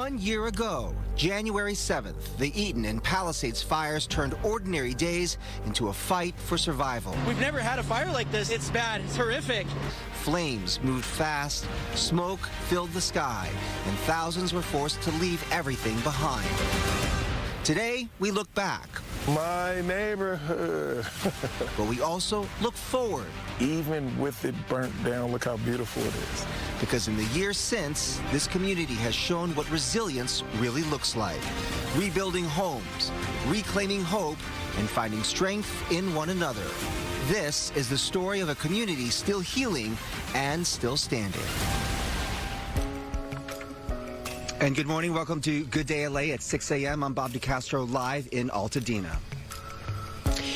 1 year ago, January 7th, the Eaton and Palisades fires turned ordinary days into a fight for survival. We've never had a fire like this. It's bad. It's horrific. Flames moved fast, smoke filled the sky, and thousands were forced to leave everything behind. Today, we look back. My neighborhood. But we also look forward. Even with it burnt down, look how beautiful it is. Because in the years since, this community has shown what resilience really looks like. Rebuilding homes, reclaiming hope, and finding strength in one another. This is the story of a community still healing and still standing. And good morning. Welcome to Good Day LA at 6 a.m. I'm Bob DeCastro live in Altadena.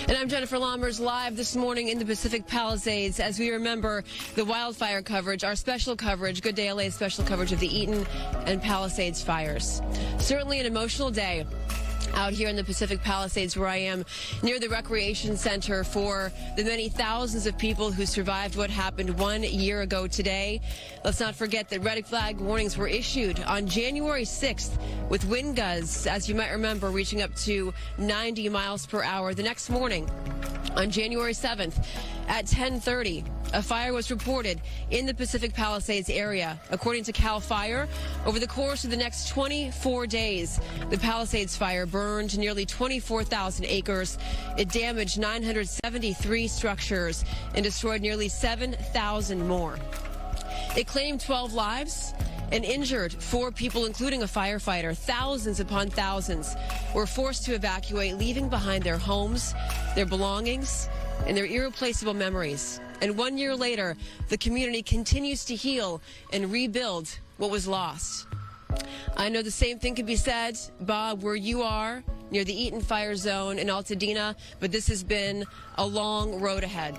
And I'm Jennifer Lammers live this morning in the Pacific Palisades as we remember the wildfire coverage, our special coverage, Good Day LA's special coverage of the Eaton and Palisades fires. Certainly an emotional day out here in the Pacific Palisades where I am near the recreation center for the many thousands of people who survived what happened 1 year ago today. Let's not forget that red flag warnings were issued on January 6th with wind gusts, as you might remember, reaching up to 90 miles per hour. The next morning, on January 7th at 10:30, a fire was reported in the Pacific Palisades area. According to CAL FIRE, over the course of the next 24 days, the Palisades fire burned nearly 24,000 acres. It damaged 973 structures and destroyed nearly 7,000 more. It claimed 12 lives and injured 4 people, including a firefighter. Thousands upon thousands were forced to evacuate, leaving behind their homes, their belongings, and their irreplaceable memories. And 1 year later, the community continues to heal and rebuild what was lost. I know the same thing could be said, Bob, where you are, near the Eaton fire zone in Altadena, but this has been a long road ahead.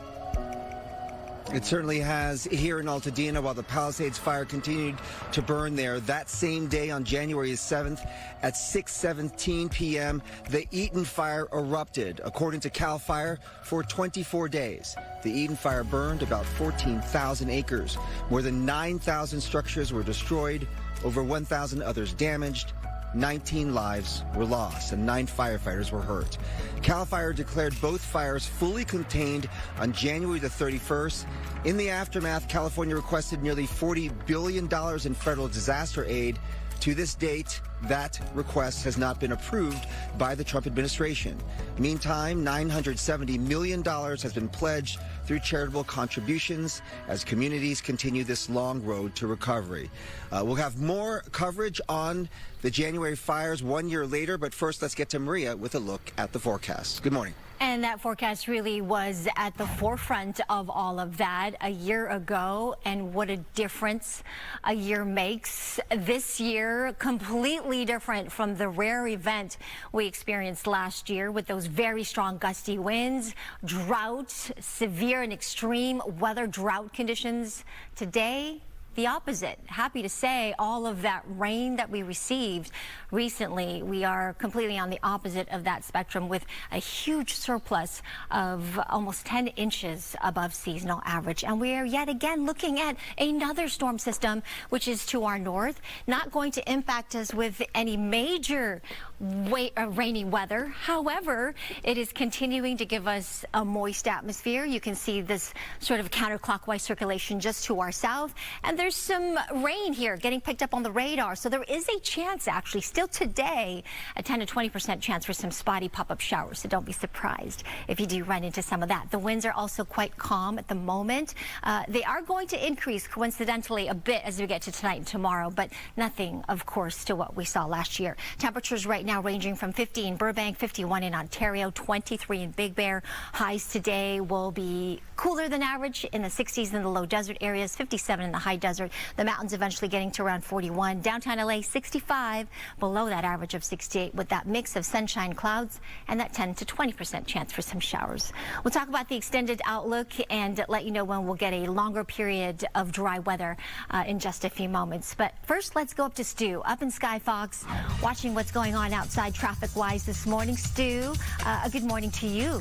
It certainly has here in Altadena while the Palisades fire continued to burn there. That same day on January 7th at 6:17 p.m., the Eaton fire erupted. According to CAL FIRE, for 24 days, the Eaton fire burned about 14,000 acres. More than 9,000 structures were destroyed, over 1,000 others damaged. 19 lives were lost and 9 firefighters were hurt. CAL FIRE declared both fires fully contained on January the 31st. In the aftermath, California requested nearly $40 billion in federal disaster aid. To this date, that request has not been approved by the Trump administration. Meantime, $970 million has been pledged through charitable contributions as communities continue this long road to recovery. We'll have more coverage on the January fires 1 year later, but first let's get to Maria with a look at the forecast. Good morning. And that forecast really was at the forefront of all of that a year ago, and what a difference a year makes. This year, completely different from the rare event we experienced last year with those very strong gusty winds, drought, severe and extreme weather drought conditions. Today, the opposite. Happy to say all of that rain that we received recently, we are completely on the opposite of that spectrum with a huge surplus of almost 10 inches above seasonal average. And we are yet again looking at another storm system, which is to our north, not going to impact us with any major rainy weather. However, it is continuing to give us a moist atmosphere. You can see this sort of counterclockwise circulation just to our south, and there's some rain here getting picked up on the radar. So there is a chance, actually, still today, a 10 to 20% chance for some spotty pop-up showers. So don't be surprised if you do run into some of that. The winds are also quite calm at the moment. They are going to increase, coincidentally, a bit as we get to tonight and tomorrow, but nothing, of course, to what we saw last year. Temperatures right now ranging from 50 in Burbank, 51 in Ontario, 23 in Big Bear. Highs today will be cooler than average in the 60s in the low desert areas, 57 in the high desert. The mountains eventually getting to around 41. Downtown LA, 65, below that average of 68 with that mix of sunshine, clouds, and that 10 to 20% chance for some showers. We'll talk about the extended outlook and let you know when we'll get a longer period of dry weather in just a few moments. But first, let's go up to Stu, up in Sky Fox, watching what's going on outside traffic-wise this morning. Stu, a good morning to you.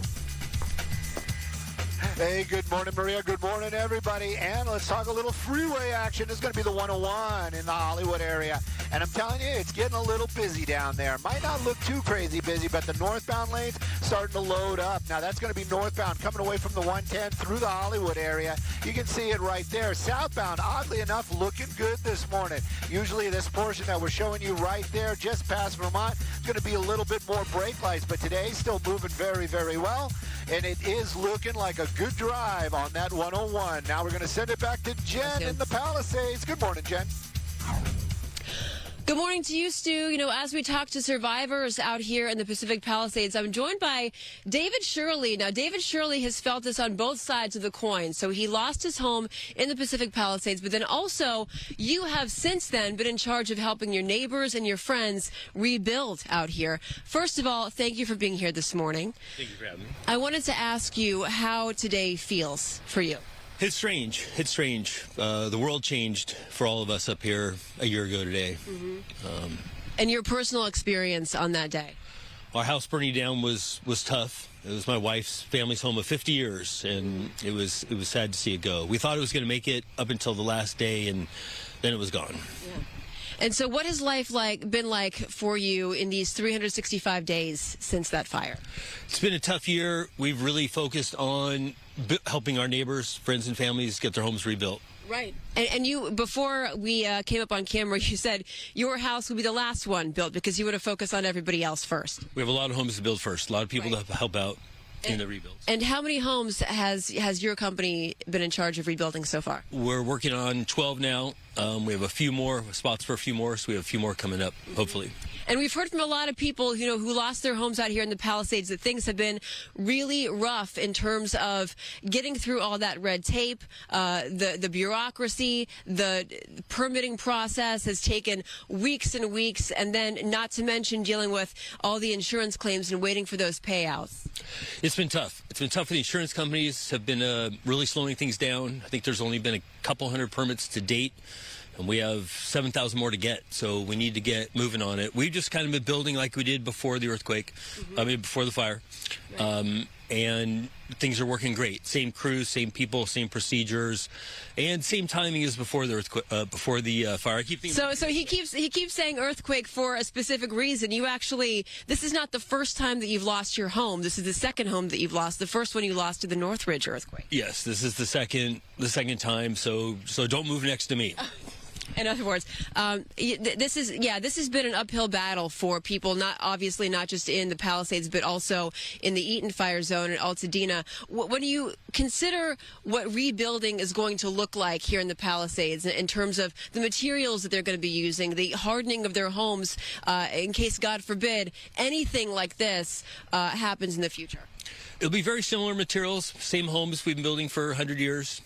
Hey, good morning, Maria. Good morning, everybody. And let's talk a little freeway action. It's going to be the 101 in the Hollywood area. And I'm telling you, it's getting a little busy down there. Might not look too crazy busy, but the northbound lanes starting to load up. Now, that's going to be northbound coming away from the 110 through the Hollywood area. You can see it right there. Southbound, oddly enough, looking good this morning. Usually this portion that we're showing you right there, just past Vermont, is going to be a little bit more brake lights. But today, still moving very, very well. And it is looking like a good drive on that 101. Now we're going to send it back to Jen in the Palisades. Good morning, Jen. Good morning to you, Stu. You know, as we talk to survivors out here in the Pacific Palisades, I'm joined by David Shirley. Now, David Shirley has felt this on both sides of the coin. So he lost his home in the Pacific Palisades, but then also you have since then been in charge of helping your neighbors and your friends rebuild out here. First of all, thank you for being here this morning. Thank you for having me. I wanted to ask you how today feels for you. It's strange. It's strange. The world changed for all of us up here a year ago today. And your personal experience on that day? Our house burning down was tough. It was my wife's family's home of 50 years, and it was sad to see it go. We thought it was going to make it up until the last day, and then it was gone. Yeah. And so what has life been like for you in these 365 days since that fire? It's been a tough year. We've really focused on helping our neighbors, friends, and families get their homes rebuilt. Right. And you, before we came up on camera, you said your house would be the last one built because you would have focused on everybody else first. We have a lot of homes to build first, a lot of people to help out in the rebuilds. And how many homes has your company been in charge of rebuilding so far? We're working on 12 now. We have a few more spots for a few more, so we have a few more coming up, hopefully. And we've heard from a lot of people, you know, who lost their homes out here in the Palisades that things have been really rough in terms of getting through all that red tape, the bureaucracy, the permitting process has taken weeks and weeks, and then not to mention dealing with all the insurance claims and waiting for those payouts. It's been tough. It's been tough for the insurance companies, have been really slowing things down. I think there's only been a couple hundred permits to date. And we have 7,000 more to get, so we need to get moving on it. We've just kind of been building like we did before the earthquake, before the fire, and things are working great. Same crews, same people, same procedures, and same timing as before the earthquake, before the fire. I keep thinking. So he keeps saying earthquake for a specific reason. You actually, this is not the first time that you've lost your home. This is the second home that you've lost. The first one you lost to the Northridge earthquake. Yes, this is the second time. So don't move next to me. In other words, this has been an uphill battle for people, not just in the Palisades, but also in the Eaton fire zone in Altadena. When you consider what rebuilding is going to look like here in the Palisades in terms of the materials that they're going to be using, the hardening of their homes, in case, God forbid, anything like this happens in the future? It'll be very similar materials, same homes we've been building for 100 years.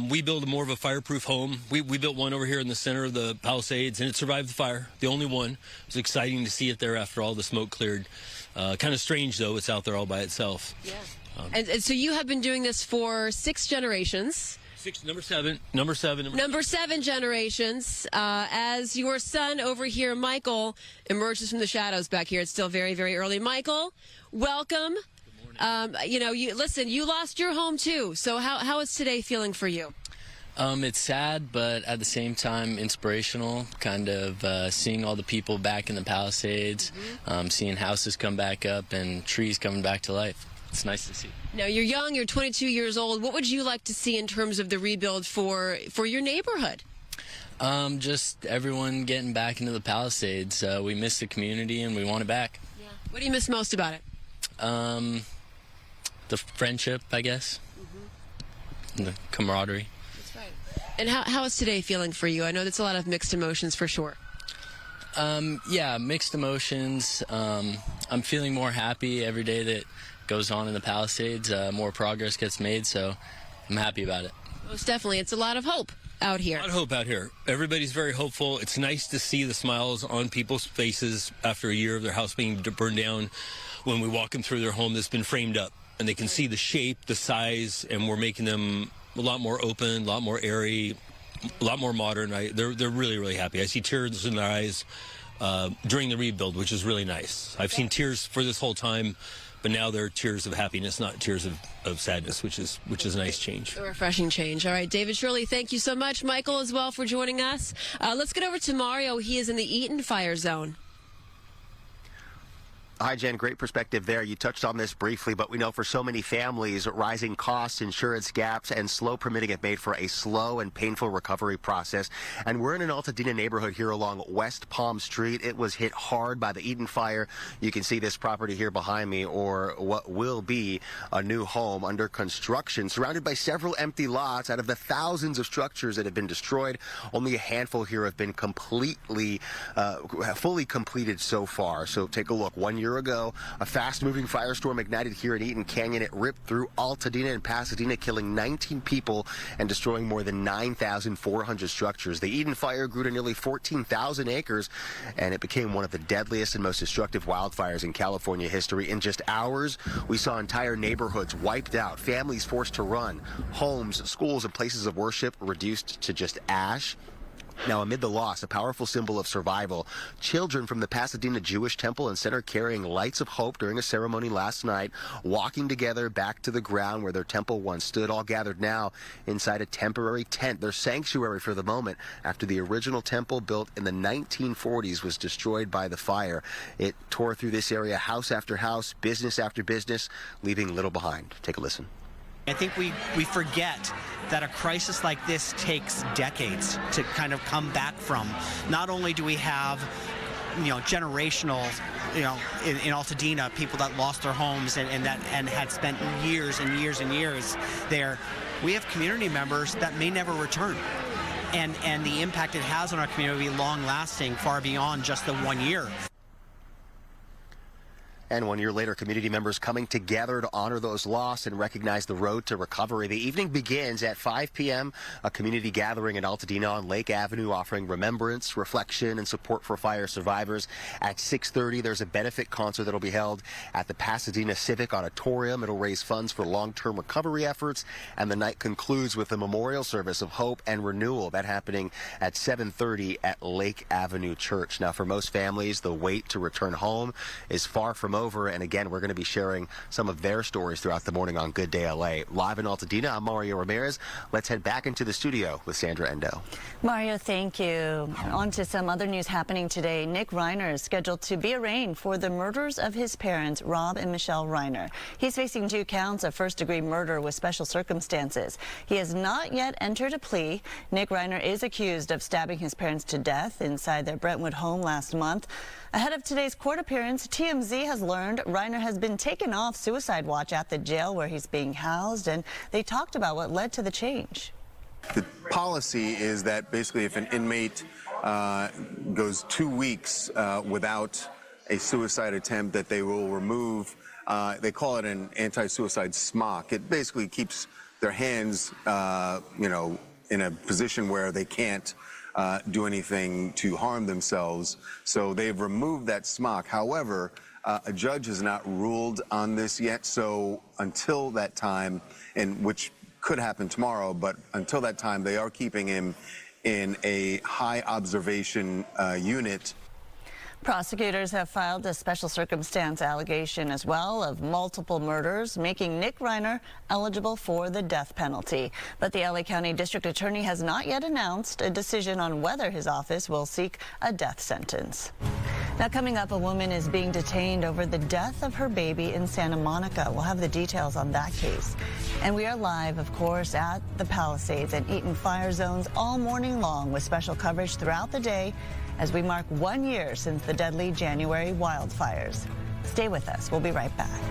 We build more of a fireproof home. We built one over here in the center of the Palisades, and it survived the fire, the only one. It was exciting to see it there after all the smoke cleared. Kind of strange, though, it's out there all by itself. Yeah. And so you have been doing this for 6 generations. Number seven generations. As your son over here, Michael, emerges from the shadows back here. It's still very, very early. Michael, welcome. You lost your home too. So how is today feeling for you? It's sad, but at the same time inspirational, kind of seeing all the people back in the Palisades, seeing houses come back up and trees coming back to life. It's nice to see. Now, you're young, you're 22 years old. What would you like to see in terms of the rebuild for your neighborhood? Just everyone getting back into the Palisades. We miss the community and we want it back. Yeah. What do you miss most about it? The friendship, I guess. And the camaraderie. That's right. And how is today feeling for you? I know that's a lot of mixed emotions for sure. Yeah, mixed emotions. I'm feeling more happy every day that goes on in the Palisades. More progress gets made, so I'm happy about it. Most definitely. It's a lot of hope out here. A lot of hope out here. Everybody's very hopeful. It's nice to see the smiles on people's faces after a year of their house being burned down when we walk them through their home that's been framed up. And they can see the shape, the size, and we're making them a lot more open, a lot more airy, a lot more modern. They're really, really happy. I see tears in their eyes during the rebuild, which is really nice. I've seen tears for this whole time but now they're tears of happiness, not tears of sadness, which is a nice change. A refreshing change. All right, David Shirley, thank you so much. Michael as well for joining us. Let's get over to Mario. He is in the Eaton fire zone. Hi, Jen. Great perspective there. You touched on this briefly, but we know for so many families, rising costs, insurance gaps, and slow permitting have made for a slow and painful recovery process. And we're in an Altadena neighborhood here along West Palm Street. It was hit hard by the Eaton fire. You can see this property here behind me, or what will be a new home under construction, surrounded by several empty lots. Out of the thousands of structures that have been destroyed, only a handful here have been fully completed so far. So take a look. 1 year ago, a fast-moving firestorm ignited here in Eaton Canyon. It ripped through Altadena and Pasadena, killing 19 people and destroying more than 9,400 structures. The Eaton fire grew to nearly 14,000 acres, and it became one of the deadliest and most destructive wildfires in California history. In just hours, we saw entire neighborhoods wiped out, families forced to run, homes, schools, and places of worship reduced to just ash. Now, amid the loss, a powerful symbol of survival, children from the Pasadena Jewish Temple and Center carrying lights of hope during a ceremony last night, walking together back to the ground where their temple once stood, all gathered now inside a temporary tent, their sanctuary for the moment after the original temple built in the 1940s was destroyed by the fire. It tore through this area house after house, business after business, leaving little behind. Take a listen. I think we forget that a crisis like this takes decades to kind of come back from. Not only do we have, generational, in Altadena, people that lost their homes and had spent years and years and years there, we have community members that may never return. And the impact it has on our community will be long-lasting, far beyond just the 1 year. And 1 year later, community members coming together to honor those lost and recognize the road to recovery. The evening begins at 5 p.m., a community gathering in Altadena on Lake Avenue offering remembrance, reflection, and support for fire survivors. At 6:30, there's a benefit concert that will be held at the Pasadena Civic Auditorium. It'll raise funds for long-term recovery efforts, and the night concludes with a memorial service of hope and renewal. That happening at 7:30 at Lake Avenue Church. Now, for most families, the wait to return home is far from over, and again, we're going to be sharing some of their stories throughout the morning on Good Day LA. Live in Altadena, I'm Mario Ramirez. Let's head back into the studio with Sandra Endo. Mario, thank you. On to some other news happening today. Nick Reiner is scheduled to be arraigned for the murders of his parents, Rob and Michelle Reiner. He's facing 2 counts of first-degree murder with special circumstances. He has not yet entered a plea. Nick Reiner is accused of stabbing his parents to death inside their Brentwood home last month. Ahead of today's court appearance, TMZ has learned Reiner has been taken off suicide watch at the jail where he's being housed, and they talked about what led to the change. The policy is that basically if an inmate goes 2 weeks without a suicide attempt, that they will remove, they call it an anti-suicide smock. It basically keeps their hands, in a position where they can't do anything to harm themselves. So they've removed that smock. However, a judge has not ruled on this yet. So until that time, and which could happen tomorrow, but until that time, they are keeping him in a high observation unit. Prosecutors have filed a special circumstance allegation as well of multiple murders, making Nick Reiner eligible for the death penalty. But the LA County District Attorney has not yet announced a decision on whether his office will seek a death sentence. Now, coming up, a woman is being detained over the death of her baby in Santa Monica. We'll have the details on that case. And we are live, of course, at the Palisades and Eaton fire zones all morning long with special coverage throughout the day as we mark 1 year since the deadly January wildfires. Stay with us. We'll be right back.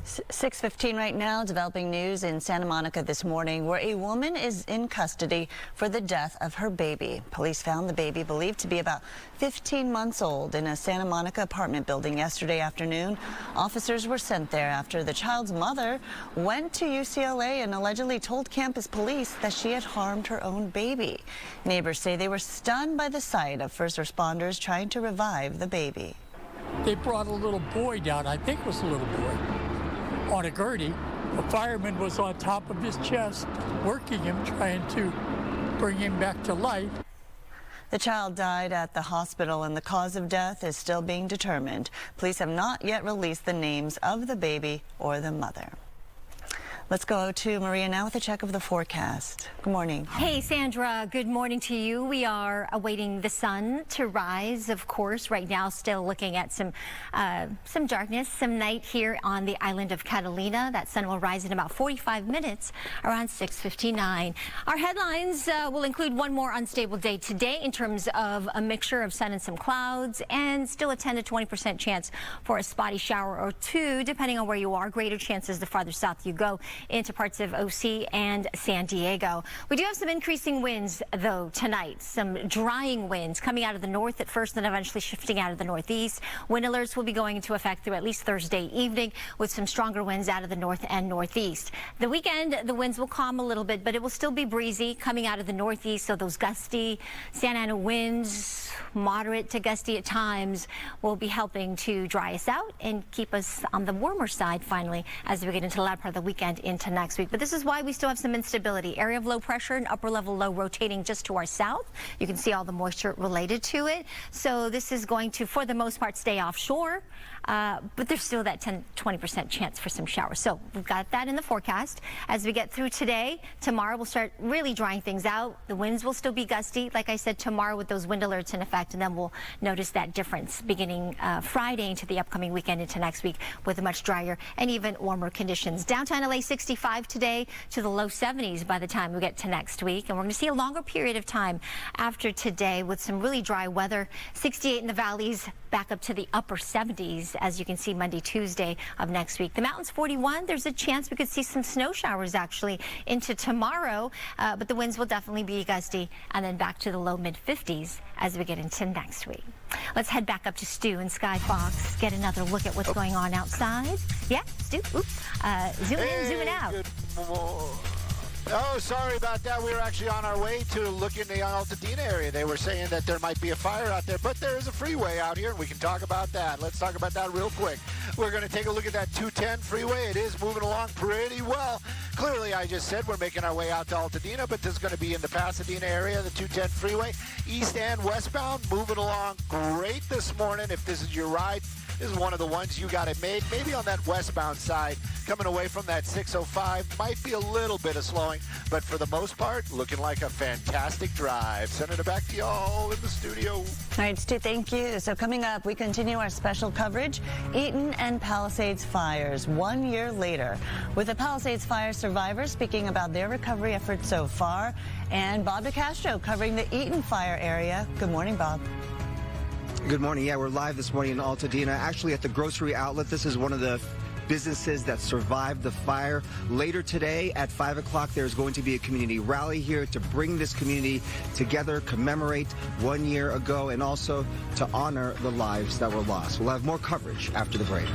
6:15 right now, developing news in Santa Monica this morning where a woman is in custody for the death of her baby. Police found the baby believed to be about 15 months old in a Santa Monica apartment building yesterday afternoon. Officers were sent there after the child's mother went to UCLA and allegedly told campus police that she had harmed her own baby. Neighbors say they were stunned by the sight of first responders trying to revive the baby. They brought a little boy down, I think it was a little boy, on a gurney. A fireman was on top of his chest, working him, trying to bring him back to life. The child died at the hospital and the cause of death is still being determined. Police have not yet released the names of the baby or the mother. Let's go to Maria now with a check of the forecast. Good morning. Hey, Sandra. Good morning to you. We are awaiting the sun to rise, of course. Right now, still looking at some darkness, some night here on the island of Catalina. That sun will rise in about 45 minutes, around 6:59. Our headlines will include one more unstable day today in terms of a mixture of sun and some clouds, and still a 10 to 20% chance for a spotty shower or two, depending on where you are. Greater chances the farther south you go into parts of OC and San Diego. We do have some increasing winds, though, tonight. Some drying winds coming out of the north at first, then eventually shifting out of the northeast. Wind alerts will be going into effect through at least Thursday evening, with some stronger winds out of the north and northeast. The weekend, the winds will calm a little bit, but it will still be breezy coming out of the northeast, so those gusty Santa Ana winds, moderate to gusty at times, will be helping to dry us out and keep us on the warmer side finally as we get into the latter part of the weekend into next week. But this is why we still have some instability. Area of low pressure and upper level low rotating just to our south. You can see all the moisture related to it. So this is going to, for the most part, stay offshore. But there's still that 10-20% chance for some showers. So we've got that in the forecast. As we get through today, tomorrow we'll start really drying things out. The winds will still be gusty, like I said, tomorrow with those wind alerts in effect, and then we'll notice that difference beginning Friday into the upcoming weekend into next week with much drier and even warmer conditions. Downtown LA 65 today to the low 70s by the time we get to next week, and we're going to see a longer period of time after today with some really dry weather. 68 in the valleys, back up to the upper 70s, as you can see Monday, Tuesday of next week. The mountains 41. There's a chance we could see some snow showers actually into tomorrow, but the winds will definitely be gusty, and then back to the low mid 50s as we get into next week. Let's head back up to Stu and Sky Fox, get another look at what's going on outside. Yeah, Stu, zooming in, zooming out. Oh, sorry about that. We were actually on our way to look in the Altadena area. They were saying that there might be a fire out there, but there is a freeway out here, and we can talk about that. Let's talk about that real quick. We're going to take a look at that 210 freeway. It is moving along pretty well. Clearly, I just said we're making our way out to Altadena, but this is going to be in the Pasadena area, the 210 freeway. East and westbound, moving along great this morning. If this is your ride, this is one of the ones you got it made. Maybe on that westbound side, coming away from that 605, might be a little bit of slowing, but for the most part, looking like a fantastic drive. Sending it back to y'all in the studio. All right, Stu, thank you. So coming up, we continue our special coverage, Eaton and Palisades fires 1 year later, with the Palisades fire survivors speaking about their recovery efforts so far, and Bob DeCastro covering the Eaton fire area. Good morning, Bob. Good morning. Yeah, we're live this morning in Altadena, actually at the grocery outlet. This is one of the businesses that survived the fire. Later today at 5 o'clock, there's going to be a community rally here to bring this community together, commemorate 1 year ago, and also to honor the lives that were lost. We'll have more coverage after the break.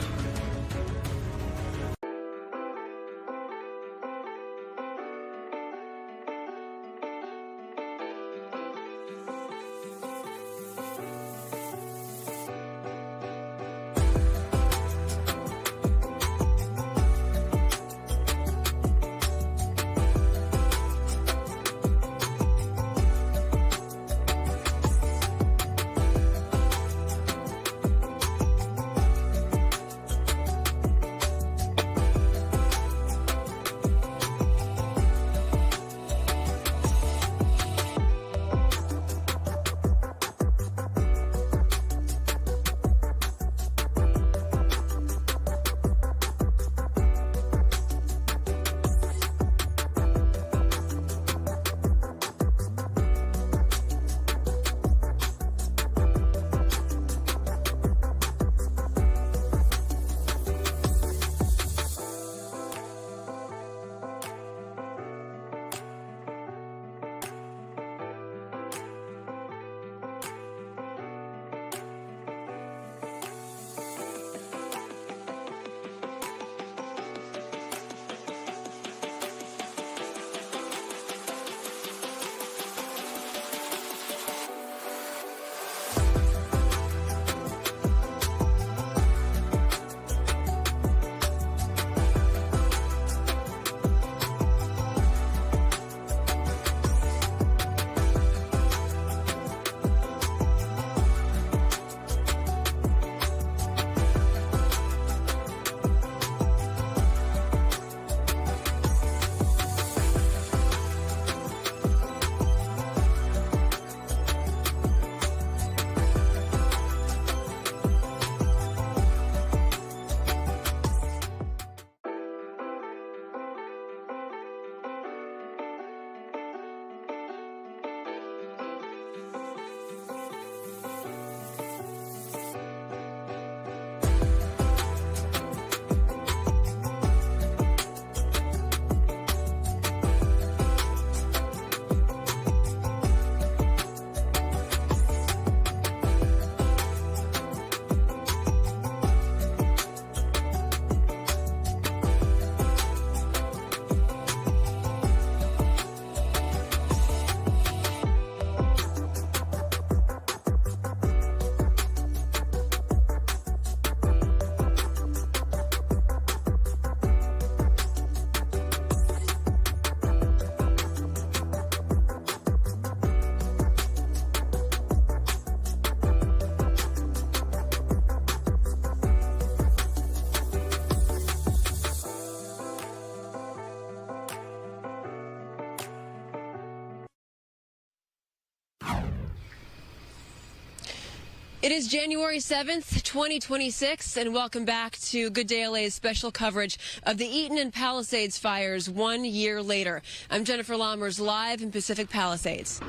It is January 7th, 2026, and welcome back to Good Day LA's special coverage of the Eaton and Palisades fires 1 year later. I'm Jennifer Lammers, live in Pacific Palisades.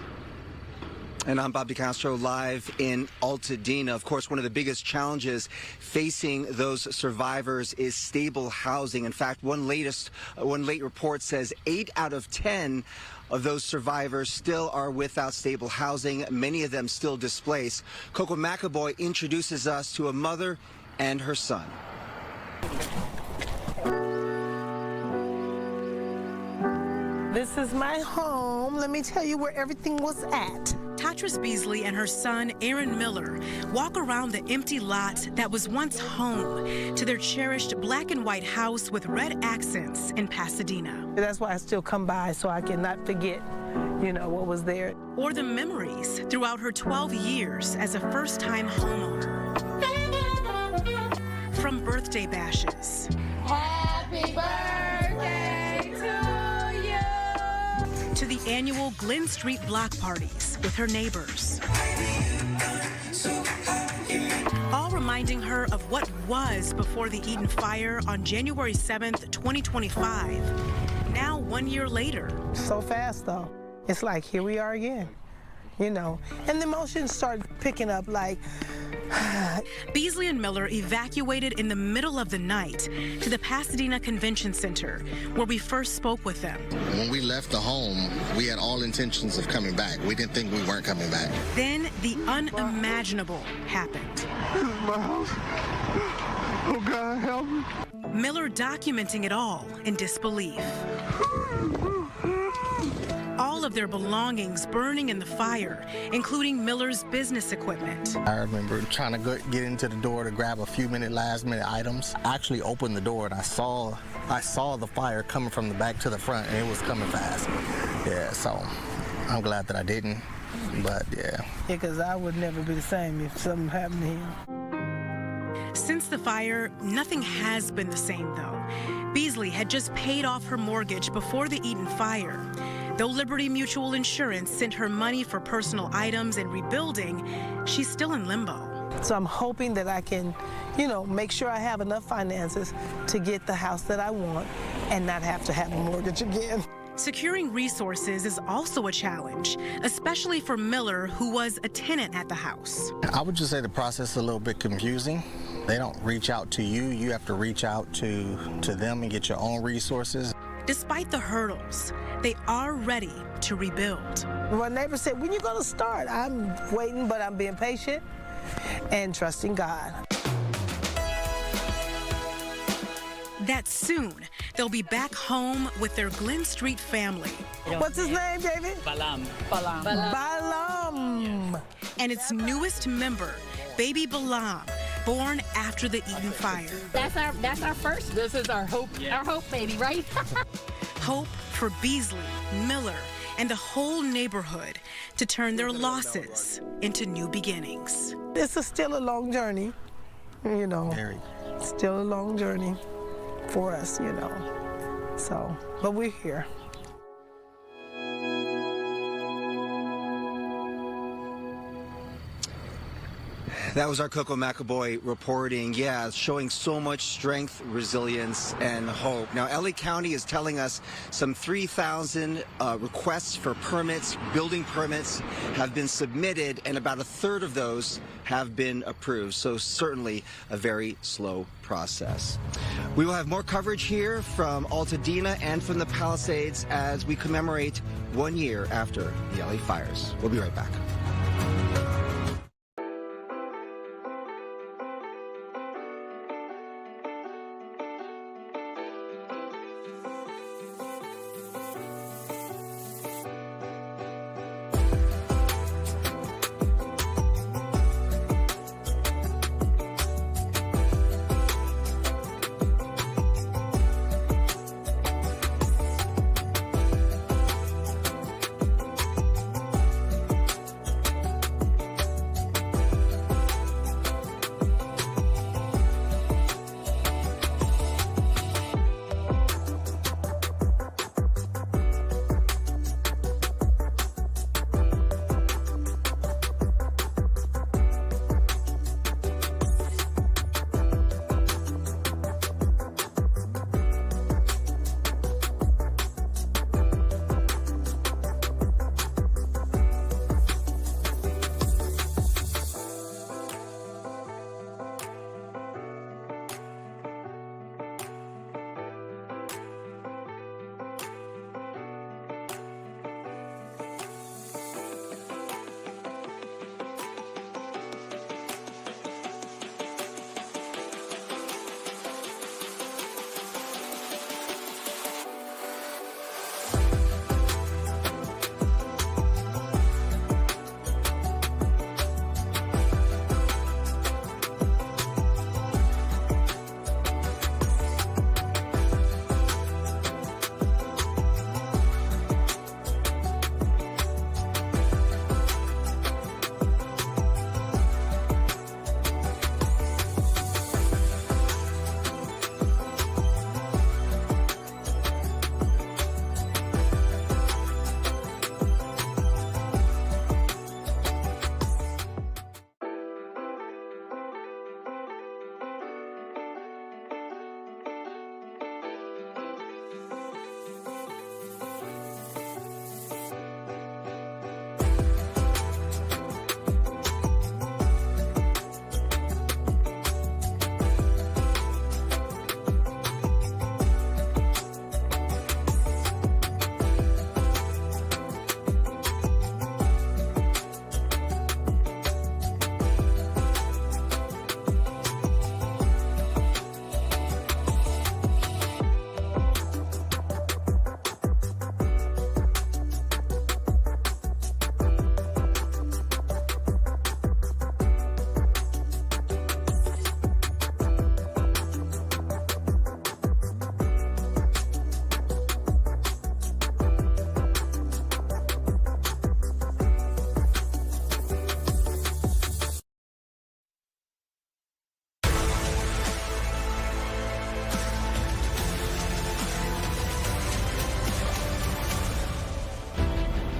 And I'm Bobby Castro, live in Altadena. Of course, one of the biggest challenges facing those survivors is stable housing. In fact, one late report says 8 out of 10 of those survivors still are without stable housing, many of them still displaced. Coco McAvoy introduces us to a mother and her son. This is my home. Let me tell you where everything was at. Tatris Beasley and her son, Aaron Miller, walk around the empty lot that was once home to their cherished black and white house with red accents in Pasadena. That's why I still come by, so I cannot forget, what was there. Or the memories throughout her 12 years as a first-time homeowner. From birthday bashes. Happy birthday to you. To the annual Glen Street block parties with her neighbors. All reminding her of what was before the Eaton fire on January 7th, 2025. Now 1 year later. So fast, though. It's like, here we are again, and the emotions start picking up like... Beasley and Miller evacuated in the middle of the night to the Pasadena Convention Center, where we first spoke with them. When we left the home, we had all intentions of coming back. We didn't think we weren't coming back. Then the unimaginable happened. This is my house. Oh, God, help me. Miller documenting it all in disbelief. All of their belongings burning in the fire, including Miller's business equipment. I remember trying to get into the door to grab a few last-minute items. I actually opened the door and I saw the fire coming from the back to the front, and it was coming fast. Yeah, so I'm glad that I didn't, but yeah. Because I would never be the same if something happened to him. Since the fire, nothing has been the same, though. Beasley had just paid off her mortgage before the Eaton fire. Though Liberty Mutual Insurance sent her money for personal items and rebuilding, she's still in limbo. So I'm hoping that I can, make sure I have enough finances to get the house that I want and not have to have a mortgage again. Securing resources is also a challenge, especially for Miller, who was a tenant at the house. I would just say the process is a little bit confusing. They don't reach out to you. You have to reach out to them and get your own resources. Despite the hurdles, they are ready to rebuild. My neighbor said, when you going to start? I'm waiting, but I'm being patient and trusting God. That soon, they'll be back home with their Glen Street family. What's his name, David? Balam. Balam. And its newest member, baby Balam, born after the Eaton fire. That's our first. This is our hope. Yeah. Our hope baby, right? Hope for Beasley, Miller, and the whole neighborhood to turn their losses into new beginnings. This is still a long journey, Very. Still a long journey for us, So, but we're here. That was our Coco McAvoy reporting, showing so much strength, resilience, and hope. Now, LA County is telling us some 3,000 requests for permits, building permits, have been submitted, and about a third of those have been approved. So certainly a very slow process. We will have more coverage here from Altadena and from the Palisades as we commemorate 1 year after the LA fires. We'll be right back.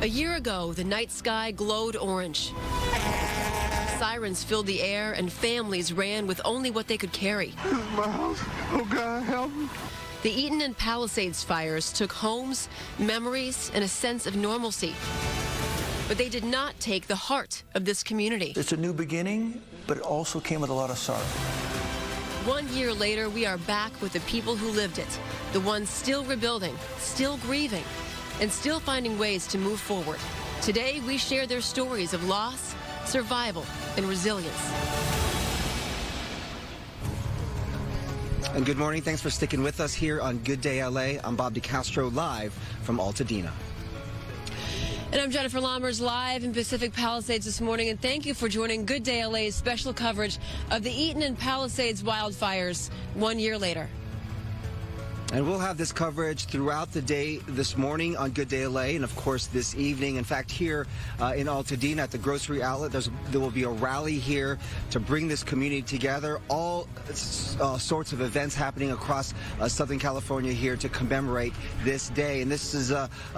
A year ago, the night sky glowed orange. Sirens filled the air and families ran with only what they could carry. This is my house. Oh, God, help me. The Eaton and Palisades fires took homes, memories, and a sense of normalcy. But they did not take the heart of this community. It's a new beginning, but it also came with a lot of sorrow. 1 year later, we are back with the people who lived it, the ones still rebuilding, still grieving, and still finding ways to move forward. Today, we share their stories of loss, survival, and resilience. And good morning. Thanks for sticking with us here on Good Day LA. I'm Bob DeCastro, live from Altadena. And I'm Jennifer Lammers, live in Pacific Palisades this morning. And thank you for joining Good Day LA's special coverage of the Eaton and Palisades wildfires 1 year later. And we'll have this coverage throughout the day this morning on Good Day LA, and of course this evening. In fact, here in Altadena at the grocery outlet, there will be a rally here to bring this community together. All sorts of events happening across Southern California here to commemorate this day. And this is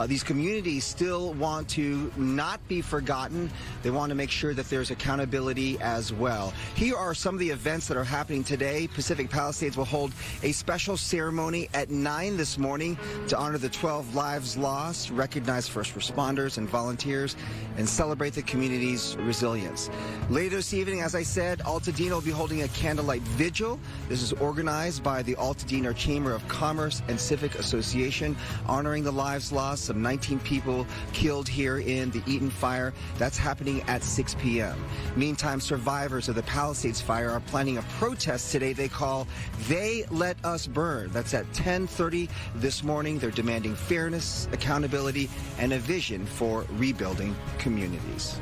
these communities still want to not be forgotten. They want to make sure that there's accountability as well. Here are some of the events that are happening today. Pacific Palisades will hold a special ceremony at 9 this morning to honor the 12 lives lost, recognize first responders and volunteers, and celebrate the community's resilience. Later this evening, as I said, Altadena will be holding a candlelight vigil. This is organized by the Altadena Chamber of Commerce and Civic Association, honoring the lives lost of 19 people killed here in the Eaton fire. That's happening at 6 p.m. Meantime, survivors of the Palisades fire are planning a protest today they call They Let Us Burn. That's at 10:30 this morning. They're demanding fairness, accountability, and a vision for rebuilding communities.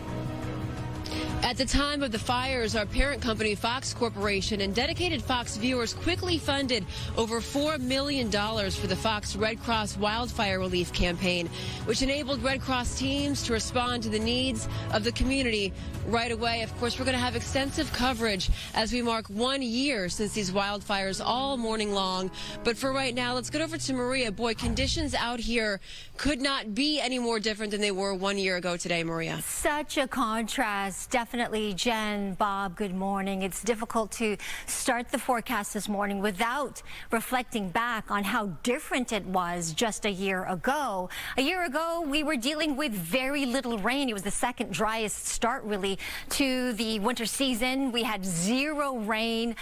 At the time of the fires, our parent company, Fox Corporation, and dedicated Fox viewers quickly funded over $4 million for the Fox Red Cross Wildfire Relief Campaign, which enabled Red Cross teams to respond to the needs of the community right away. Of course, we're going to have extensive coverage as we mark 1 year since these wildfires all morning long. But for right now, let's get over to Maria. Boy, conditions out here could not be any more different than they were 1 year ago today, Maria. Such a contrast. Definitely, Jen, Bob, good morning. It's difficult to start the forecast this morning without reflecting back on how different it was just a year ago. A year ago, we were dealing with very little rain. It was the second driest start, really, to the winter season. We had zero rain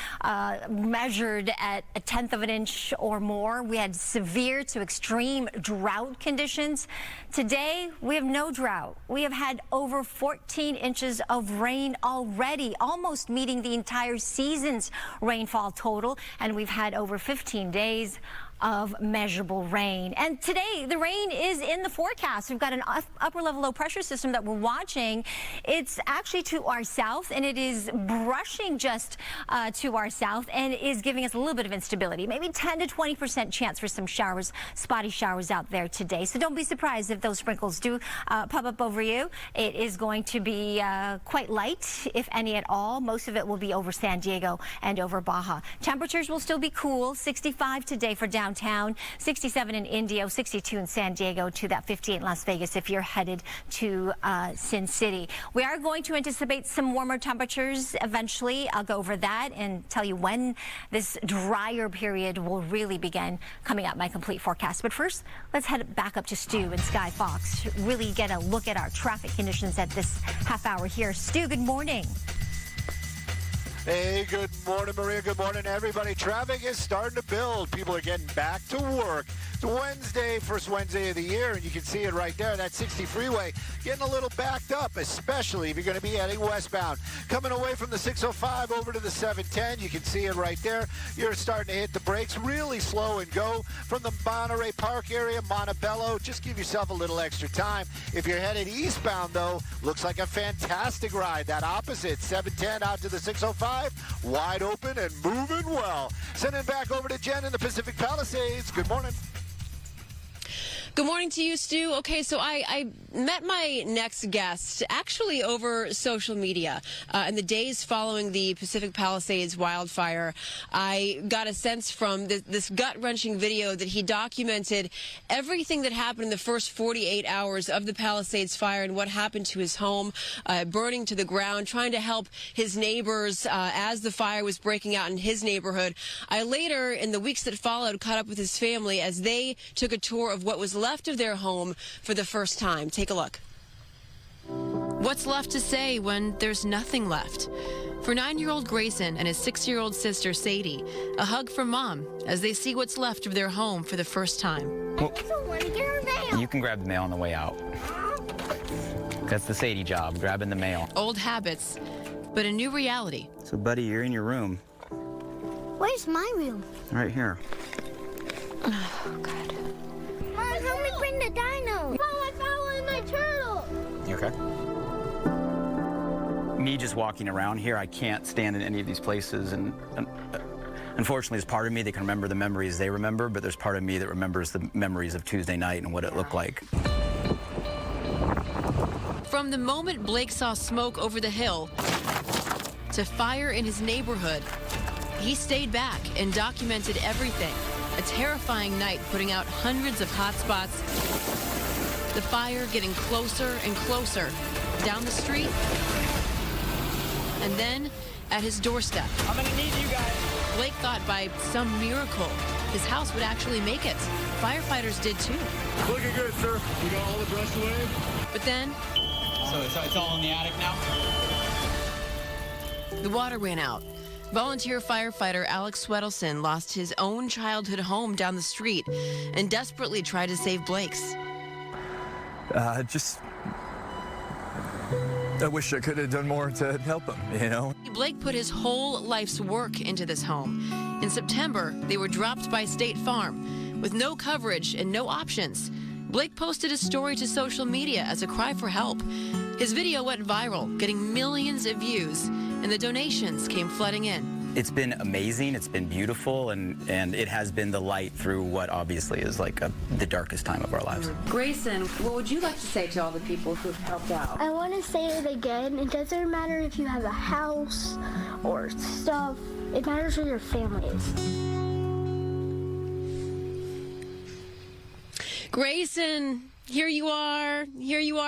measured at 1/10 of an inch or more. We had severe to extreme drought conditions. Today, we have no drought. We have had over 14 inches of rain already, almost meeting the entire season's rainfall total, and we've had over 15 days of measurable rain. And today, the rain is in the forecast. We've got an upper level low pressure system that we're watching. It's actually to our south, and it is brushing just to our south and is giving us a little bit of instability. Maybe 10 to 20% chance for some showers, spotty showers out there today. So don't be surprised if those sprinkles do pop up over you. It is going to be quite light, if any at all. Most of it will be over San Diego and over Baja. Temperatures will still be cool. 65 today for downtown, 67 in Indio, 62 in San Diego, to that 58 in Las Vegas if you're headed to Sin City. We are going to anticipate some warmer temperatures eventually. I'll go over that and tell you when this drier period will really begin coming up, my complete forecast. But first, let's head back up to Stu and Sky Fox to really get a look at our traffic conditions at this half hour here. Stu, good morning. Hey, good morning, Maria. Good morning, everybody. Traffic is starting to build. People are getting back to work. It's Wednesday, first Wednesday of the year, and you can see it right there. That 60 freeway getting a little backed up, especially if you're going to be heading westbound. Coming away from the 605 over to the 710, you can see it right there. You're starting to hit the brakes really slow and go from the Monterey Park area, Montebello. Just give yourself a little extra time. If you're headed eastbound, though, looks like a fantastic ride. That opposite, 710 out to the 605, wide open and moving well. Sending back over to Jen in the Pacific Palisades. Good morning. Good morning to you, Stu. Okay, so I met my next guest actually over social media. In the days following the Pacific Palisades wildfire, I got a sense from this gut-wrenching video that he documented everything that happened in the first 48 hours of the Palisades fire and what happened to his home, burning to the ground, trying to help his neighbors as the fire was breaking out in his neighborhood. I later, in the weeks that followed, caught up with his family as they took a tour of what was left of their home for the first time. Take a look. What's left to say when there's nothing left? For 9-year-old Grayson and his 6-year-old sister Sadie, a hug from mom as they see what's left of their home for the first time. Well, you can grab the mail on the way out. That's the Sadie job, grabbing the mail. Old habits, but a new reality. So, buddy, you're in your room. Where's my room? Right here. Oh, God. Mom, help me bring the dino. Mom, I found one of my turtles. You okay? Me just walking around here, I can't stand in any of these places, and unfortunately, there's part of me that can remember the memories they remember, but there's part of me that remembers the memories of Tuesday night and what it looked like. From the moment Blake saw smoke over the hill to fire in his neighborhood, he stayed back and documented everything. A terrifying night putting out hundreds of hot spots. The fire getting closer and closer down the street. And then at his doorstep. I'm gonna need you guys. Blake thought by some miracle his house would actually make it. Firefighters did too. Looking good, sir. You got all the brush away? But then... So it's all in the attic now? The water ran out. Volunteer firefighter Alex Swedelson lost his own childhood home down the street and desperately tried to save Blake's. I wish I could have done more to help him, you know? Blake put his whole life's work into this home. In September, they were dropped by State Farm. With no coverage and no options, Blake posted a story to social media as a cry for help. His video went viral, getting millions of views, and the donations came flooding in. It's been amazing, it's been beautiful, and it has been the light through what obviously is like the darkest time of our lives. Grayson, what would you like to say to all the people who've helped out? I want to say it again. It doesn't matter if you have a house or stuff. It matters where your family is. Grayson, here you are,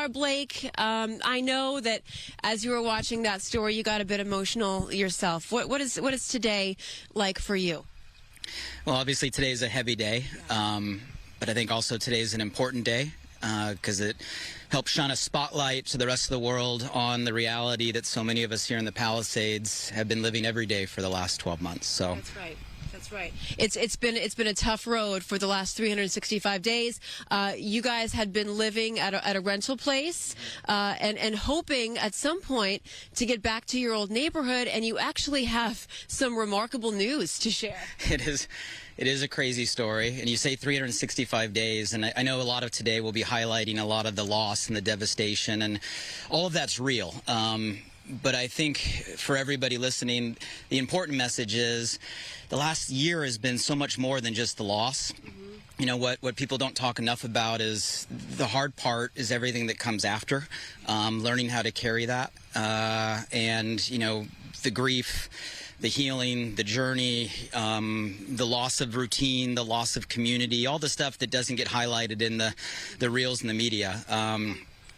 Blake. I know that as you were watching that story, you got a bit emotional yourself. What is today like for you? Well, obviously today is a heavy day, but I think also today is an important day because it helps shine a spotlight to the rest of the world on the reality that so many of us here in the Palisades have been living every day for the last 12 months. So that's right. That's right. It's been a tough road for the last 365 days. You guys had been living at a rental place and hoping at some point to get back to your old neighborhood, and you actually have some remarkable news to share. It is a crazy story, and you say 365 days, and I know a lot of today will be highlighting a lot of the loss and the devastation, and all of that's real. But I think for everybody listening, the important message is the last year has been so much more than just the loss. You know, what people don't talk enough about is the hard part is everything that comes after, learning how to carry that, and, you know, the grief, the healing, the journey, the loss of routine, the loss of community, all the stuff that doesn't get highlighted in the reels and the media.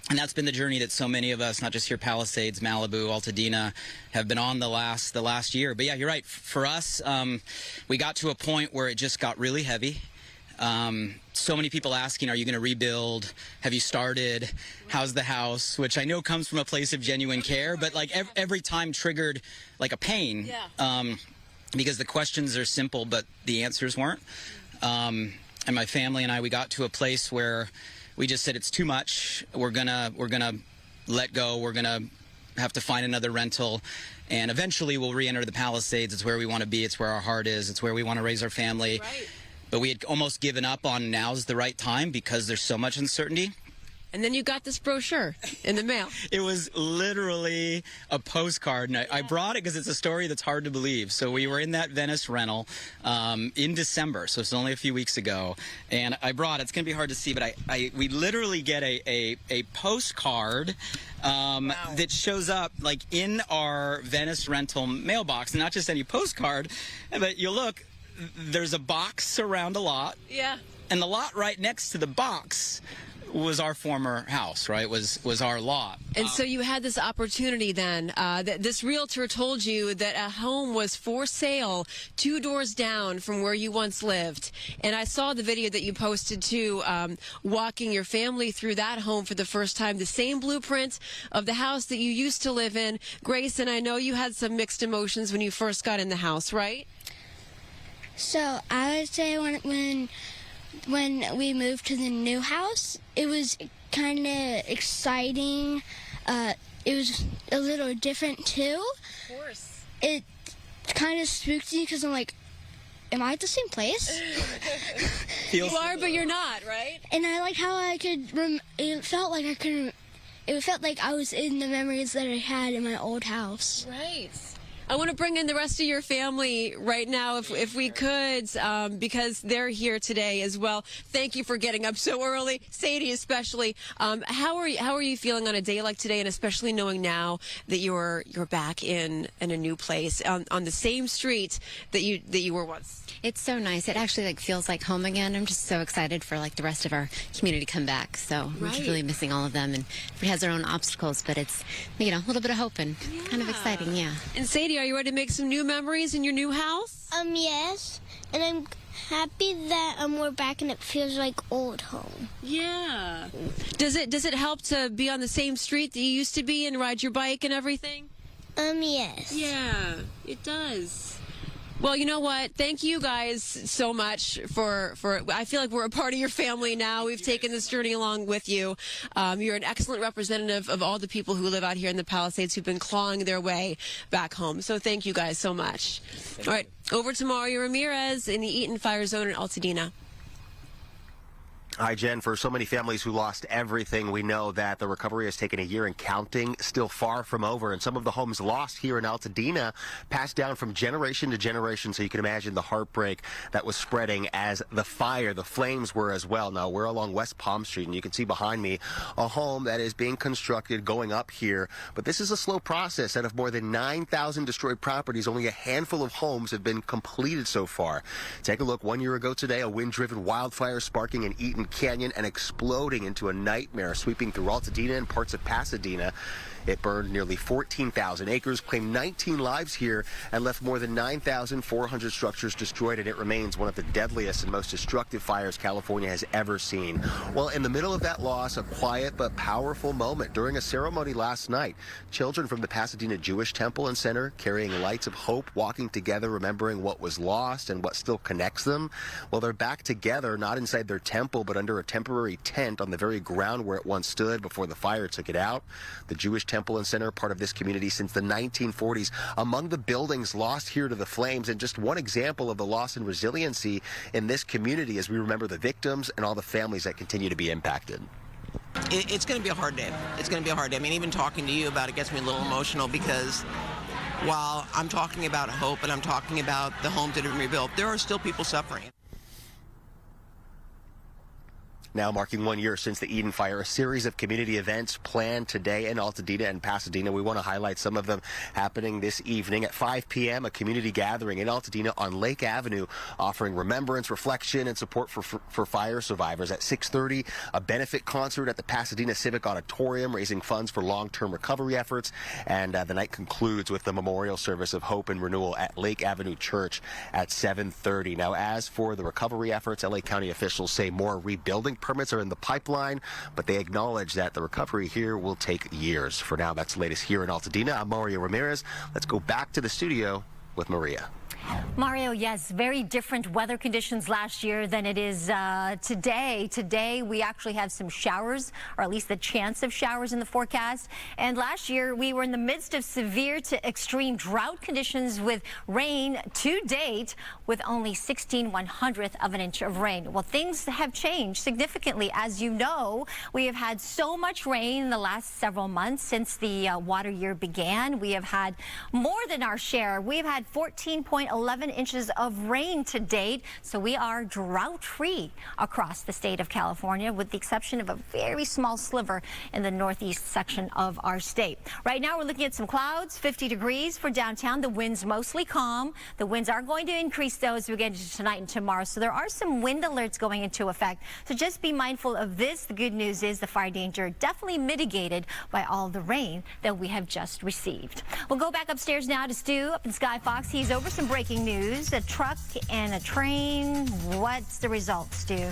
And that's been the journey that so many of us, not just here Palisades, Malibu, Altadena, have been on the last year. But yeah, you're right. For us, we got to a point where it just got really heavy. So many people asking, are you going to rebuild? Have you started? How's the house? Which I know comes from a place of genuine care, but like every time triggered like a pain. Yeah. Because the questions are simple, but the answers weren't. And my family and I, we got to a place where we just said it's too much. We're gonna let go. We're gonna have to find another rental, and eventually we'll re-enter the Palisades. It's where we want to be. It's where our heart is. It's where we want to raise our family. Right. But we had almost given up on now's the right time because there's so much uncertainty. And then you got this brochure in the mail. It was literally a postcard, and I brought it because it's a story that's hard to believe. So we were in that Venice rental in December, so it's only a few weeks ago, and I brought it. It's going to be hard to see, but we literally get a postcard that shows up like in our Venice rental mailbox, and not just any postcard, but you look, there's a box around a lot. Yeah. And the lot right next to the box was our former house, right? Was our lot. And so you had this opportunity then. This realtor told you that a home was for sale 2 doors down from where you once lived. And I saw the video that you posted too, walking your family through that home for the first time. The same blueprint of the house that you used to live in. Grace, and I know you had some mixed emotions when you first got in the house, right? So I would say when we moved to the new house, it was kind of exciting. It was a little different too. Of course. It kind of spooked me because I'm like, am I at the same place? You are, but you're not, right? And I like how I could, it felt like I was in the memories that I had in my old house. Right. I want to bring in the rest of your family right now, if we could, because they're here today as well. Thank you for getting up so early, Sadie especially. How are you feeling on a day like today, and especially knowing now that you're back in a new place on the same street that you were once? It's so nice. It actually feels like home again. I'm just so excited for the rest of our community to come back. So we're just really missing all of them, and it has their own obstacles, but it's a little bit of hope and kind of exciting, yeah. And Sadie, are you ready to make some new memories in your new house? Yes, and I'm happy that we're back and it feels like old home. Yeah. Does it help to be on the same street that you used to be and ride your bike and everything? Yes. Yeah, it does. Well, you know what? Thank you guys so much for I feel like we're a part of your family now. We've taken this journey along with you. You're an excellent representative of all the people who live out here in the Palisades who've been clawing their way back home. So thank you guys so much. All right, over to Mario Ramirez in the Eaton Fire Zone in Altadena. Hi, Jen. For so many families who lost everything, we know that the recovery has taken a year and counting, still far from over. And some of the homes lost here in Altadena passed down from generation to generation. So you can imagine the heartbreak that was spreading as the flames were as well. Now, we're along West Palm Street, and you can see behind me a home that is being constructed going up here. But this is a slow process. Out of more than 9,000 destroyed properties, only a handful of homes have been completed so far. Take a look. 1 year ago today, a wind-driven wildfire sparking in Eaton Canyon and exploding into a nightmare, sweeping through Altadena and parts of Pasadena. It burned nearly 14,000 acres, claimed 19 lives here, and left more than 9,400 structures destroyed, and it remains one of the deadliest and most destructive fires California has ever seen. Well, in the middle of that loss, a quiet but powerful moment during a ceremony last night. Children from the Pasadena Jewish Temple and Center carrying lights of hope, walking together, remembering what was lost and what still connects them. Well, they're back together, not inside their temple, but under a temporary tent on the very ground where it once stood before the fire took it out. The Jewish Temple and Center, part of this community since the 1940s, among the buildings lost here to the flames, and just one example of the loss and resiliency in this community as we remember the victims and all the families that continue to be impacted. It's going to be a hard day. It's going to be a hard day. I mean, even talking to you about it gets me a little emotional, because while I'm talking about hope and I'm talking about the homes that have been rebuilt, there are still people suffering. Now marking 1 year since the Eden fire, a series of community events planned today in Altadena and Pasadena. We want to highlight some of them happening this evening. At 5 p.m., a community gathering in Altadena on Lake Avenue offering remembrance, reflection, and support for fire survivors. At 6:30, a benefit concert at the Pasadena Civic Auditorium raising funds for long-term recovery efforts. And the night concludes with the memorial service of hope and renewal at Lake Avenue Church at 7:30. Now, as for the recovery efforts, LA County officials say more rebuilding permits are in the pipeline, but they acknowledge that the recovery here will take years. For now, that's the latest here in Altadena. I'm Mario Ramirez. Let's go back to the studio with Maria. Mario, yes, very different weather conditions last year than it is today. Today, we actually have some showers, or at least the chance of showers in the forecast. And last year, we were in the midst of severe to extreme drought conditions with rain to date with only 16/100th of an inch of rain. Well, things have changed significantly. As you know, we have had so much rain in the last several months since the water year began. We have had more than our share. We've had 14.11 inches of rain to date, so we are drought-free across the state of California, with the exception of a very small sliver in the northeast section of our state. Right now, we're looking at some clouds, 50 degrees for downtown. The wind's mostly calm. The winds are going to increase, though, as we get into tonight and tomorrow, so there are some wind alerts going into effect. So just be mindful of this. The good news is the fire danger definitely mitigated by all the rain that we have just received. We'll go back upstairs now to Stu up in Sky Fox. He's over some breaking news. A truck and a train. What's the result, Stu?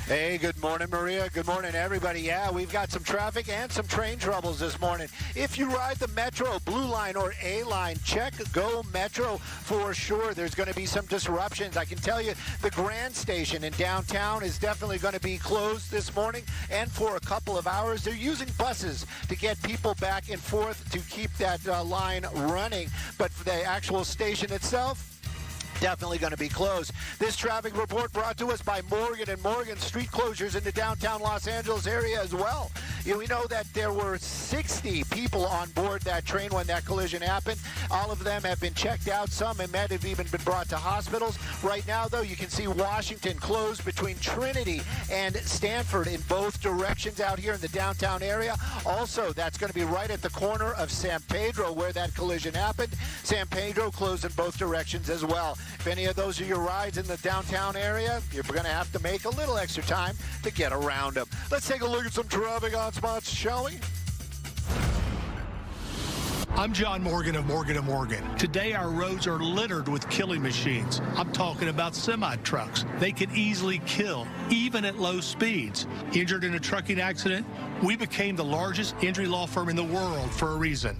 Hey, good morning, Maria. Good morning, everybody. Yeah, we've got some traffic and some train troubles this morning. If you ride the Metro, Blue Line or A Line, check Go Metro for sure. There's going to be some disruptions. I can tell you the Grand Station in downtown is definitely going to be closed this morning and for a couple of hours. They're using buses to get people back and forth to keep that line running. But for the actual station itself, definitely going to be closed. This traffic report brought to us by Morgan & Morgan. Street closures in the downtown Los Angeles area as well. We know that there were 60 people on board that train when that collision happened. All of them have been checked out. Some might have even been brought to hospitals. Right now, though, you can see Washington closed between Trinity and Stanford in both directions out here in the downtown area. Also, that's going to be right at the corner of San Pedro where that collision happened. San Pedro closed in both directions as well. If any of those are your rides in the downtown area, you're going to have to make a little extra time to get around them. Let's take a look at some traffic hotspots, shall we? I'm John Morgan of Morgan & Morgan. Today, our roads are littered with killing machines. I'm talking about semi-trucks. They can easily kill, even at low speeds. Injured in a trucking accident, we became the largest injury law firm in the world for a reason.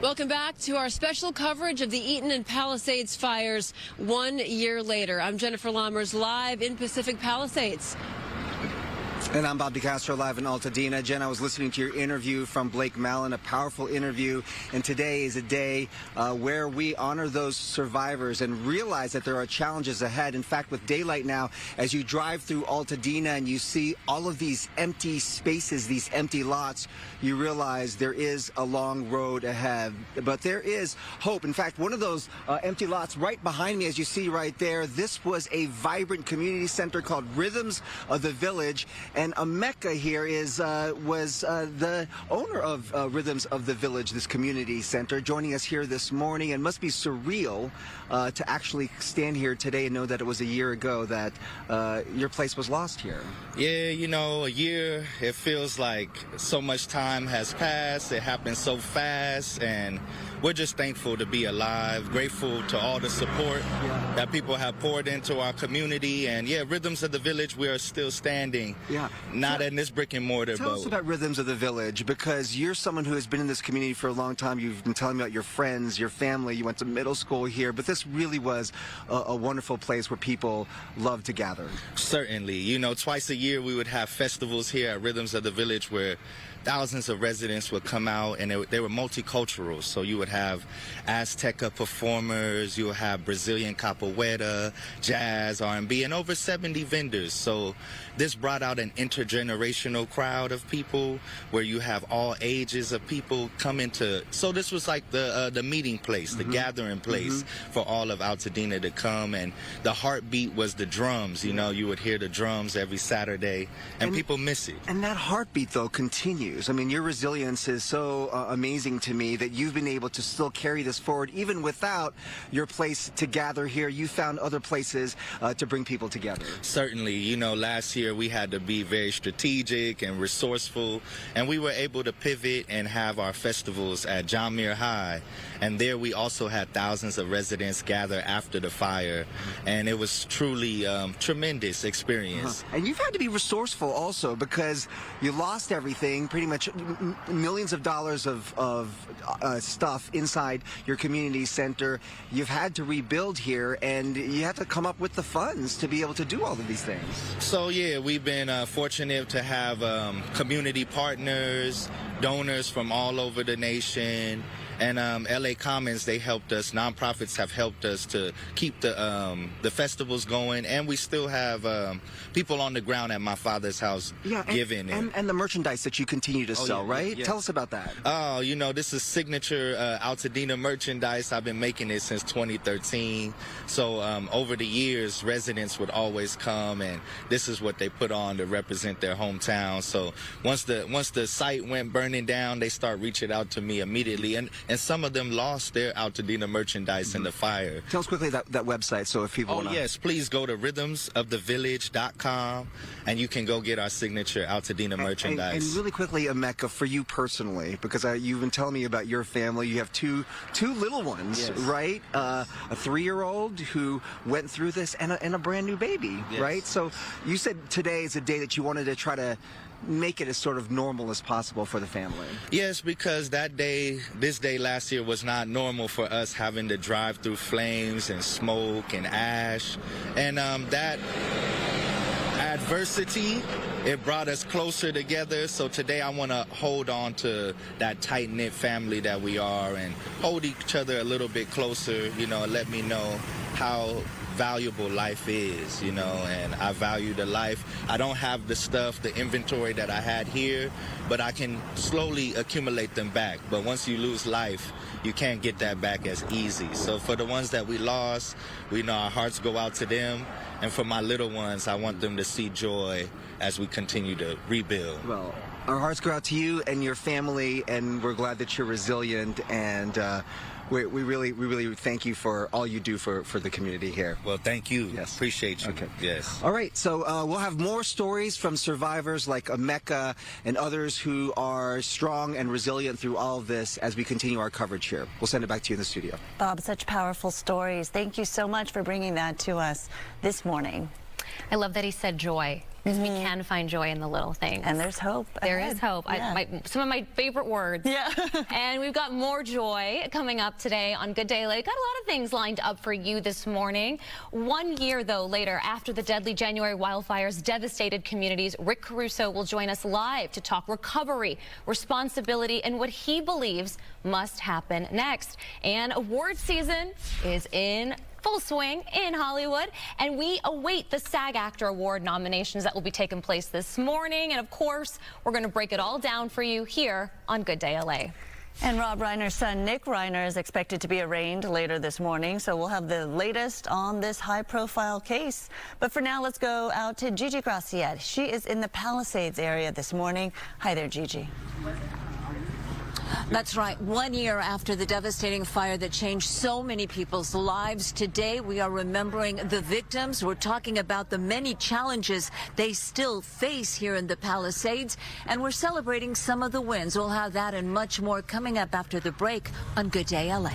Welcome back to our special coverage of the Eaton and Palisades fires 1 year later. I'm Jennifer Lammers, live in Pacific Palisades. And I'm Bob DeCastro, live in Altadena. Jen, I was listening to your interview from Blake Mallon, a powerful interview. And today is a day where we honor those survivors and realize that there are challenges ahead. In fact, with daylight now, as you drive through Altadena and you see all of these empty spaces, these empty lots, you realize there is a long road ahead. But there is hope. In fact, one of those empty lots right behind me, as you see right there, this was a vibrant community center called Rhythms of the Village. And Emeka here was the owner of Rhythms of the Village, this community center, joining us here this morning. And must be surreal to actually stand here today and know that it was a year ago that your place was lost here. Yeah, you know, a year, it feels like so much time has passed. It happened so fast, and we're just thankful to be alive, grateful to all the support that people have poured into our community. And yeah, Rhythms of the Village, we are still standing. Yeah. Not in this brick and mortar. Tell us about Rhythms of the Village, because you're someone who has been in this community for a long time. You've been telling me about your friends, your family. You went to middle school here, but this really was a wonderful place where people love to gather. Certainly. You know, twice a year we would have festivals here at Rhythms of the Village where thousands of residents would come out, and they were multicultural. So you would have Azteca performers, you would have Brazilian capoeira, jazz, R&B, and over 70 vendors. So this brought out an intergenerational crowd of people where you have all ages of people coming to. So this was like the meeting place, the gathering place for all of Altadena to come. And the heartbeat was the drums. You know, you would hear the drums every Saturday, and people miss it. And that heartbeat, though, continues. I mean, your resilience is so amazing to me that you've been able to still carry this forward. Even without your place to gather here, you found other places to bring people together. Certainly. You know, last year we had to be very strategic and resourceful, and we were able to pivot and have our festivals at John Muir High. And there we also had thousands of residents gather after the fire, and it was truly tremendous experience. And you've had to be resourceful also, because you lost everything, pretty much millions of dollars of stuff inside your community center. You've had to rebuild here, and you have to come up with the funds to be able to do all of these things. So yeah, we've been fortunate to have community partners, donors from all over the nation. And LA Commons, they helped us. Nonprofits have helped us to keep the festivals going, and we still have people on the ground at my father's house giving. And the merchandise that you continue to sell, right? Yeah. Tell us about that. Oh, you know, this is signature Altadena merchandise. I've been making it since 2013. So over the years, residents would always come, and this is what they put on to represent their hometown. So once the site went burning down, they start reaching out to me immediately, and some of them lost their Altadena merchandise in the fire. Tell us quickly that website, so if people want to... yes, please go to rhythmsofthevillage.com, and you can go get our signature Altadena merchandise. And really quickly, Emeka, for you personally, because you've been telling me about your family. You have two little ones, right? A 3-year-old who went through this, and a brand new baby, right? So you said today is a day that you wanted to try to make it as sort of normal as possible for the family. Yes, because this day last year was not normal for us, having to drive through flames and smoke and ash. And that adversity, it brought us closer together. So today I want to hold on to that tight-knit family that we are and hold each other a little bit closer, you know, and let me know how valuable life is, you know, and I value the life. I don't have the stuff, the inventory that I had here, but I can slowly accumulate them back. But once you lose life, you can't get that back as easy. So for the ones that we lost, we know our hearts go out to them. And for my little ones, I want them to see joy as we continue to rebuild. Well, our hearts go out to you and your family, and we're glad that you're resilient, and we really thank you for all you do for the community here. Well, thank you. Yes. Appreciate you. Okay. Yes. All right, so we'll have more stories from survivors like Emeka and others who are strong and resilient through all of this as we continue our coverage here. We'll send it back to you in the studio. Bob, such powerful stories. Thank you so much for bringing that to us this morning. I love that he said joy. Because we can find joy in the little things. And there's hope. There is hope. Yeah. Some of my favorite words. Yeah. And we've got more joy coming up today on Good Day LA. Got a lot of things lined up for you this morning. 1 year, though, later, after the deadly January wildfires devastated communities, Rick Caruso will join us live to talk recovery, responsibility, and what he believes must happen next. And award season is in full swing in Hollywood, and we await the SAG-AFTRA Award nominations that will be taking place this morning. And of course, we're going to break it all down for you here on Good Day LA. And Rob Reiner's son, Nick Reiner, is expected to be arraigned later this morning, so we'll have the latest on this high-profile case. But for now, let's go out to Gigi Graciette. She is in the Palisades area this morning. Hi there, Gigi. That's right. 1 year after the devastating fire that changed so many people's lives, today we are remembering the victims. We're talking about the many challenges they still face here in the Palisades, and we're celebrating some of the wins. We'll have that and much more coming up after the break on Good Day LA.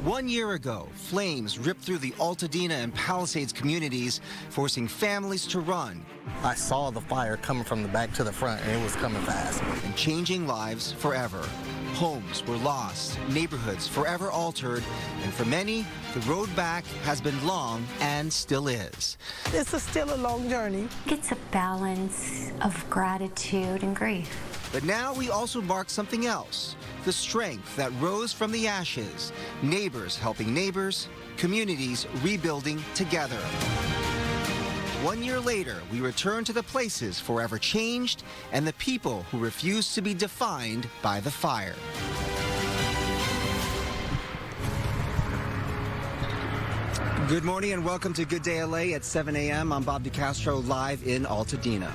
One year ago, flames ripped through the Altadena and Palisades communities, forcing families to run. I saw the fire coming from the back to the front, and it was coming fast. And changing lives forever. Homes were lost, neighborhoods forever altered, and for many, the road back has been long and still is. It's still a long journey. It's a balance of gratitude and grief. But now we also mark something else, the strength that rose from the ashes, neighbors helping neighbors, communities rebuilding together. 1 year later, we return to the places forever changed and the people who refuse to be defined by the fire. Good morning and welcome to Good Day LA at 7 a.m. I'm Bob DeCastro live in Altadena.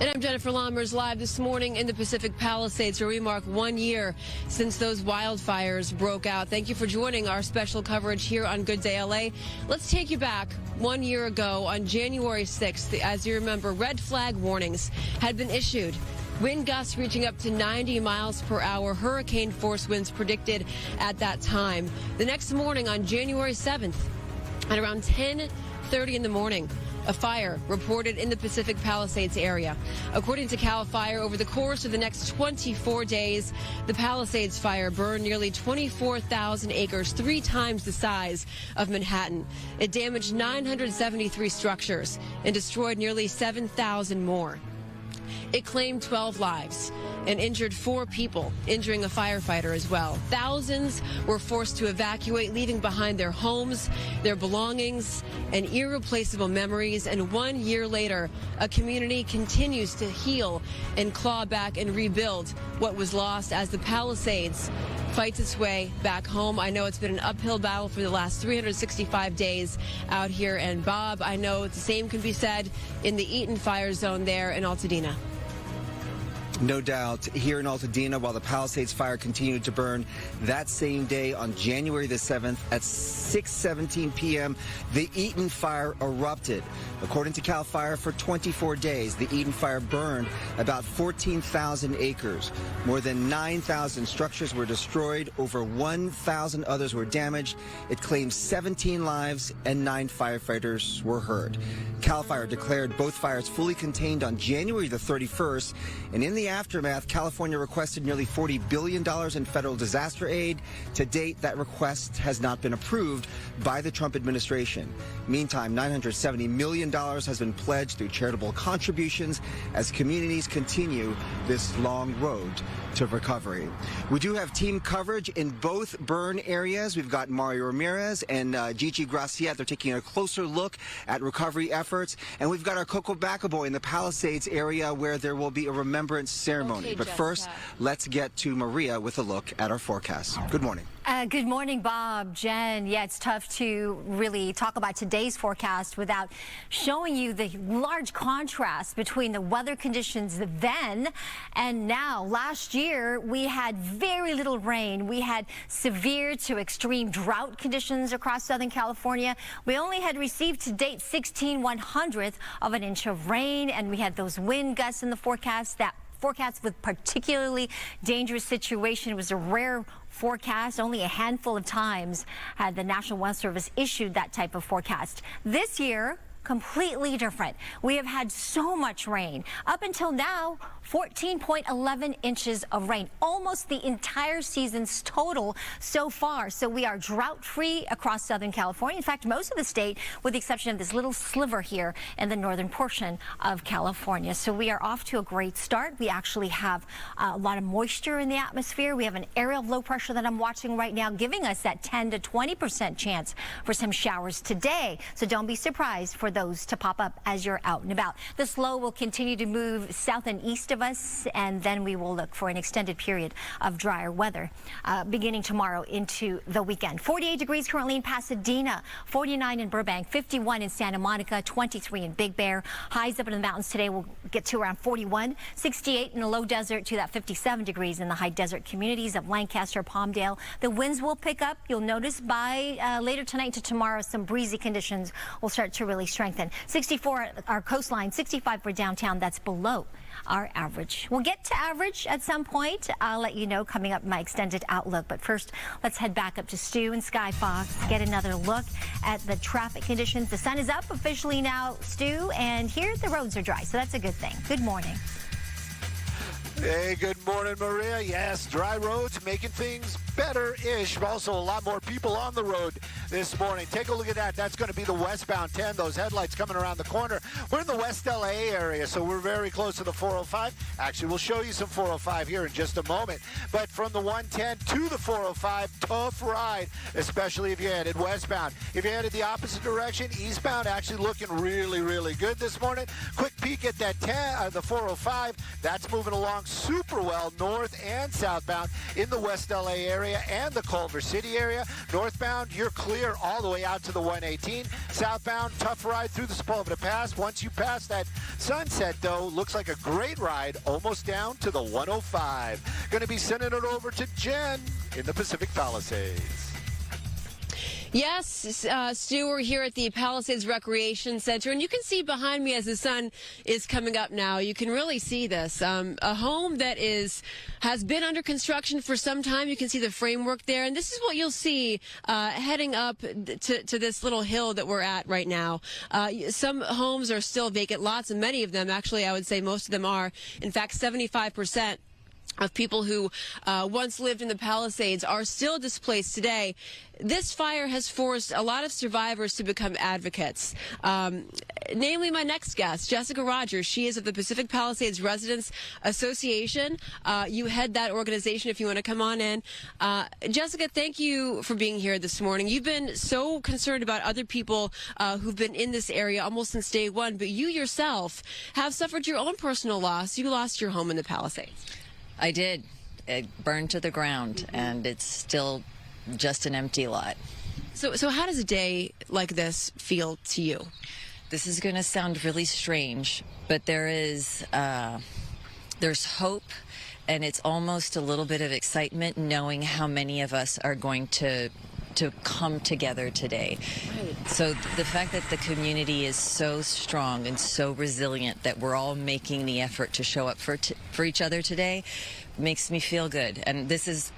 And I'm Jennifer Lammers, live this morning in the Pacific Palisades, where we mark 1 year since those wildfires broke out. Thank you for joining our special coverage here on Good Day LA. Let's take you back 1 year ago on January 6th. As you remember, red flag warnings had been issued. Wind gusts reaching up to 90 miles per hour, hurricane force winds predicted at that time. The next morning on January 7th, at around 10:30 in the morning, a fire reported in the Pacific Palisades area. According to CAL FIRE, over the course of the next 24 days, the Palisades fire burned nearly 24,000 acres, 3 times the size of Manhattan. It damaged 973 structures and destroyed nearly 7,000 more. It claimed 12 lives and injured 4 people, injuring a firefighter as well. Thousands were forced to evacuate, leaving behind their homes, their belongings, and irreplaceable memories. And 1 year later, a community continues to heal and claw back and rebuild what was lost as the Palisades fights its way back home. I know it's been an uphill battle for the last 365 days out here. And Bob, I know the same can be said in the Eaton fire zone there in Altadena. No doubt. Here in Altadena, while the Palisades fire continued to burn that same day on January the 7th at 6:17 p.m., the Eaton fire erupted. According to CAL FIRE, for 24 days, the Eaton fire burned about 14,000 acres. More than 9,000 structures were destroyed. Over 1,000 others were damaged. It claims 17 lives and 9 firefighters were hurt. CAL FIRE declared both fires fully contained on January the 31st, and in the aftermath, California requested nearly $40 billion in federal disaster aid. To date, that request has not been approved by the Trump administration. Meantime, $970 million has been pledged through charitable contributions as communities continue this long road to recovery. We do have team coverage in both burn areas. We've got Mario Ramirez and Gigi Graciet. They're taking a closer look at recovery efforts. And we've got our Coco Bacaboy in the Palisades area where there will be a remembrance ceremony. Okay, but first, let's get to Maria with a look at our forecast. Good morning. Good morning, Bob, Jen. Yeah, it's tough to really talk about today's forecast without showing you the large contrast between the weather conditions then and now. Last year, we had very little rain. We had severe to extreme drought conditions across Southern California. We only had received to date 16/100th of an inch of rain, and we had those wind gusts in the forecast. That forecast with particularly dangerous situation. It was a rare forecast. Only a handful of times had the National Weather Service issued that type of forecast. This year, completely different. We have had so much rain. Up until now, 14.11 inches of rain, almost the entire season's total so far. So we are drought-free across Southern California. In fact, most of the state, with the exception of this little sliver here in the northern portion of California. So we are off to a great start. We actually have a lot of moisture in the atmosphere. We have an area of low pressure that I'm watching right now, giving us that 10 to 20% chance for some showers today. So don't be surprised for those to pop up as you're out and about. This low will continue to move south and east of us, and then we will look for an extended period of drier weather beginning tomorrow into the weekend. 48 degrees currently in Pasadena, 49 in Burbank, 51 in Santa Monica, 23 in Big Bear. Highs up in the mountains today will get to around 41, 68 in the low desert to that 57 degrees in the high desert communities of Lancaster, Palmdale. The winds will pick up. You'll notice by later tonight to tomorrow, some breezy conditions will start to really strengthen. 64 our coastline, 65 for downtown. That's below our average. We'll get to average at some point. I'll let you know coming up in my extended outlook. But first, let's head back up to Stu and Sky Fox, get another look at the traffic conditions. The sun is up officially now, Stu, and here the roads are dry, so that's a good thing. Good morning. Hey, good morning, Maria. Yes, dry roads making things better-ish. Also, a lot more people on the road this morning. Take a look at that. That's going to be the westbound 10. Those headlights coming around the corner. We're in the West LA area, so we're very close to the 405. Actually, we'll show you some 405 here in just a moment. But from the 110 to the 405, tough ride, especially if you're headed westbound. If you're headed the opposite direction, eastbound, actually looking really, really good this morning. Quick peek at that the 405. That's moving along super well north and southbound in the West LA area and the Culver City area. Northbound, you're clear all the way out to the 118. Southbound, tough ride through the Sepulveda Pass. Once you pass that sunset, though, looks like a great ride almost down to the 105. Going to be sending it over to Jen in the Pacific Palisades. Yes, Stu, we're here at the Palisades Recreation Center, and you can see behind me as the sun is coming up now, you can really see this. A home that has been under construction for some time. You can see the framework there, and this is what you'll see heading up to this little hill that we're at right now. Some homes are still vacant lots, and many of them, actually, I would say most of them are. In fact, 75% of people who once lived in the Palisades are still displaced today. This fire has forced a lot of survivors to become advocates. Namely, my next guest, Jessica Rogers. She is of the Pacific Palisades Residents Association. You head that organization if you want to come on in. Jessica, thank you for being here this morning. You've been so concerned about other people who've been in this area almost since day one, but you yourself have suffered your own personal loss. You lost your home in the Palisades. I did. It burned to the ground, and it's still just an empty lot. So how does a day like this feel to you? This is going to sound really strange, but there's hope, and it's almost a little bit of excitement knowing how many of us are going to come together today. Right. So the fact that the community is so strong and so resilient that we're all making the effort to show up for each other today makes me feel good. And this is,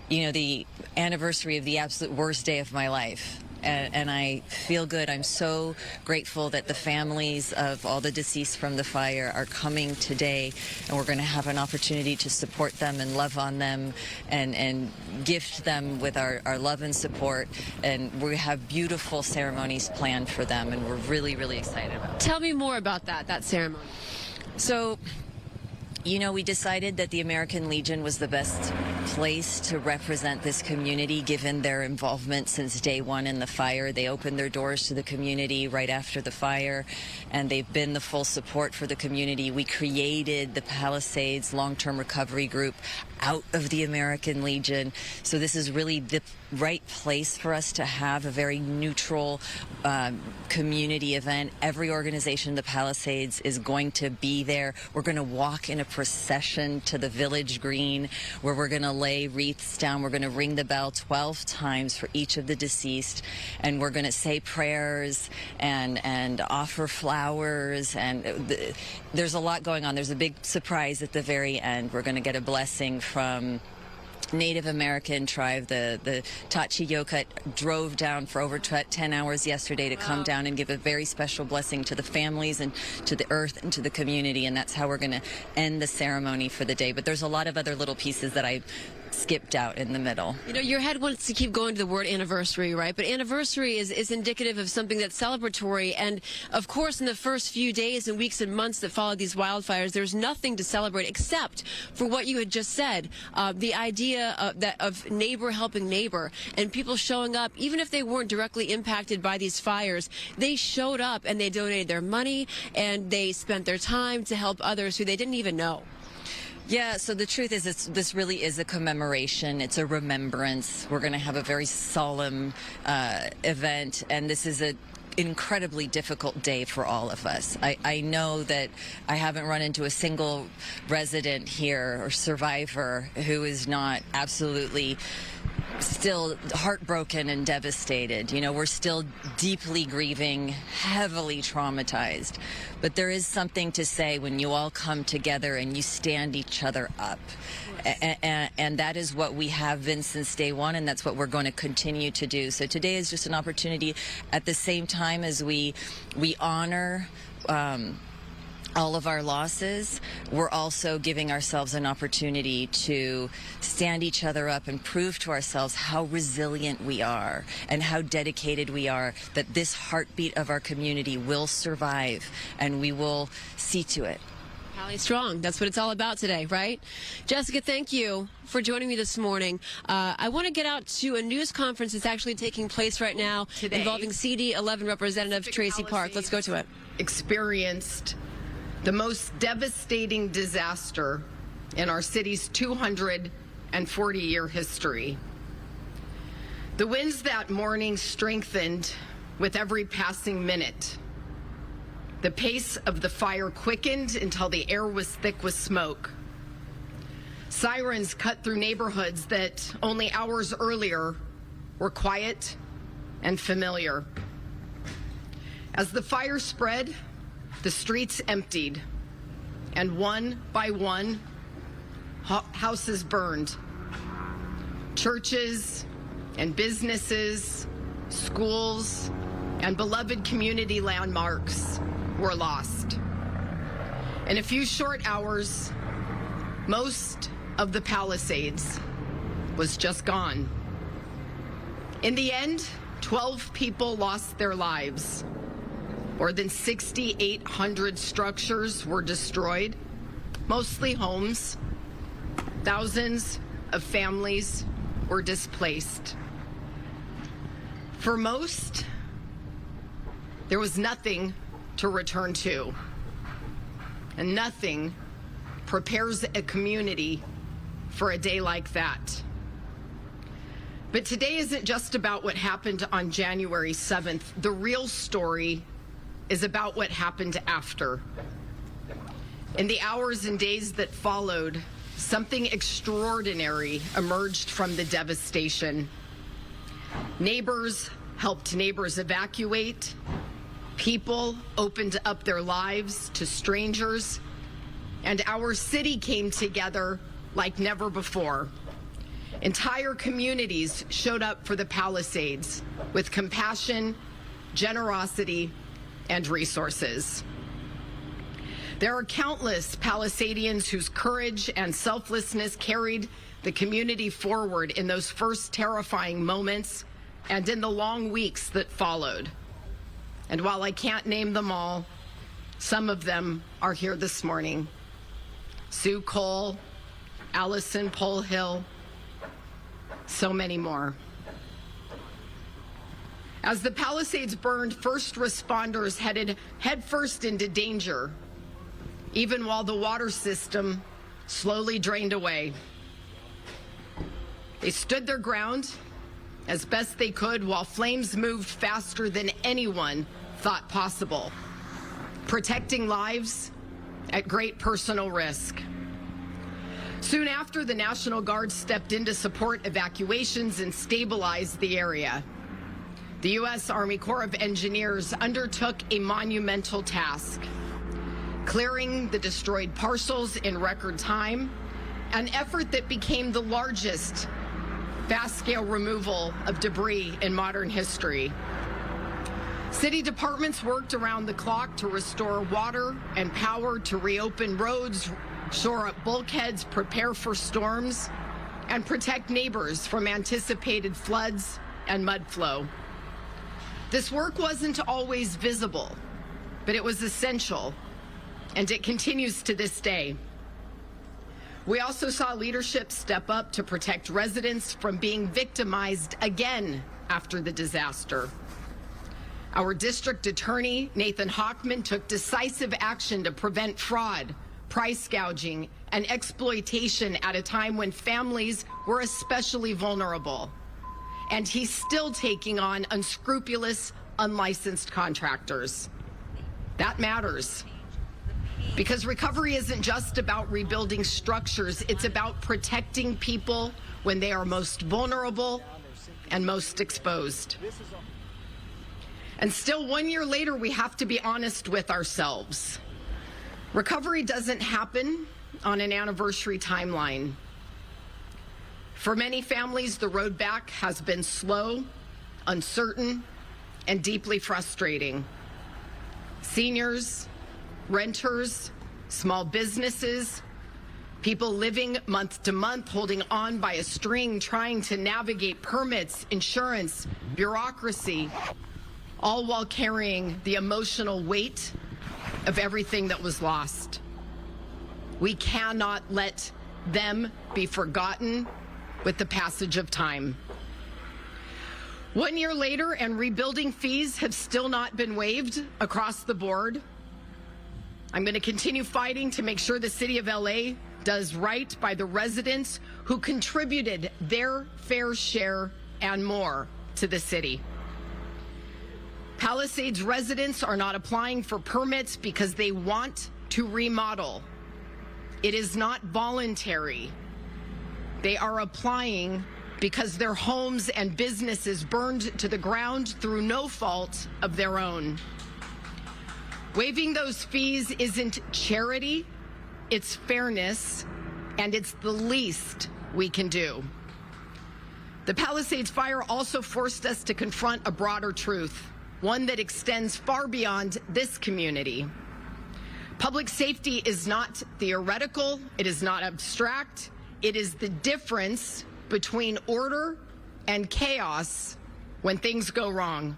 the anniversary of the absolute worst day of my life. And I feel good. I'm so grateful that the families of all the deceased from the fire are coming today, and we're going to have an opportunity to support them and love on them and gift them with our love and support. And we have beautiful ceremonies planned for them, and we're really, really excited about it. Tell me more about that ceremony. So, we decided that the American Legion was the best place to represent this community given their involvement since day one in the fire. They opened their doors to the community right after the fire, and they've been the full support for the community. We created the Palisades Long-Term Recovery Group out of the American Legion. So this is really the right place for us to have a very neutral community event. Every organization in the Palisades is going to be there. We're going to walk in a procession to the village green where we're going to lay wreaths down. We're going to ring the bell 12 times for each of the deceased, and we're going to say prayers and offer flowers, and there's a lot going on. There's a big surprise at the very end. We're going to get a blessing from Native American tribe. The Tachi-Yokut drove down for over 10 hours yesterday to come down and give a very special blessing to the families and to the earth and to the community, and that's how we're going to end the ceremony for the day. But there's a lot of other little pieces that I skipped out in the middle. Your head wants to keep going to the word anniversary, right? But anniversary is indicative of something that's celebratory. And of course, in the first few days and weeks and months that followed these wildfires, there's nothing to celebrate except for what you had just said, the idea of neighbor helping neighbor and people showing up, even if they weren't directly impacted by these fires. They showed up and they donated their money and they spent their time to help others who they didn't even know. Yeah, so the truth is this really is a commemoration. It's a remembrance. We're going to have a very solemn event, and this is an incredibly difficult day for all of us. I know that I haven't run into a single resident here or survivor who is not absolutely still heartbroken and devastated. We're still deeply grieving, heavily traumatized. But there is something to say when you all come together and you stand each other up. And that is what we have been since day one, and that's what we're going to continue to do. So today is just an opportunity at the same time as we honor all of our losses, we're also giving ourselves an opportunity to stand each other up and prove to ourselves how resilient we are and how dedicated we are, that this heartbeat of our community will survive, and we will see to it. Rally strong. That's what it's all about today, right? Jessica, thank you for joining me this morning. I want to get out to a news conference that's actually taking place right now today, involving CD11 Representative Tracy Park. Let's go to it. Experienced the most devastating disaster in our city's 240-year history. The winds that morning strengthened with every passing minute. The pace of the fire quickened until the air was thick with smoke. Sirens cut through neighborhoods that only hours earlier were quiet and familiar. As the fire spread, the streets emptied, and one by one, houses burned. Churches and businesses, schools, and beloved community landmarks were lost. In a few short hours, most of the Palisades was just gone. In the end, 12 people lost their lives. More than 6,800 structures were destroyed, mostly homes. Thousands of families were displaced. For most, there was nothing to return to, and nothing prepares a community for a day like that. But today isn't just about what happened on January 7th. The real story is about what happened after. In the hours and days that followed, something extraordinary emerged from the devastation. Neighbors helped neighbors evacuate. People opened up their lives to strangers. And our city came together like never before. Entire communities showed up for the Palisades with compassion, generosity, and resources. There are countless Palisadians whose courage and selflessness carried the community forward in those first terrifying moments and in the long weeks that followed. And while I can't name them all, some of them are here this morning. Sue Cole, Allison Polhill, so many more. As the Palisades burned, first responders headed headfirst into danger, even while the water system slowly drained away. They stood their ground as best they could while flames moved faster than anyone thought possible, protecting lives at great personal risk. Soon after, the National Guard stepped in to support evacuations and stabilize the area. The U.S. Army Corps of Engineers undertook a monumental task, clearing the destroyed parcels in record time, an effort that became the largest fast-scale removal of debris in modern history. City departments worked around the clock to restore water and power, to reopen roads, shore up bulkheads, prepare for storms, and protect neighbors from anticipated floods and mud flow. This work wasn't always visible, but it was essential, and it continues to this day. We also saw leadership step up to protect residents from being victimized again after the disaster. Our district attorney, Nathan Hochman, took decisive action to prevent fraud, price gouging, and exploitation at a time when families were especially vulnerable. And he's still taking on unscrupulous, unlicensed contractors. That matters. Because recovery isn't just about rebuilding structures, it's about protecting people when they are most vulnerable and most exposed. And still, 1 year later, we have to be honest with ourselves. Recovery doesn't happen on an anniversary timeline. For many families, the road back has been slow, uncertain, and deeply frustrating. Seniors, renters, small businesses, people living month to month, holding on by a string, trying to navigate permits, insurance, bureaucracy, all while carrying the emotional weight of everything that was lost. We cannot let them be forgotten with the passage of time. 1 year later, and rebuilding fees have still not been waived across the board. I'm going to continue fighting to make sure the city of LA does right by the residents who contributed their fair share and more to the city. Palisades residents are not applying for permits because they want to remodel. It is not voluntary. They are applying because their homes and businesses burned to the ground through no fault of their own. Waiving those fees isn't charity, it's fairness, and it's the least we can do. The Palisades fire also forced us to confront a broader truth, one that extends far beyond this community. Public safety is not theoretical, it is not abstract, it is the difference between order and chaos when things go wrong.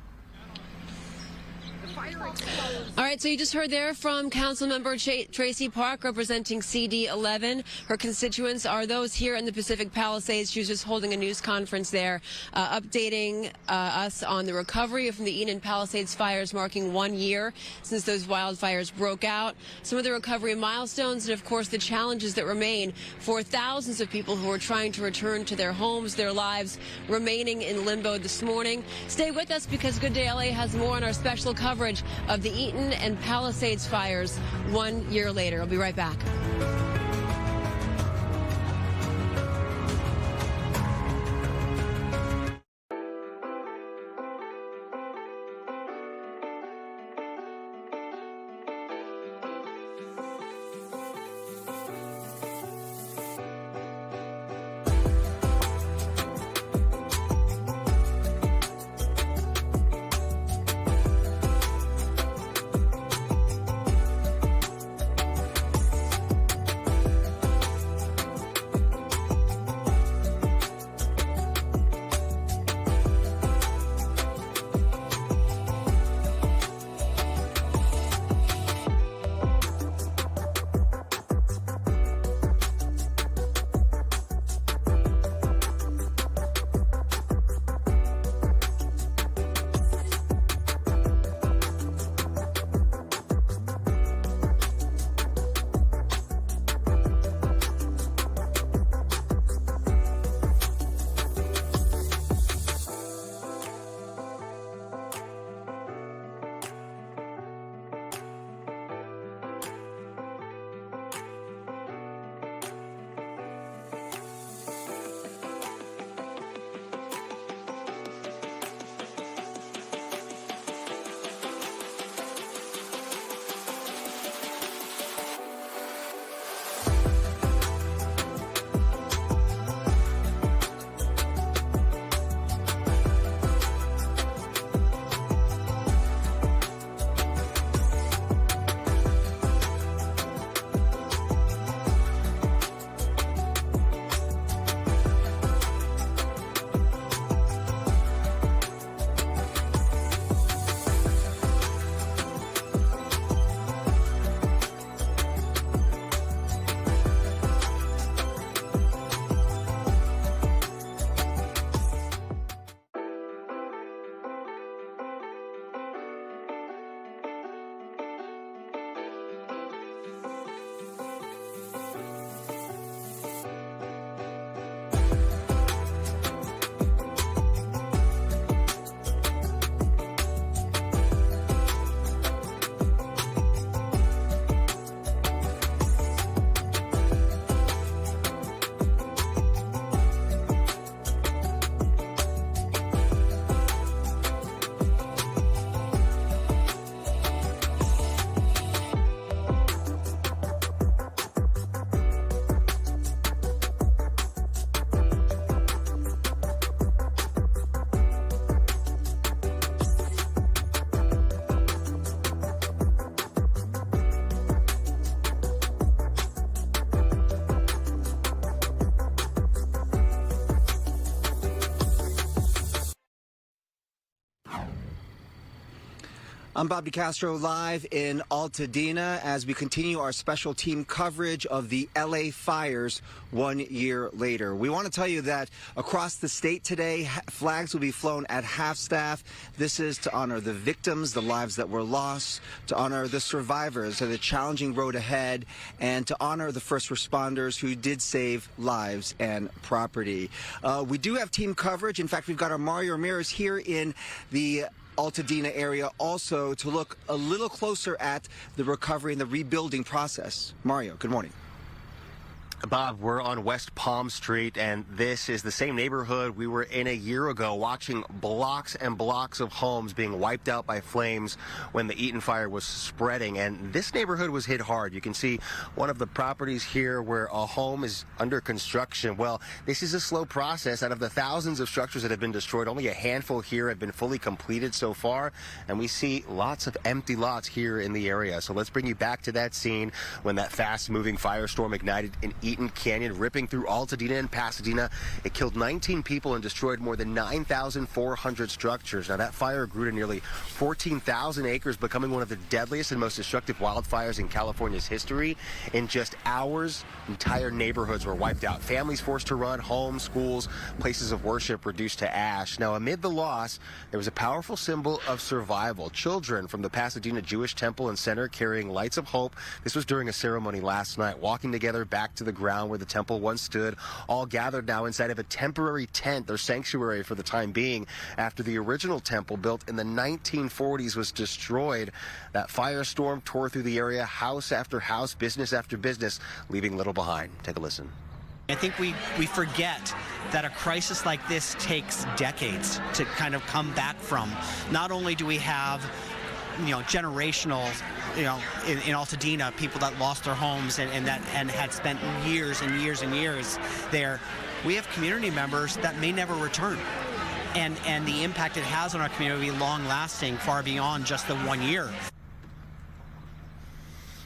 All right, so you just heard there from Councilmember Tracy Park representing CD11. Her constituents are those here in the Pacific Palisades. She was just holding a news conference there, updating us on the recovery from the Eaton and Palisades fires, marking 1 year since those wildfires broke out. Some of the recovery milestones and, of course, the challenges that remain for thousands of people who are trying to return to their homes, their lives, remaining in limbo this morning. Stay with us because Good Day LA has more on our special coverage of the Eaton and Palisades fires 1 year later. I'll be right back. I'm Bob DeCastro live in Altadena as we continue our special team coverage of the LA fires 1 year later. We want to tell you that across the state today, flags will be flown at half-staff. This is to honor the victims, the lives that were lost, to honor the survivors of the challenging road ahead, and to honor the first responders who did save lives and property. We do have team coverage. In fact, we've got our Mario Ramirez here in the Altadena area also to look a little closer at the recovery and the rebuilding process. Mario, good morning. Bob, we're on West Palm Street, and this is the same neighborhood we were in a year ago, watching blocks and blocks of homes being wiped out by flames when the Eaton fire was spreading. And this neighborhood was hit hard. You can see one of the properties here where a home is under construction. Well, this is a slow process. Out of the thousands of structures that have been destroyed, only a handful here have been fully completed so far. And we see lots of empty lots here in the area. So let's bring you back to that scene when that fast-moving firestorm ignited in Eaton Canyon, ripping through Altadena and Pasadena. It killed 19 people and destroyed more than 9,400 structures. Now, that fire grew to nearly 14,000 acres, becoming one of the deadliest and most destructive wildfires in California's history. In just hours, entire neighborhoods were wiped out. Families forced to run, homes, schools, places of worship reduced to ash. Now, amid the loss, there was a powerful symbol of survival. Children from the Pasadena Jewish Temple and Center carrying lights of hope. This was during a ceremony last night, walking together back to the ground where the temple once stood, all gathered now inside of a temporary tent, their sanctuary for the time being, after the original temple built in the 1940s was destroyed. That firestorm tore through the area, house after house, business after business, leaving little behind. Take a listen. I think we forget that a crisis like this takes decades to kind of come back from. Not only do we have, generational, in Altadena, people that lost their homes and had spent years and years and years there. We have community members that may never return. And the impact it has on our community will be long-lasting, far beyond just the 1 year.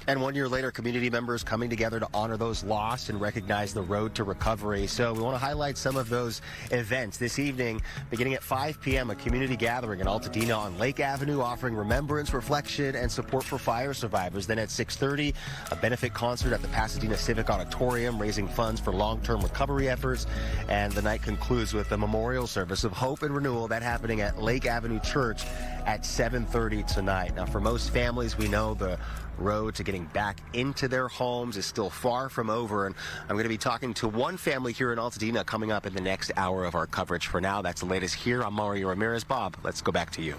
And 1 year later, community members coming together to honor those lost and recognize the road to recovery. So we want to highlight some of those events. This evening, beginning at 5 p.m., a community gathering in Altadena on Lake Avenue offering remembrance, reflection, and support for fire survivors. Then at 6:30, a benefit concert at the Pasadena Civic Auditorium raising funds for long-term recovery efforts. And the night concludes with a memorial service of hope and renewal, that happening at Lake Avenue Church at 7:30 tonight. Now, for most families, we know the road to getting back into their homes is still far from over, and I'm going to be talking to one family here in Altadena coming up in the next hour of our coverage. For now, that's the latest here. I'm Mario Ramirez. Bob, let's go back to you.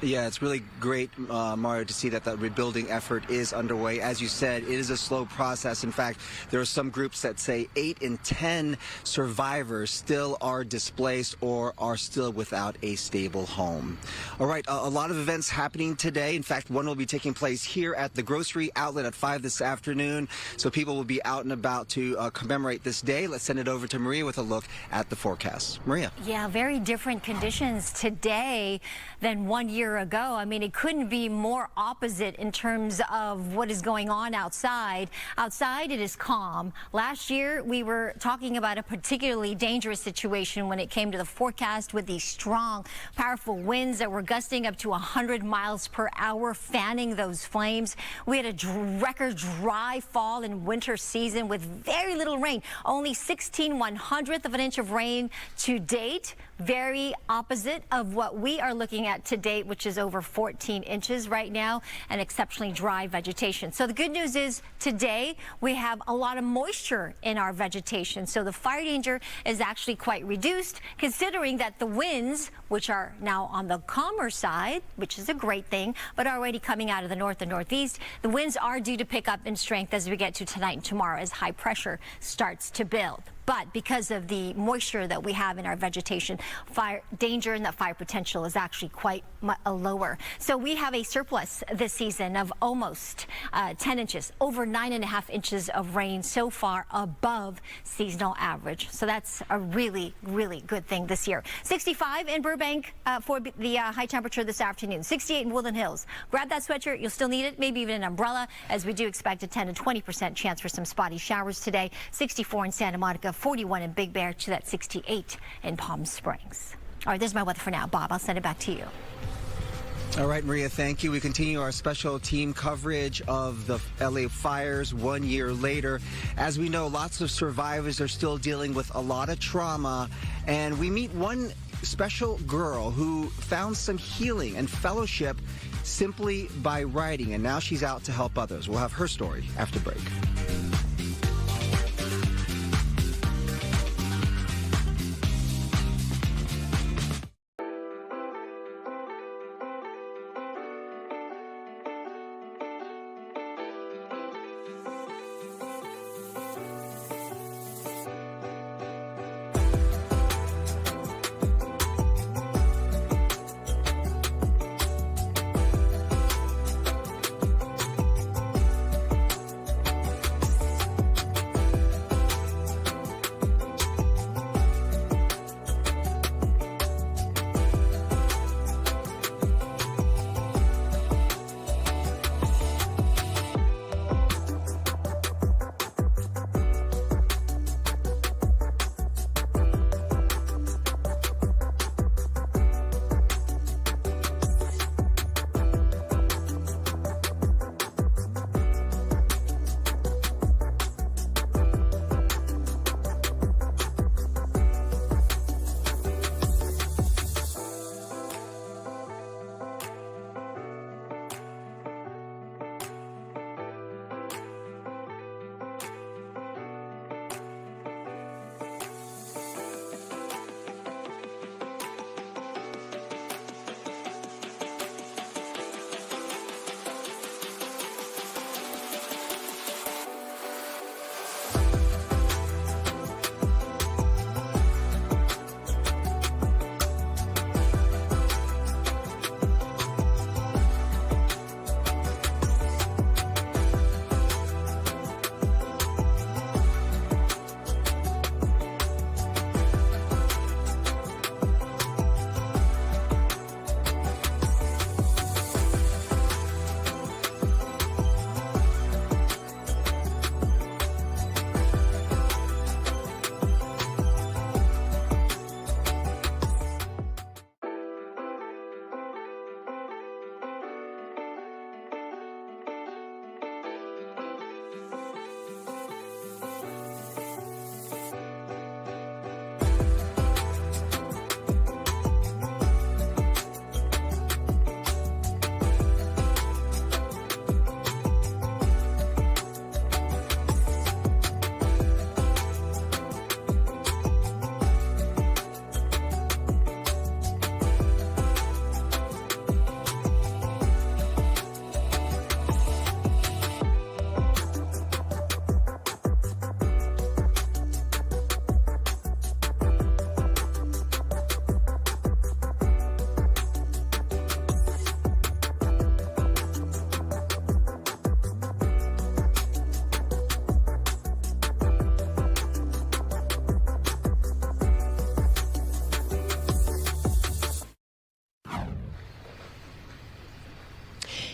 Yeah, it's really great, Mario, to see that the rebuilding effort is underway. As you said, it is a slow process. In fact, there are some groups that say 8 in 10 survivors still are displaced or are still without a stable home. All right, a lot of events happening today. In fact, one will be taking place here at the grocery outlet at 5 this afternoon. So people will be out and about to commemorate this day. Let's send it over to Maria with a look at the forecast. Maria. Yeah, very different conditions today than 1 year ago. I mean, it couldn't be more opposite in terms of what is going on outside. Outside, it is calm. Last year, we were talking about a particularly dangerous situation when it came to the forecast with these strong, powerful winds that were gusting up to 100 miles per hour, fanning those flames. We had a record dry fall and winter season with very little rain, only 1/1600th of an inch of rain to date. Very opposite of what we are looking at to date, which is over 14 inches right now, and exceptionally dry vegetation. So the good news is today we have a lot of moisture in our vegetation. So the fire danger is actually quite reduced, considering that the winds, which are now on the calmer side, which is a great thing, but already coming out of the north and northeast, the winds are due to pick up in strength as we get to tonight and tomorrow as high pressure starts to build. But because of the moisture that we have in our vegetation, fire danger and that fire potential is actually quite lower. So we have a surplus this season of almost 10 inches, over 9.5 inches of rain so far above seasonal average. So that's a really, really good thing this year. 65 in Burbank for the high temperature this afternoon. 68 in Woodland Hills. Grab that sweatshirt. You'll still need it, maybe even an umbrella, as we do expect a 10 to 20% chance for some spotty showers today. 64 in Santa Monica. 41 in Big Bear to that 68 in Palm Springs. All right, there's my weather for now. Bob, I'll send it back to you. All right, Maria, thank you. We continue our special team coverage of the LA fires 1 year later. As we know, lots of survivors are still dealing with a lot of trauma, and we meet one special girl who found some healing and fellowship simply by writing, and now she's out to help others. We'll have her story after break.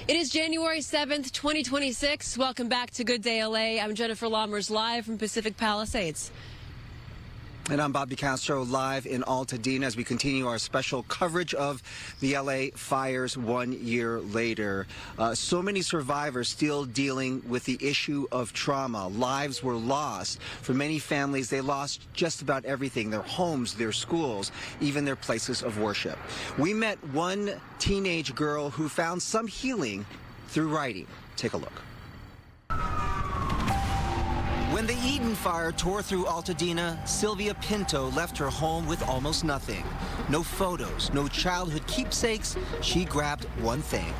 It is January 7th, 2026. Welcome back to Good Day LA. I'm Jennifer Lammers, live from Pacific Palisades. And I'm Bobby Castro, live in Altadena as we continue our special coverage of the LA fires 1 year later. So many survivors still dealing with the issue of trauma. Lives were lost. For many families, they lost just about everything, their homes, their schools, even their places of worship. We met one teenage girl who found some healing through writing. Take a look. When the Eaton fire tore through Altadena, Sylvia Pinto left her home with almost nothing. No photos, no childhood keepsakes. She grabbed one thing.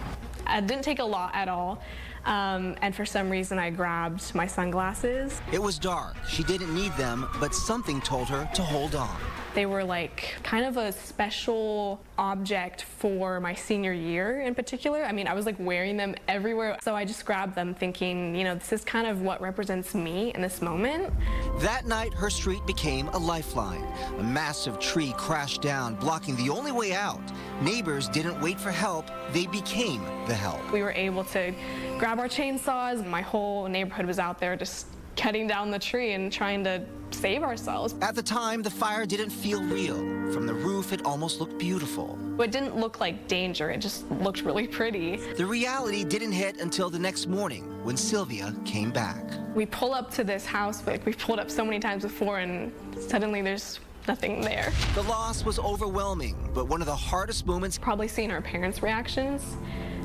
I didn't take a lot at all, and for some reason I grabbed my sunglasses. It was dark. She didn't need them, but something told her to hold on. They were like kind of a special object for my senior year in particular. I mean, I was like wearing them everywhere. So I just grabbed them thinking, you know, this is kind of what represents me in this moment. That night, her street became a lifeline. A massive tree crashed down, blocking the only way out. Neighbors didn't wait for help. They became the help. We were able to grab our chainsaws. My whole neighborhood was out there just cutting down the tree and trying to save ourselves. At the time, the fire didn't feel real. From the roof, it almost looked beautiful. It didn't look like danger, it just looked really pretty. The reality didn't hit until the next morning when Sylvia came back. We pull up to this house, like we've pulled up so many times before, and suddenly there's nothing there. The loss was overwhelming, but one of the hardest moments... Probably seeing our parents' reactions,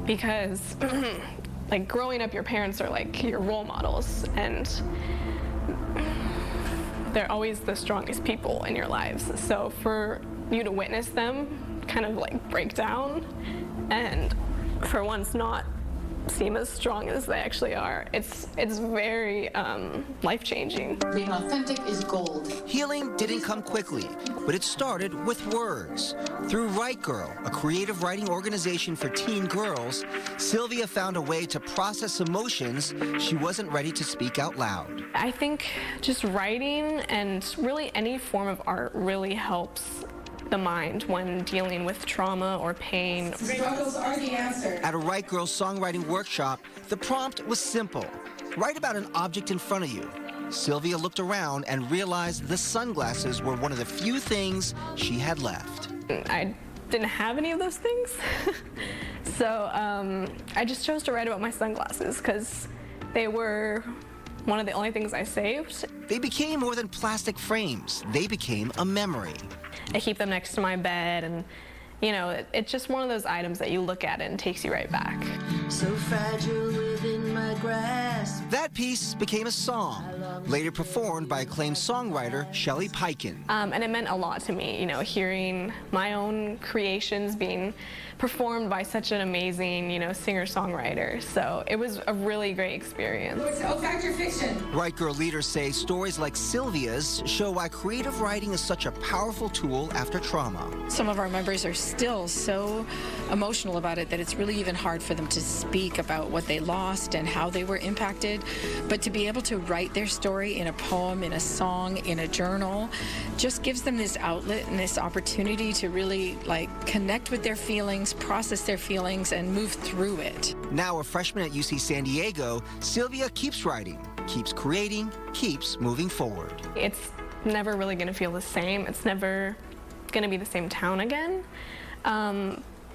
because like growing up, your parents are like your role models, and they're always the strongest people in your lives. So for you to witness them kind of like break down, and for once not seem as strong as they actually are, it's very life-changing. Being authentic is gold. Healing didn't come quickly, but it started with words. Through Right Girl, a creative writing organization for teen girls, Sylvia found a way to process emotions she wasn't ready to speak out loud. I think just writing and really any form of art really helps the mind when dealing with trauma or pain. Struggles are the answer. At a Right Girl songwriting workshop, the prompt was simple. Write about an object in front of you. Sylvia looked around and realized the sunglasses were one of the few things she had left. I didn't have any of those things. So I just chose to write about my sunglasses because they were one of the only things I saved. They became more than plastic frames. They became a memory. I keep them next to my bed, and you know, it's just one of those items that you look at and it takes you right back. So fragile within my grasp. That piece became a song, later performed by acclaimed songwriter Shelley Peiken. And it meant a lot to me, you know, hearing my own creations being performed by such an amazing, you know, singer-songwriter. So it was a really great experience. Oh, fact or fiction? Right Girl leaders say stories like Sylvia's show why creative writing is such a powerful tool after trauma. Some of our members are still so emotional about it that it's really even hard for them to speak about what they lost and how they were impacted. But to be able to write their story in a poem, in a song, in a journal, just gives them this outlet and this opportunity to really like connect with their feelings, process their feelings, and move through it. Now a freshman at UC San Diego, Sylvia keeps writing, keeps creating, keeps moving forward. It's never really going to feel the same. It's never going to be the same town again.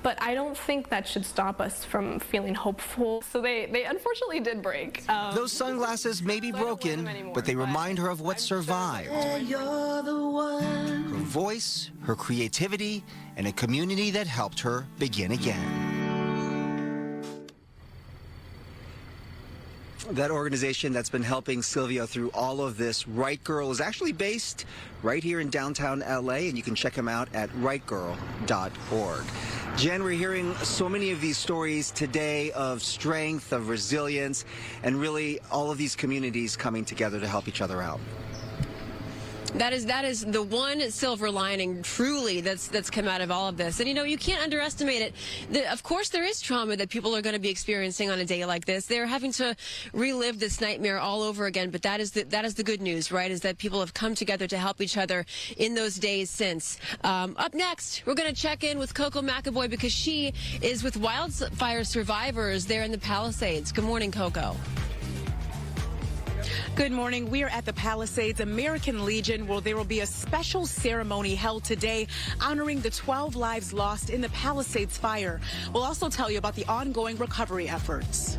But I don't think that should stop us from feeling hopeful. So they unfortunately did break. Those sunglasses may be broken, but they remind her of what survived. You're the one. Her voice, her creativity, and a community that helped her begin again. That organization that's been helping Sylvia through all of this, Right Girl, is actually based right here in downtown LA, and you can check them out at rightgirl.org. Jen, we're hearing so many of these stories today of strength, of resilience, and really all of these communities coming together to help each other out. That is the one silver lining, truly, that's come out of all of this. And, you know, you can't underestimate it. Of course, there is trauma that people are going to be experiencing on a day like this. They're having to relive this nightmare all over again. But that is the good news, right, is that people have come together to help each other in those days since. Up next, we're going to check in with Coco McAvoy because she is with wildfire survivors there in the Palisades. Good morning, Coco. Good morning. We are at the Palisades American Legion, where there will be a special ceremony held today honoring the 12 lives lost in the Palisades fire. We'll also tell you about the ongoing recovery efforts.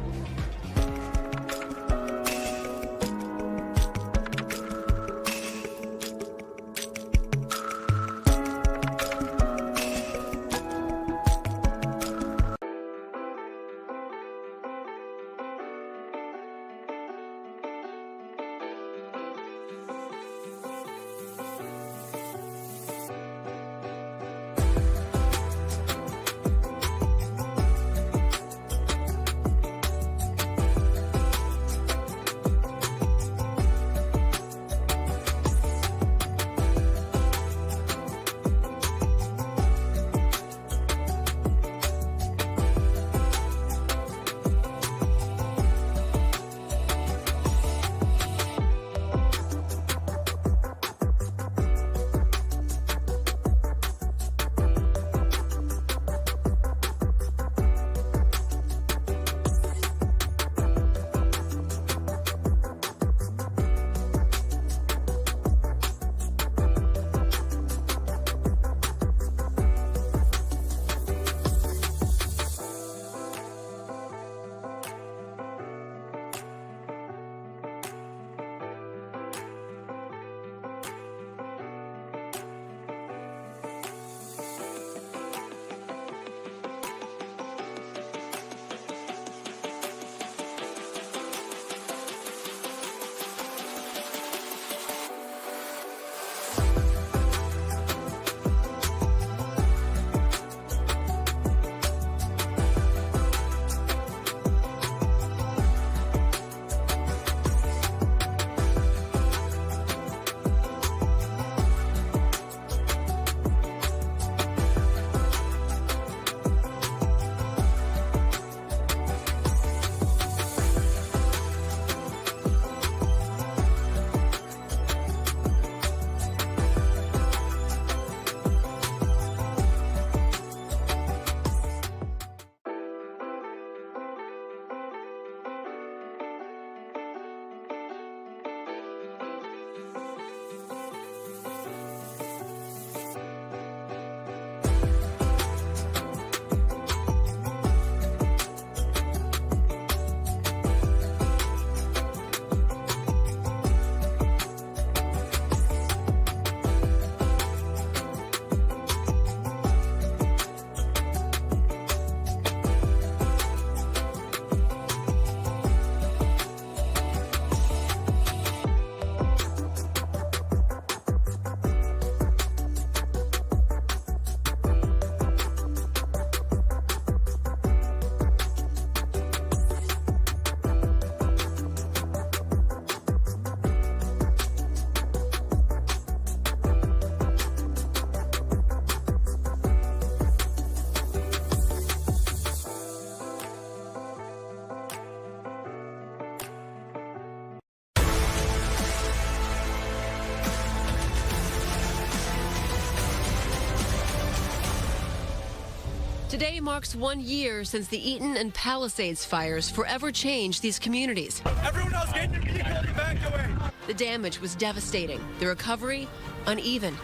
Today marks 1 year since the Eaton and Palisades fires forever changed these communities. Everyone else get in your vehicle and evacuate. The damage was devastating, the recovery uneven.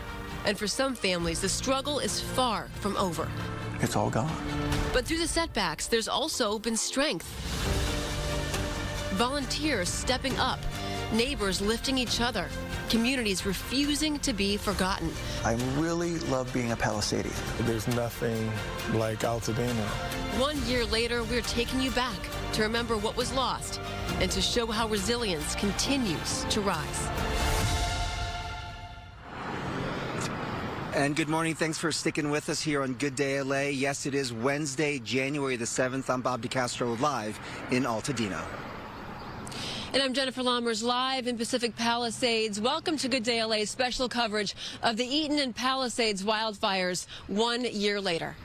And for some families, the struggle is far from over. It's all gone. But through the setbacks, there's also been strength. Volunteers stepping up, neighbors lifting each other, communities refusing to be forgotten. I really love being a Palisadian. There's nothing like Altadena. 1 year later, we're taking you back to remember what was lost and to show how resilience continues to rise. And good morning. Thanks for sticking with us here on Good Day LA. Yes, it is Wednesday, January the 7th. I'm Bob DeCastro, live in Altadena. And I'm Jennifer Lammers, live in Pacific Palisades. Welcome to Good Day LA's special coverage of the Eaton and Palisades wildfires 1 year later.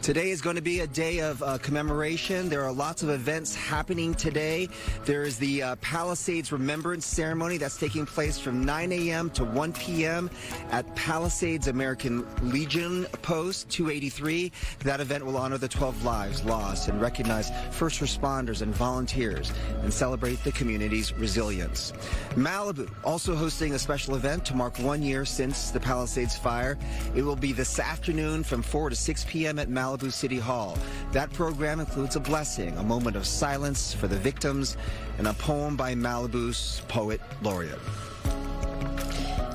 Today is going to be a day of commemoration. There are lots of events happening today. There is the Palisades Remembrance Ceremony that's taking place from 9 a.m. to 1 p.m. at Palisades American Legion Post 283. That event will honor the 12 lives lost and recognize first responders and volunteers and celebrate the community's resilience. Malibu also hosting a special event to mark 1 year since the Palisades fire. It will be this afternoon from 4 to 6 p.m. at Malibu City Hall. That program includes a blessing, a moment of silence for the victims, and a poem by Malibu's poet laureate.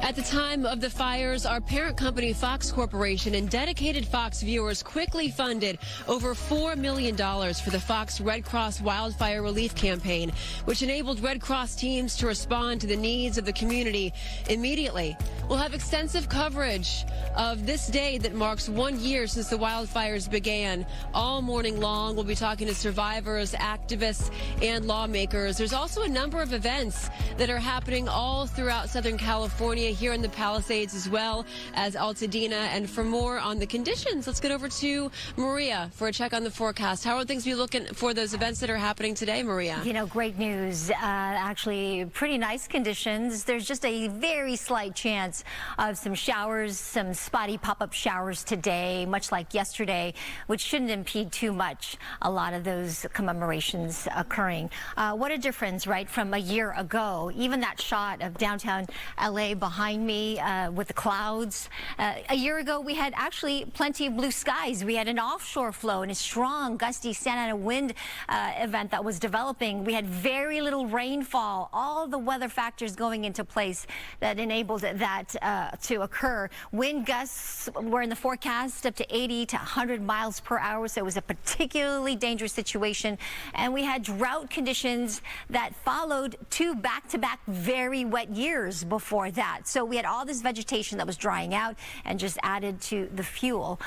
At the time of the fires, our parent company Fox Corporation and dedicated Fox viewers quickly funded over $4 million for the Fox Red Cross Wildfire Relief Campaign, which enabled Red Cross teams to respond to the needs of the community immediately. We'll have extensive coverage of this day that marks 1 year since the wildfires began. All morning long, we'll be talking to survivors, activists, and lawmakers. There's also a number of events that are happening all throughout Southern California, here in the Palisades as well as Altadena. And for more on the conditions, let's get over to Maria for a check on the forecast. How are things be looking for those events that are happening today, Maria? You know, great news. Actually, pretty nice conditions. There's just a very slight chance of some showers, some spotty pop-up showers today, much like yesterday, which shouldn't impede too much a lot of those commemorations occurring. What a difference, right, from a year ago. Even that shot of downtown LA behind me with the clouds. A year ago, we had actually plenty of blue skies. We had an offshore flow and a strong, gusty Santa Ana wind event that was developing. We had very little rainfall. All the weather factors going into place that enabled that to occur. Wind gusts were in the forecast up to 80 to 100 miles per hour, so it was a particularly dangerous situation. And we had drought conditions that followed two back-to-back very wet years before that. So we had all this vegetation that was drying out and just added to the fuel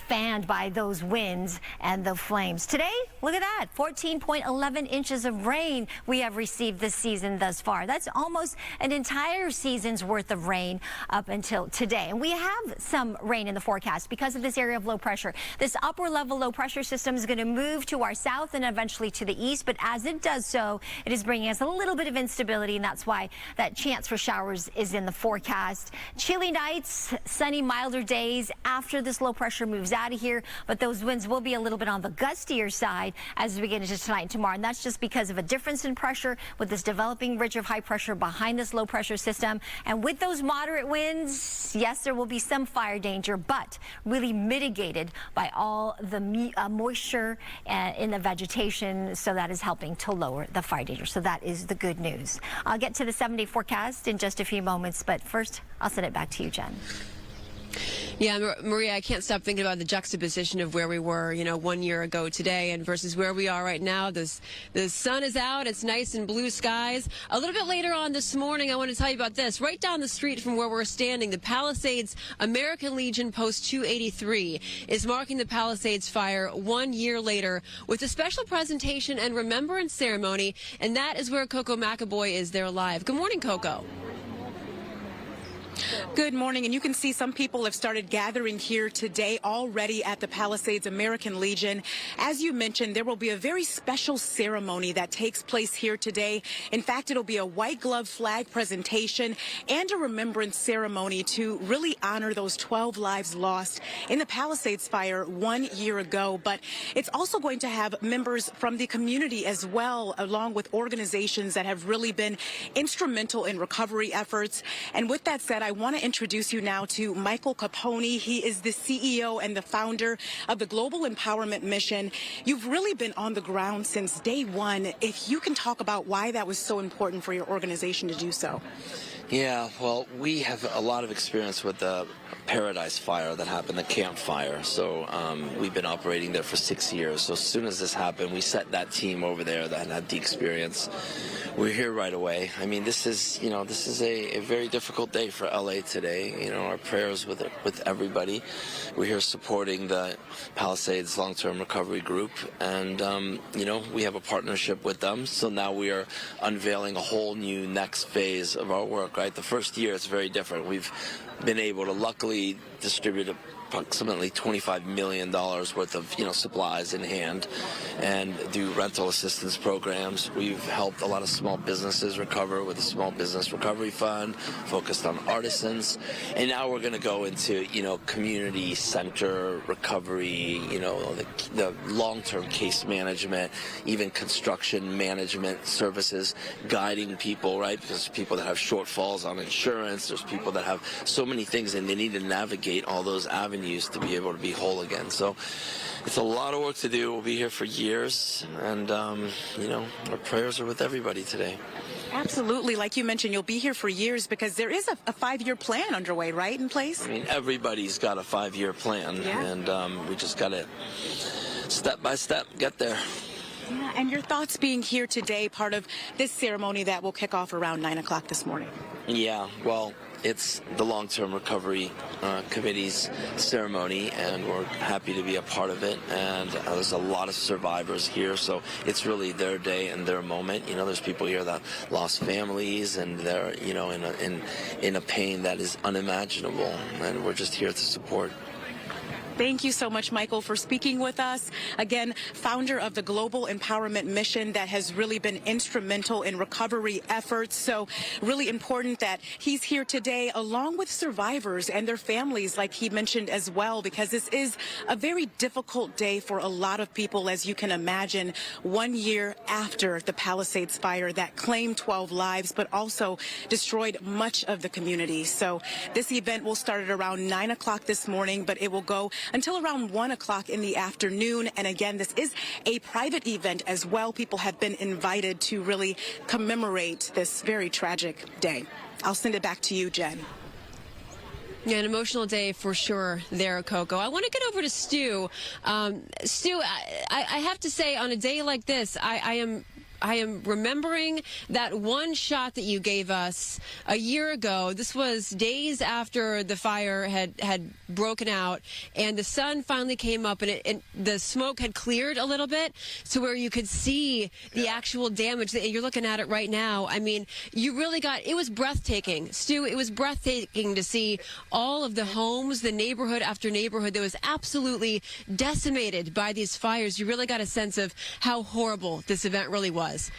fanned by those winds and the flames. Today, look at that, 14.11 inches of rain we have received this season thus far. That's almost an entire season's worth of rain up until today. And we have some rain in the forecast because of this area of low pressure. This upper level low pressure system is going to move to our south and eventually to the east. But as it does so, it is bringing us a little bit of instability, and that's why that chance for showers is in the forecast. Chilly nights, sunny, milder days after this low pressure moves out of here, but those winds will be a little bit on the gustier side as we get into tonight and tomorrow, and that's just because of a difference in pressure with this developing ridge of high pressure behind this low pressure system. And with those moderate winds, yes, there will be some fire danger, but really mitigated by all the moisture in the vegetation, so that is helping to lower the fire danger. So that is the good news. I'll get to the 7-day forecast in just a few moments, but first, I'll send it back to you, Jen. Yeah, Maria, I can't stop thinking about the juxtaposition of where we were, 1 year ago today and versus where we are right now. The sun is out. It's nice and blue skies. A little bit later on this morning, I want to tell you about this. Right down the street from where we're standing, the Palisades American Legion Post 283 is marking the Palisades fire 1 year later with a special presentation and remembrance ceremony, and that is where Coco McAvoy is there live. Good morning, Coco. Good morning, and you can see some people have started gathering here today already at the Palisades American Legion. As you mentioned, there will be a very special ceremony that takes place here today. In fact, it'll be a white glove flag presentation and a remembrance ceremony to really honor those 12 lives lost in the Palisades fire 1 year ago. But it's also going to have members from the community as well, along with organizations that have really been instrumental in recovery efforts. And with that said, I want to introduce you now to Michael Capone. He is the CEO and the founder of the Global Empowerment Mission. You've really been on the ground since day one. If you can talk about why that was so important for your organization to do so. Yeah, well, we have a lot of experience with the Paradise fire that happened, the Camp Fire. So we've been operating there for 6 years. So as soon as this happened, we set that team over there that had the experience. We're here right away. I mean, this is a very difficult day for LA today. You know, our prayers with everybody. We're here supporting the Palisades Long-Term Recovery Group, and you know, we have a partnership with them. So now we are unveiling a whole new next phase of our work. Right, the first year it's very different. We've been able to luckily distribute approximately $25 million worth of supplies in hand and do rental assistance programs. We've helped a lot of small businesses recover with a small business recovery fund focused on artisans, and now we're going to go into community center recovery, the long-term case management, even construction management services, guiding people, right, because people that have shortfalls on insurance, there's people that have so many things and they need to navigate all those avenues to be able to be whole again. So it's a lot of work to do. We'll be here for years, and our prayers are with everybody today. Absolutely. Like you mentioned, you'll be here for years because there is a 5-year plan underway, right, in place? I mean, everybody's got a 5-year plan, yeah. And we just got to step by step get there. Yeah, and your thoughts being here today, part of this ceremony that will kick off around 9 o'clock this morning. Yeah, well, it's the Long-Term Recovery Committee's ceremony, and we're happy to be a part of it. And there's a lot of survivors here, so it's really their day and their moment. There's people here that lost families, and they're in a pain that is unimaginable, and we're just here to support. Thank you so much, Michael, for speaking with us. Again, founder of the Global Empowerment Mission that has really been instrumental in recovery efforts. So really important that he's here today along with survivors and their families, like he mentioned as well, because this is a very difficult day for a lot of people, as you can imagine, 1 year after the Palisades fire that claimed 12 lives, but also destroyed much of the community. So this event will start at around 9 o'clock this morning, but it will go until around 1 o'clock in the afternoon. And again, this is a private event as well. People have been invited to really commemorate this very tragic day. I'll send it back to you, Jen. Yeah, an emotional day for sure there, Coco. I want to get over to Stu. Stu, I have to say, on a day like this, I am remembering that one shot that you gave us a year ago. This was days after the fire had broken out, and the sun finally came up, and the smoke had cleared a little bit, to where you could see the actual damage. You're looking at it right now. I mean, you really it was breathtaking. Stu, it was breathtaking to see all of the homes, the neighborhood after neighborhood that was absolutely decimated by these fires. You really got a sense of how horrible this event really was.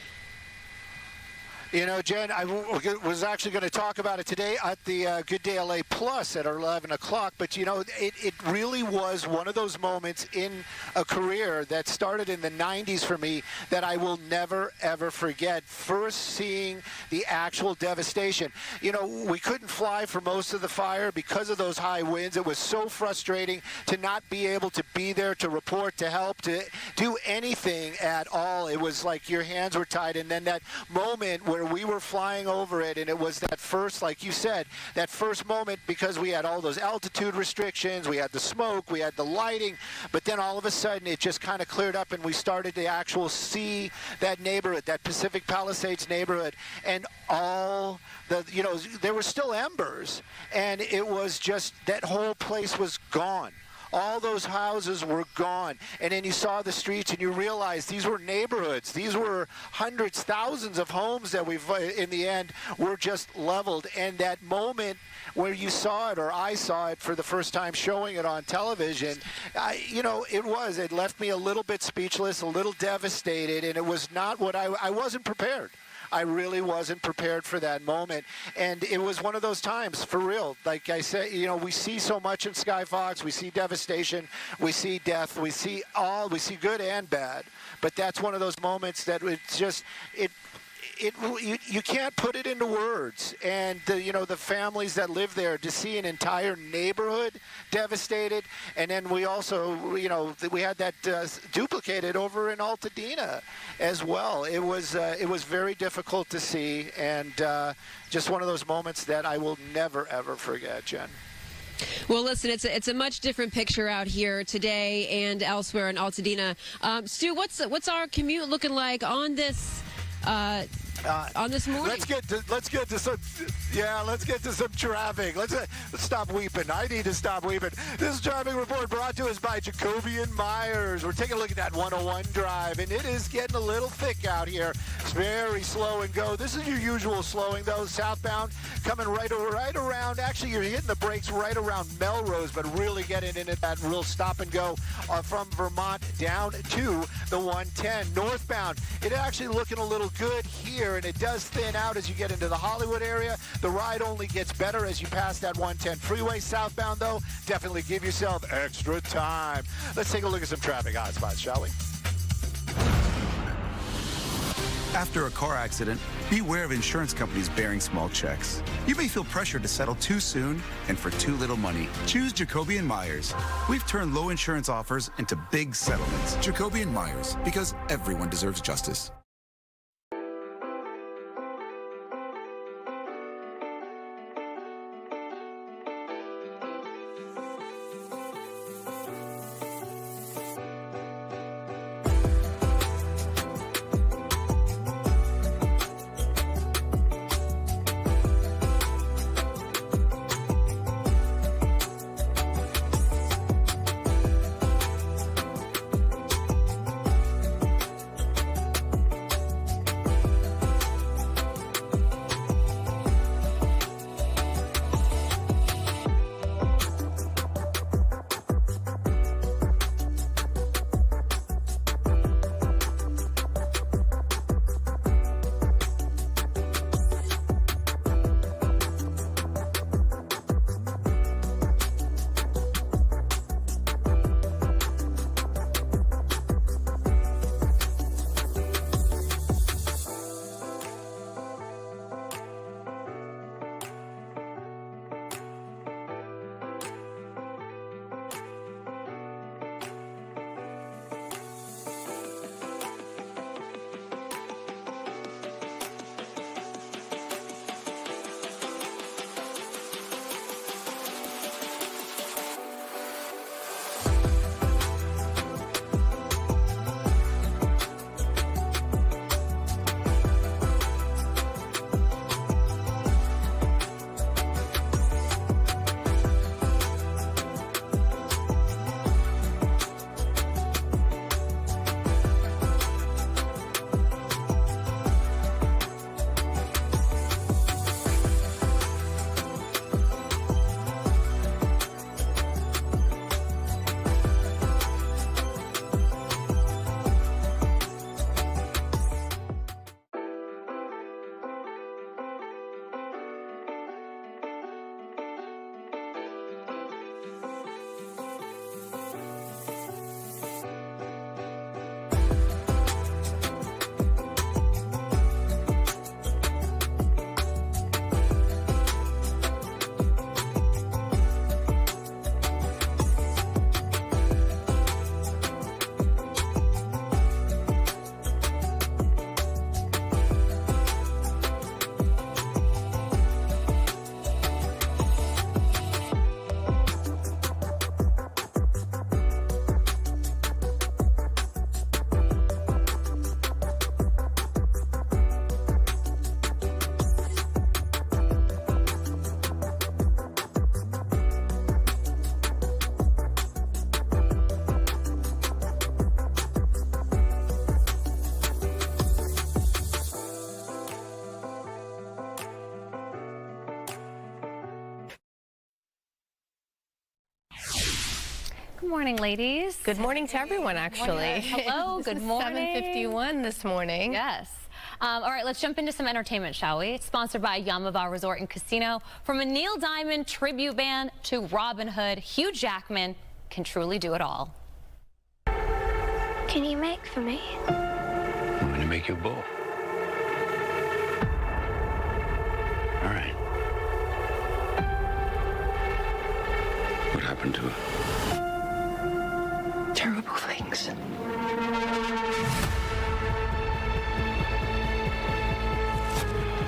Jen, I was actually going to talk about it today at the Good Day LA Plus at 11 o'clock. But, it really was one of those moments in a career that started in the 90s for me that I will never, ever forget. First seeing the actual devastation. We couldn't fly for most of the fire because of those high winds. It was so frustrating to not be able to be there, to report, to help, to do anything at all. It was like your hands were tied. And then that moment where we were flying over it, and it was that first, like you said, that first moment, because we had all those altitude restrictions, we had the smoke, we had the lighting, but then all of a sudden it just kind of cleared up, and we started to actually see that neighborhood, that Pacific Palisades neighborhood, and all the, there were still embers, and it was just, that whole place was gone. All those houses were gone. And then you saw the streets and you realized these were neighborhoods. These were hundreds, thousands of homes that we've, in the end, were just leveled. And that moment where you saw it, or I saw it for the first time showing it on television, it left me a little bit speechless, a little devastated, and it was not what I wasn't prepared. I really wasn't prepared for that moment. And it was one of those times, for real. Like I said, we see so much in Sky Fox. We see devastation. We see death. We see good and bad. But that's one of those moments that it's just, you can't put it into words. And the families that live there, to see an entire neighborhood devastated, and then we also we had that duplicated over in Altadena as well. It was very difficult to see, and just one of those moments that I will never ever forget, Jen. Well, listen, it's a much different picture out here today and elsewhere in Altadena. Stu, what's our commute looking like on this? On this morning. Let's get to some traffic. Let's stop weeping. I need to stop weeping. This traffic report brought to us by Jacoby and Myers. We're taking a look at that 101 drive, and it is getting a little thick out here. It's very slow and go. This is your usual slowing, though. Southbound coming right around. Actually, you're hitting the brakes right around Melrose, but really getting into that real stop and go from Vermont down to the 110. Northbound, it actually looking a little good here, and it does thin out as you get into the Hollywood area. The ride only gets better as you pass that 110 freeway. Southbound, though, definitely give yourself extra time. Let's take a look at some traffic hotspots, shall we? After a car accident, beware of insurance companies bearing small checks. You may feel pressure to settle too soon and for too little money. Choose Jacoby and Myers. We've turned low insurance offers into big settlements. Jacoby and Myers, because everyone deserves justice. Good morning, ladies. Good morning to everyone, actually. Hello, good morning. 7:51 this morning. Yes. All right, let's jump into some entertainment, shall we? It's sponsored by Yamava Resort and Casino. From a Neil Diamond tribute band to Robin Hood, Hugh Jackman can truly do it all. Can you make for me? I'm going to make you a bowl. All right. What happened to her? Terrible things.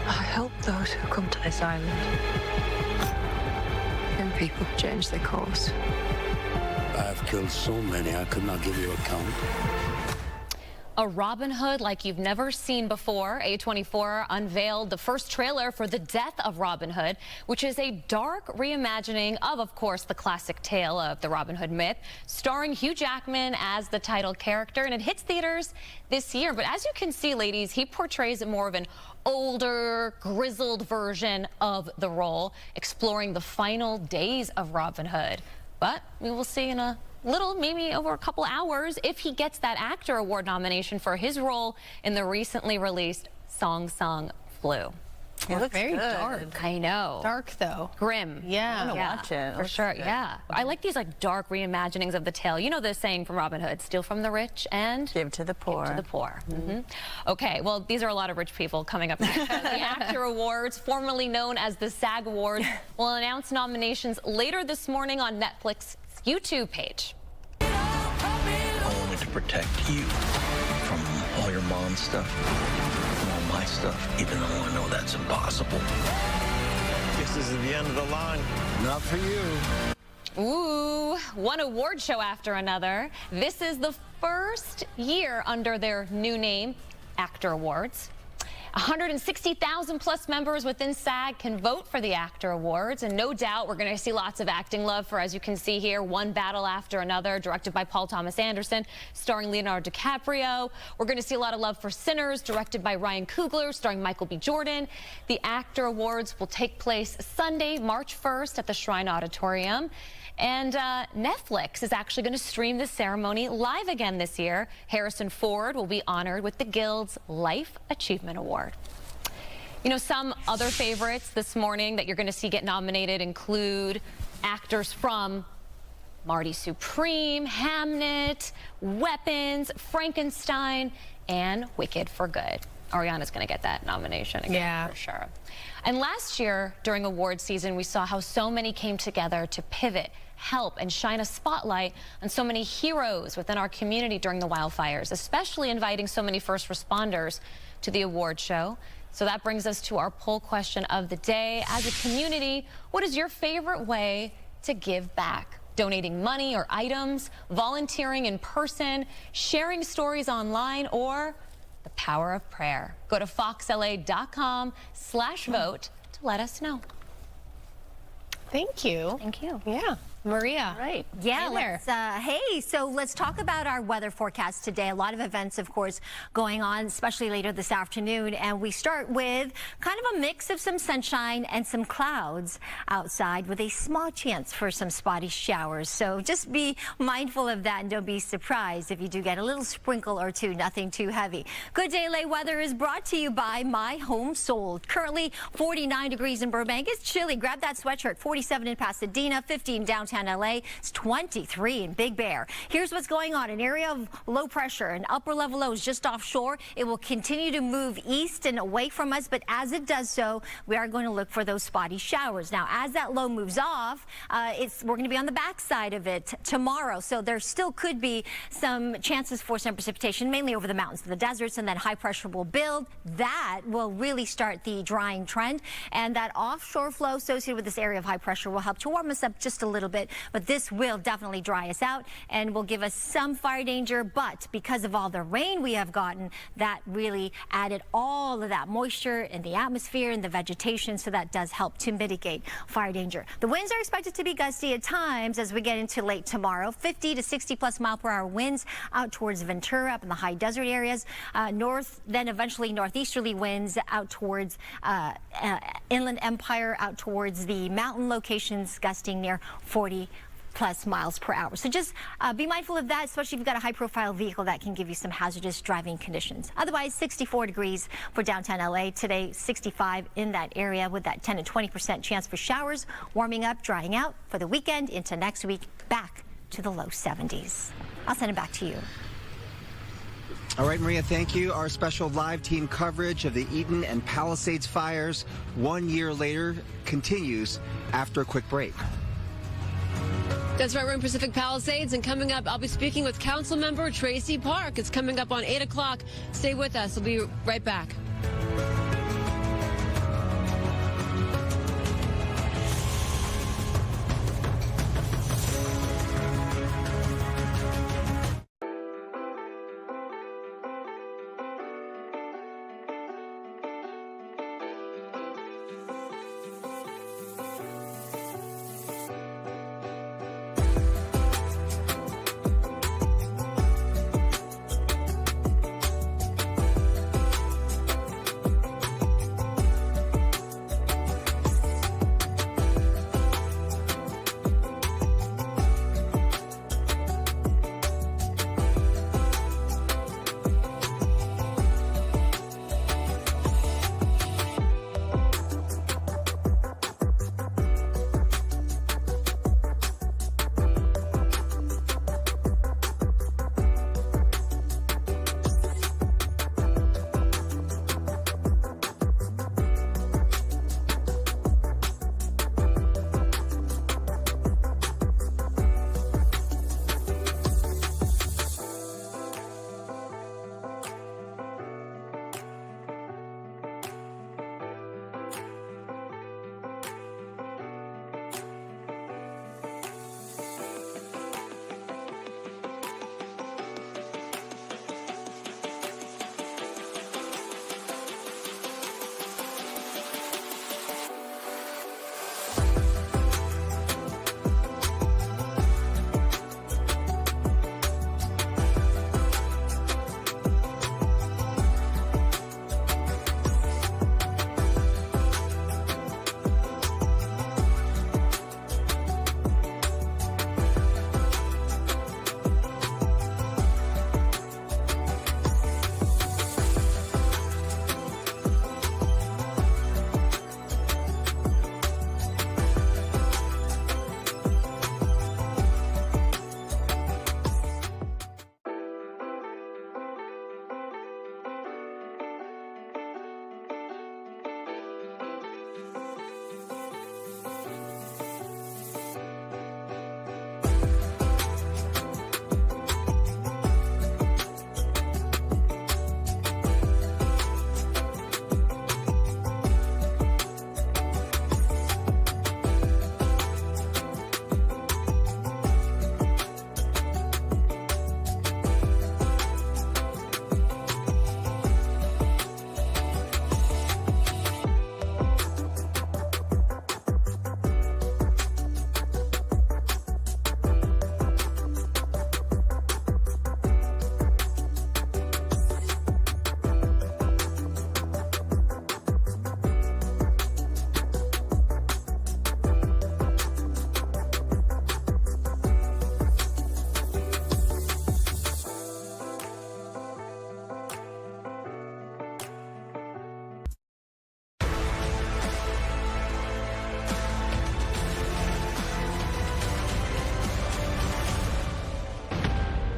I help those who come to this island. And people change their course. I've killed so many, I could not give you a count. A Robin Hood like you've never seen before. A24 unveiled the first trailer for The Death of Robin Hood, which is a dark reimagining of course, the classic tale of the Robin Hood myth, starring Hugh Jackman as the title character, and it hits theaters this year. But as you can see, ladies, he portrays more of an older, grizzled version of the role, exploring the final days of Robin Hood. But we will see in a little, maybe over a couple hours, if he gets that actor award nomination for his role in the recently released Song Sung Flu. It looks very good. dark. I know. Dark, though. Grim. Yeah. I want to watch it. For sure, yeah. I like these like dark reimaginings of the tale. You know the saying from Robin Hood, steal from the rich and give to the poor. Give to the poor. Okay, well, these are a lot of rich people coming up next. The Actor Awards, formerly known as the SAG Awards, will announce nominations later this morning on Netflix's YouTube page. Only to protect you from all your mom's stuff. My stuff, even though I know that's impossible. This is the end of the line. Not for you. Ooh, one award show after another. This is the first year under their new name, Actor Awards. 160,000 plus members within SAG can vote for the Actor Awards, and no doubt we're going to see lots of acting love for, as you can see here, One Battle After Another, directed by Paul Thomas Anderson, starring Leonardo DiCaprio. We're going to see a lot of love for Sinners, directed by Ryan Coogler, starring Michael B. Jordan. The Actor Awards will take place Sunday, March 1st at the Shrine Auditorium. And Netflix is actually going to stream the ceremony live again this year. Harrison Ford will be honored with the Guild's Life Achievement Award. You know, some other favorites this morning that you're going to see get nominated include actors from Marty Supreme, Hamnet, Weapons, Frankenstein, and Wicked for Good. Ariana's going to get that nomination again, for sure. And last year, during award season, we saw how so many came together to pivot, help, and shine a spotlight on so many heroes within our community during the wildfires, especially inviting so many first responders to the award show. So that brings us to our poll question of the day. As a community, what is your favorite way to give back? Donating money or items, volunteering in person, sharing stories online, or the power of prayer? Go to foxla.com/vote to let us know. Thank you. Thank you. Yeah. Maria. Right. Yeah. So let's talk about our weather forecast today. A lot of events, of course, going on, especially later this afternoon. And we start with kind of a mix of some sunshine and some clouds outside with a small chance for some spotty showers. So just be mindful of that and don't be surprised if you do get a little sprinkle or two, nothing too heavy. Good Day LA weather is brought to you by My Home Sold. Currently 49 degrees in Burbank. It's chilly. Grab that sweatshirt. 47 in Pasadena, 50 in downtown LA. It's 23 in Big Bear. Here's what's going on. An area of low pressure and upper level lows just offshore. It will continue to move east and away from us, but as it does so, we are going to look for those spotty showers. Now, as that low moves off, we're going to be on the backside of it tomorrow, so there still could be some chances for some precipitation, mainly over the mountains and the deserts, and then high pressure will build. That will really start the drying trend, and that offshore flow associated with this area of high pressure will help to warm us up just a little bit. But this will definitely dry us out and will give us some fire danger. But because of all the rain we have gotten, that really added all of that moisture in the atmosphere and the vegetation. So that does help to mitigate fire danger. The winds are expected to be gusty at times as we get into late tomorrow. 50 to 60 plus mile per hour winds out towards Ventura, up in the high desert areas. North, then eventually northeasterly winds out towards Inland Empire, out towards the mountain locations, gusting near 40 plus miles per hour. So just be mindful of that, especially if you've got a high-profile vehicle that can give you some hazardous driving conditions. Otherwise, 64 degrees for downtown LA today, 65 in that area with that 10 to 20% chance for showers, warming up, drying out for the weekend into next week, back to the low 70s. I'll send it back to you. All right, Maria, thank you. Our special live team coverage of the Eaton and Palisades fires 1 year later continues after a quick break. That's right, we're in Pacific Palisades, and coming up, I'll be speaking with Council Member Tracy Park. It's coming up on 8 o'clock. Stay with us. We'll be right back.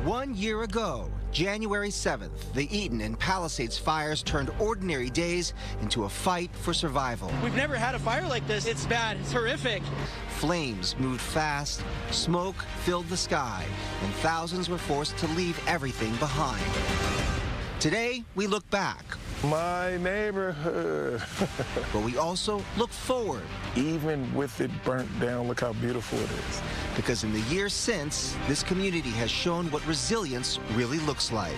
One year ago, January 7th, the Eaton and Palisades fires turned ordinary days into a fight for survival. We've never had a fire like this. It's bad. It's horrific. Flames moved fast, smoke filled the sky, and thousands were forced to leave everything behind. Today, we look back. My neighborhood. But we also look forward. Even with it burnt down, look how beautiful it is. Because in the years since, this community has shown what resilience really looks like.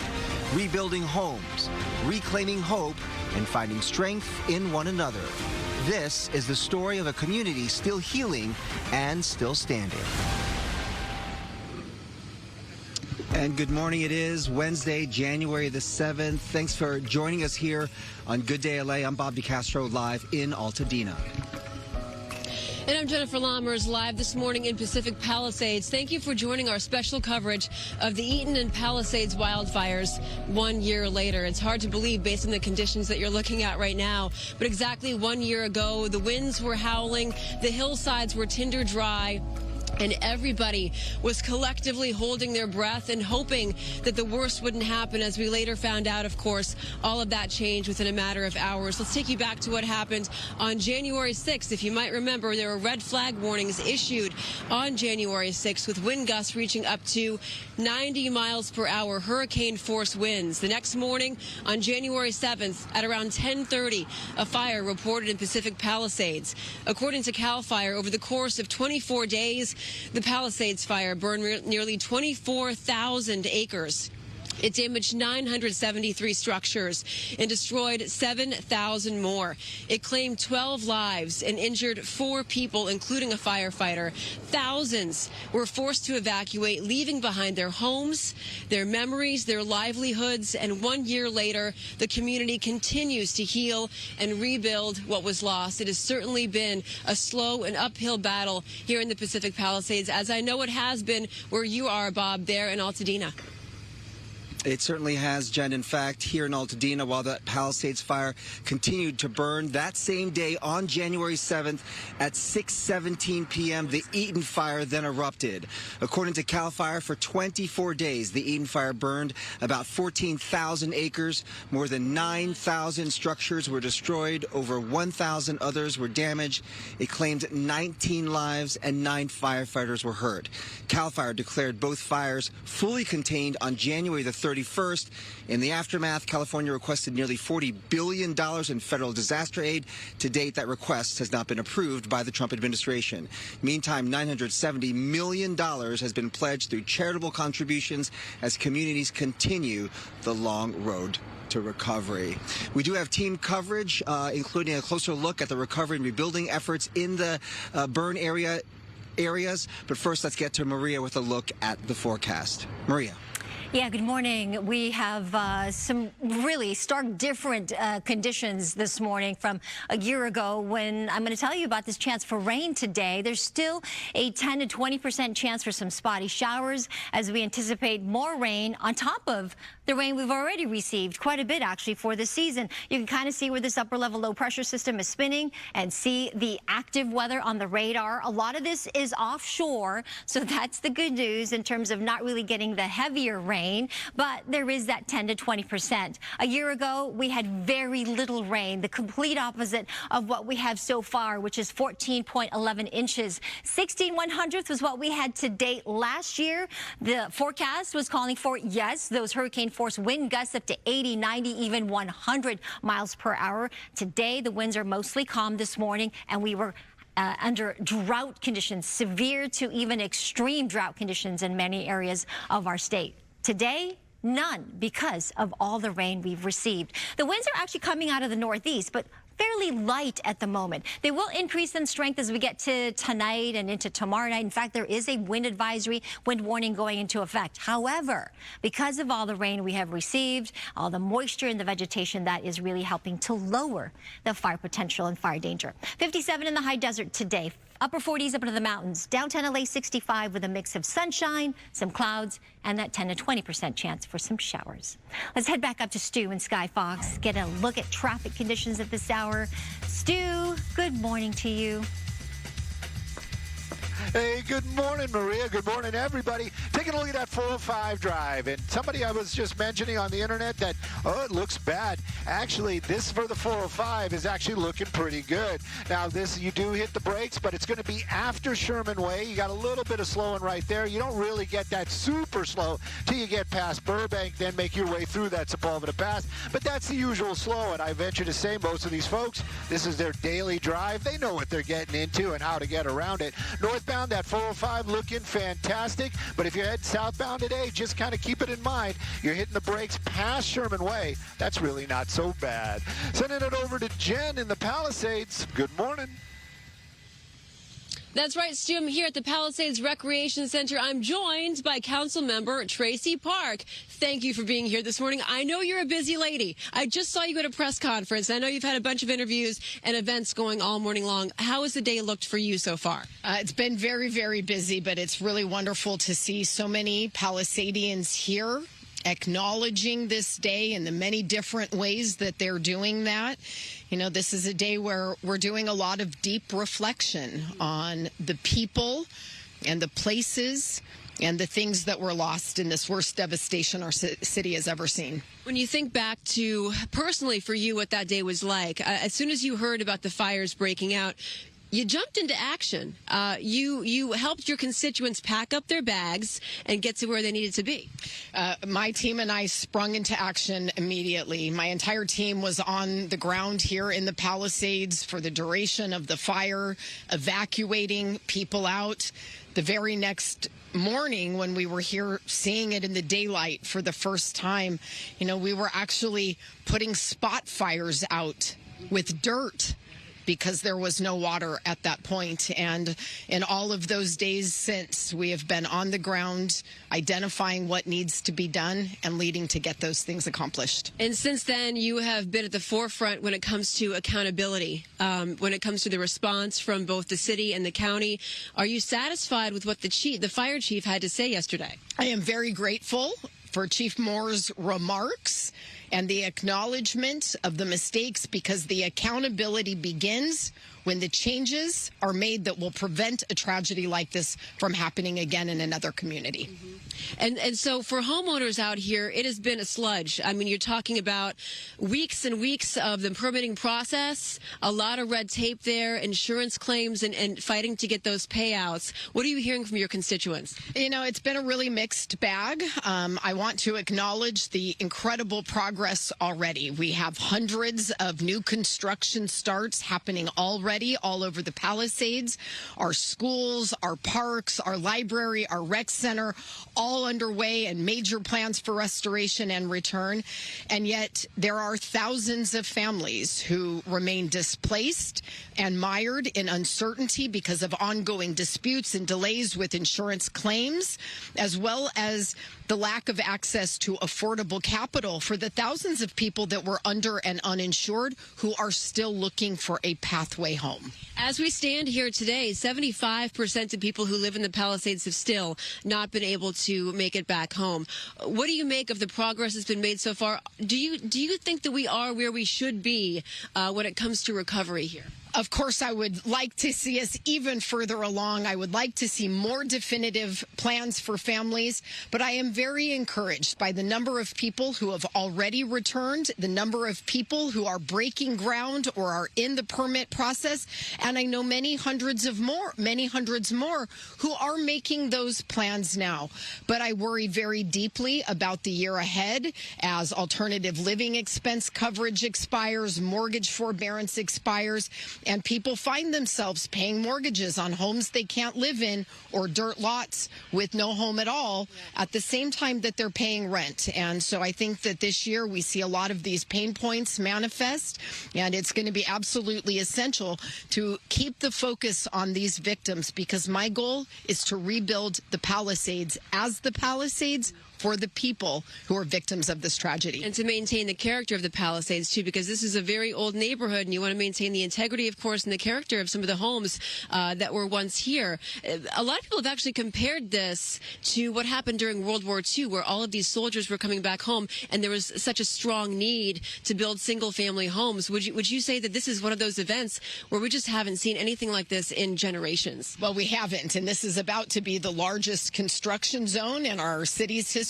Rebuilding homes, reclaiming hope, and finding strength in one another. This is the story of a community still healing and still standing. And good morning. It is Wednesday, January the 7th. Thanks for joining us here on Good Day LA. I'm Bob DeCastro, live in Altadena. And I'm Jennifer Lammers, live this morning in Pacific Palisades. Thank you for joining our special coverage of the Eaton and Palisades wildfires 1 year later. It's hard to believe based on the conditions that you're looking at right now. But exactly 1 year ago, the winds were howling, the hillsides were tinder dry, and everybody was collectively holding their breath and hoping that the worst wouldn't happen. As we later found out, of course, all of that changed within a matter of hours. Let's take you back to what happened on January 6th. If you might remember, there were red flag warnings issued on January 6th with wind gusts reaching up to 90 miles per hour, hurricane force winds. The next morning on January 7th at around 10:30, a fire reported in Pacific Palisades. According to CAL FIRE, over the course of 24 days, the Palisades fire burned nearly 24,000 acres. It damaged 973 structures and destroyed 7,000 more. It claimed 12 lives and injured 4 people, including a firefighter. Thousands were forced to evacuate, leaving behind their homes, their memories, their livelihoods. And 1 year later, the community continues to heal and rebuild what was lost. It has certainly been a slow and uphill battle here in the Pacific Palisades, as I know it has been where you are, Bob, there in Altadena. It certainly has, Jen. In fact, here in Altadena, while the Palisades fire continued to burn, that same day on January 7th at 6:17 p.m., the Eaton fire then erupted. According to CAL FIRE, for 24 days, the Eaton fire burned about 14,000 acres. More than 9,000 structures were destroyed. Over 1,000 others were damaged. It claimed 19 lives and 9 firefighters were hurt. CAL FIRE declared both fires fully contained on January the 31st. In the aftermath, California requested nearly $40 billion in federal disaster aid. To date, that request has not been approved by the Trump administration. Meantime, $970 million has been pledged through charitable contributions as communities continue the long road to recovery. We do have team coverage, including a closer look at the recovery and rebuilding efforts in the burn areas. But first, let's get to Maria with a look at the forecast. Maria. Yeah, good morning. We have some really stark different conditions this morning from a year ago when I'm going to tell you about this chance for rain today. There's still a 10 to 20% chance for some spotty showers as we anticipate more rain on top of the rain we've already received, quite a bit actually for the season. You can kind of see where this upper level low pressure system is spinning and see the active weather on the radar. A lot of this is offshore, so that's the good news in terms of not really getting the heavier rain, but there is that 10 to 20%. A year ago, we had very little rain, the complete opposite of what we have so far, which is 14.11 inches. 16/100th was what we had to date last year. The forecast was calling for, yes, those hurricane force wind gusts up to 80, 90, even 100 miles per hour. Today, the winds are mostly calm this morning, and we were under drought conditions, severe to even extreme drought conditions in many areas of our state. Today, none, because of all the rain we've received. The winds are actually coming out of the northeast, but fairly light at the moment. They will increase in strength as we get to tonight and into tomorrow night. In fact, there is a wind advisory, wind warning going into effect. However, because of all the rain we have received, all the moisture in the vegetation, that is really helping to lower the fire potential and fire danger. 57 in the high desert today. Upper 40s up into the mountains. Downtown LA 65 with a mix of sunshine, some clouds, and that 10 to 20% chance for some showers. Let's head back up to Stu and Sky Fox. Get a look at traffic conditions at this hour. Stu, good morning to you. Hey, good morning, Maria. Good morning, everybody. Taking a look at that 405 drive. And somebody I was just mentioning on the internet that, oh, it looks bad. Actually, this for the 405 is actually looking pretty good. Now, this, you do hit the brakes, but it's going to be after Sherman Way. You got a little bit of slowing right there. You don't really get that super slow till you get past Burbank, then make your way through that Sepulveda Pass. But that's the usual slow. And I venture to say most of these folks, this is their daily drive. They know what they're getting into and how to get around it. Northbound, that 405 looking fantastic, but if you're heading southbound today, just kind of keep it in mind. You're hitting the brakes past Sherman Way. That's really not so bad. Sending it over to Jen in the Palisades. Good morning. That's right, Stu. I'm here at the Palisades Recreation Center. I'm joined by Council Member Tracy Park. Thank you for being here this morning. I know you're a busy lady. I just saw you at a press conference. I know you've had a bunch of interviews and events going all morning long. How has the day looked for you so far? It's been very, very busy, but it's really wonderful to see so many Palisadians here acknowledging this day in the many different ways that they're doing that. You know, this is a day where we're doing a lot of deep reflection on the people and the places and the things that were lost in this worst devastation our city has ever seen. When you think back to, personally for you, what that day was like, as soon as you heard about the fires breaking out, you jumped into action. You helped your constituents pack up their bags and get to where they needed to be. My team and I sprung into action immediately. My entire team was on the ground here in the Palisades for the duration of the fire, evacuating people out. The very next morning, when we were here seeing it in the daylight for the first time, you know, we were actually putting spot fires out with dirt, because there was no water at that point. And in all of those days since, we have been on the ground identifying what needs to be done and leading to get those things accomplished. And since then, you have been at the forefront when it comes to accountability, when it comes to the response from both the city and the county. Are you satisfied with what the fire chief had to say yesterday? I am very grateful for Chief Moore's remarks and the acknowledgement of the mistakes, because the accountability begins when the changes are made that will prevent a tragedy like this from happening again in another community. And so for homeowners out here, it has been a sludge. I mean, you're talking about weeks and weeks of the permitting process, a lot of red tape there, insurance claims, and fighting to get those payouts. What are you hearing from your constituents? You know, it's been a really mixed bag. I want to acknowledge the incredible progress already. We have hundreds of new construction starts happening already all over the Palisades. Our schools, our parks, our library, our rec center, all underway, and major plans for restoration and return. And yet there are thousands of families who remain displaced and mired in uncertainty because of ongoing disputes and delays with insurance claims, as well as the lack of access to affordable capital for the thousands of people that were under and uninsured who are still looking for a pathway home. As we stand here today, 75% of people who live in the Palisades have still not been able to make it back home. What do you make of the progress that's been made so far? Do you think that we are where we should be when it comes to recovery here? Of course, I would like to see us even further along. I would like to see more definitive plans for families, but I am very encouraged by the number of people who have already returned, the number of people who are breaking ground or are in the permit process, and I know many hundreds more who are making those plans now. But I worry very deeply about the year ahead as alternative living expense coverage expires, mortgage forbearance expires, and people find themselves paying mortgages on homes they can't live in or dirt lots with no home at all at the same time that they're paying rent. And so I think that this year we see a lot of these pain points manifest, and it's going to be absolutely essential to keep the focus on these victims, because my goal is to rebuild the Palisades as the Palisades for the people who are victims of this tragedy. And to maintain the character of the Palisades, too, because this is a very old neighborhood, and you want to maintain the integrity, of course, and the character of some of the homes that were once here. A lot of people have actually compared this to what happened during World War II, where all of these soldiers were coming back home, and there was such a strong need to build single-family homes. Would you say that this is one of those events where we just haven't seen anything like this in generations? Well, we haven't, and this is about to be the largest construction zone in our city's history.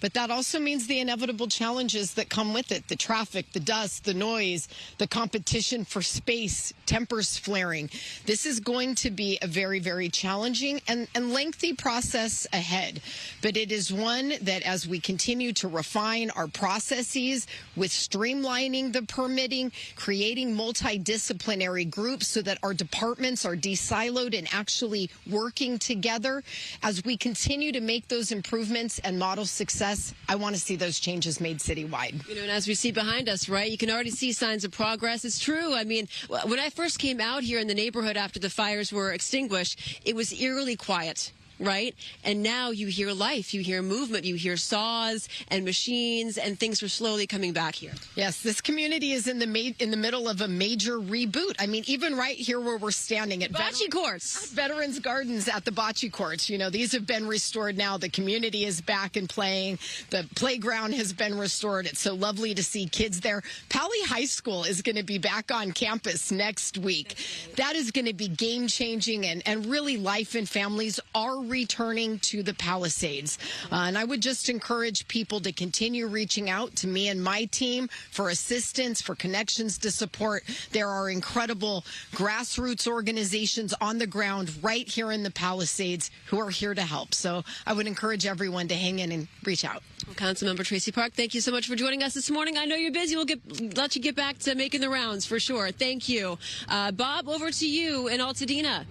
But that also means the inevitable challenges that come with it: the traffic, the dust, the noise, the competition for space, tempers flaring. This is going to be a very, very challenging and lengthy process ahead. But it is one that, as we continue to refine our processes with streamlining the permitting, creating multidisciplinary groups so that our departments are de-siloed and actually working together, as we continue to make those improvements and model success, I want to see those changes made citywide. You know, and as we see behind us, right, you can already see signs of progress. It's true. I mean, when I first came out here in the neighborhood after the fires were extinguished, it was eerily quiet. Right? And now you hear life, you hear movement, you hear saws and machines, and things are slowly coming back here. Yes, this community is in the middle of a major reboot. I mean, even right here where we're standing at Bocce courts, Veterans Gardens at the bocce courts. You know, these have been restored now. The community is back and playing. The playground has been restored. It's so lovely to see kids there. Pali High School is going to be back on campus next week. That is going to be game changing, and really life and families are returning to the Palisades. And I would just encourage people to continue reaching out to me and my team for assistance, for connections to support. There are incredible grassroots organizations on the ground right here in the Palisades who are here to help. So I would encourage everyone to hang in and reach out. Well, Councilmember Tracy Park, thank you so much for joining us this morning. I know you're busy. We'll let you get back to making the rounds for sure. Thank you. Bob, over to you in Altadena.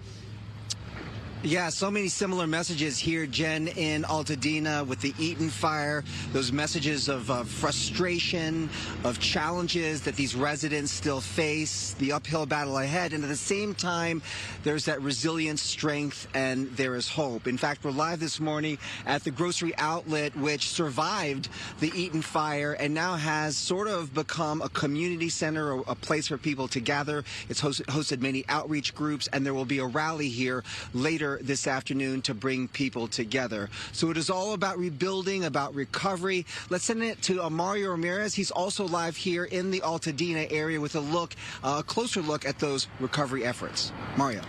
Yeah, so many similar messages here, Jen, in Altadena with the Eaton fire. Those messages of frustration, of challenges that these residents still face, the uphill battle ahead. And at the same time, there's that resilience, strength, and there is hope. In fact, we're live this morning at the grocery outlet, which survived the Eaton fire and now has sort of become a community center, or a place for people to gather. It's hosted many outreach groups, and there will be a rally here later this afternoon to bring people together. So it is all about rebuilding, about recovery. Let's send it to Mario Ramirez. He's also live here in the Altadena area with a closer look at those recovery efforts. Mario.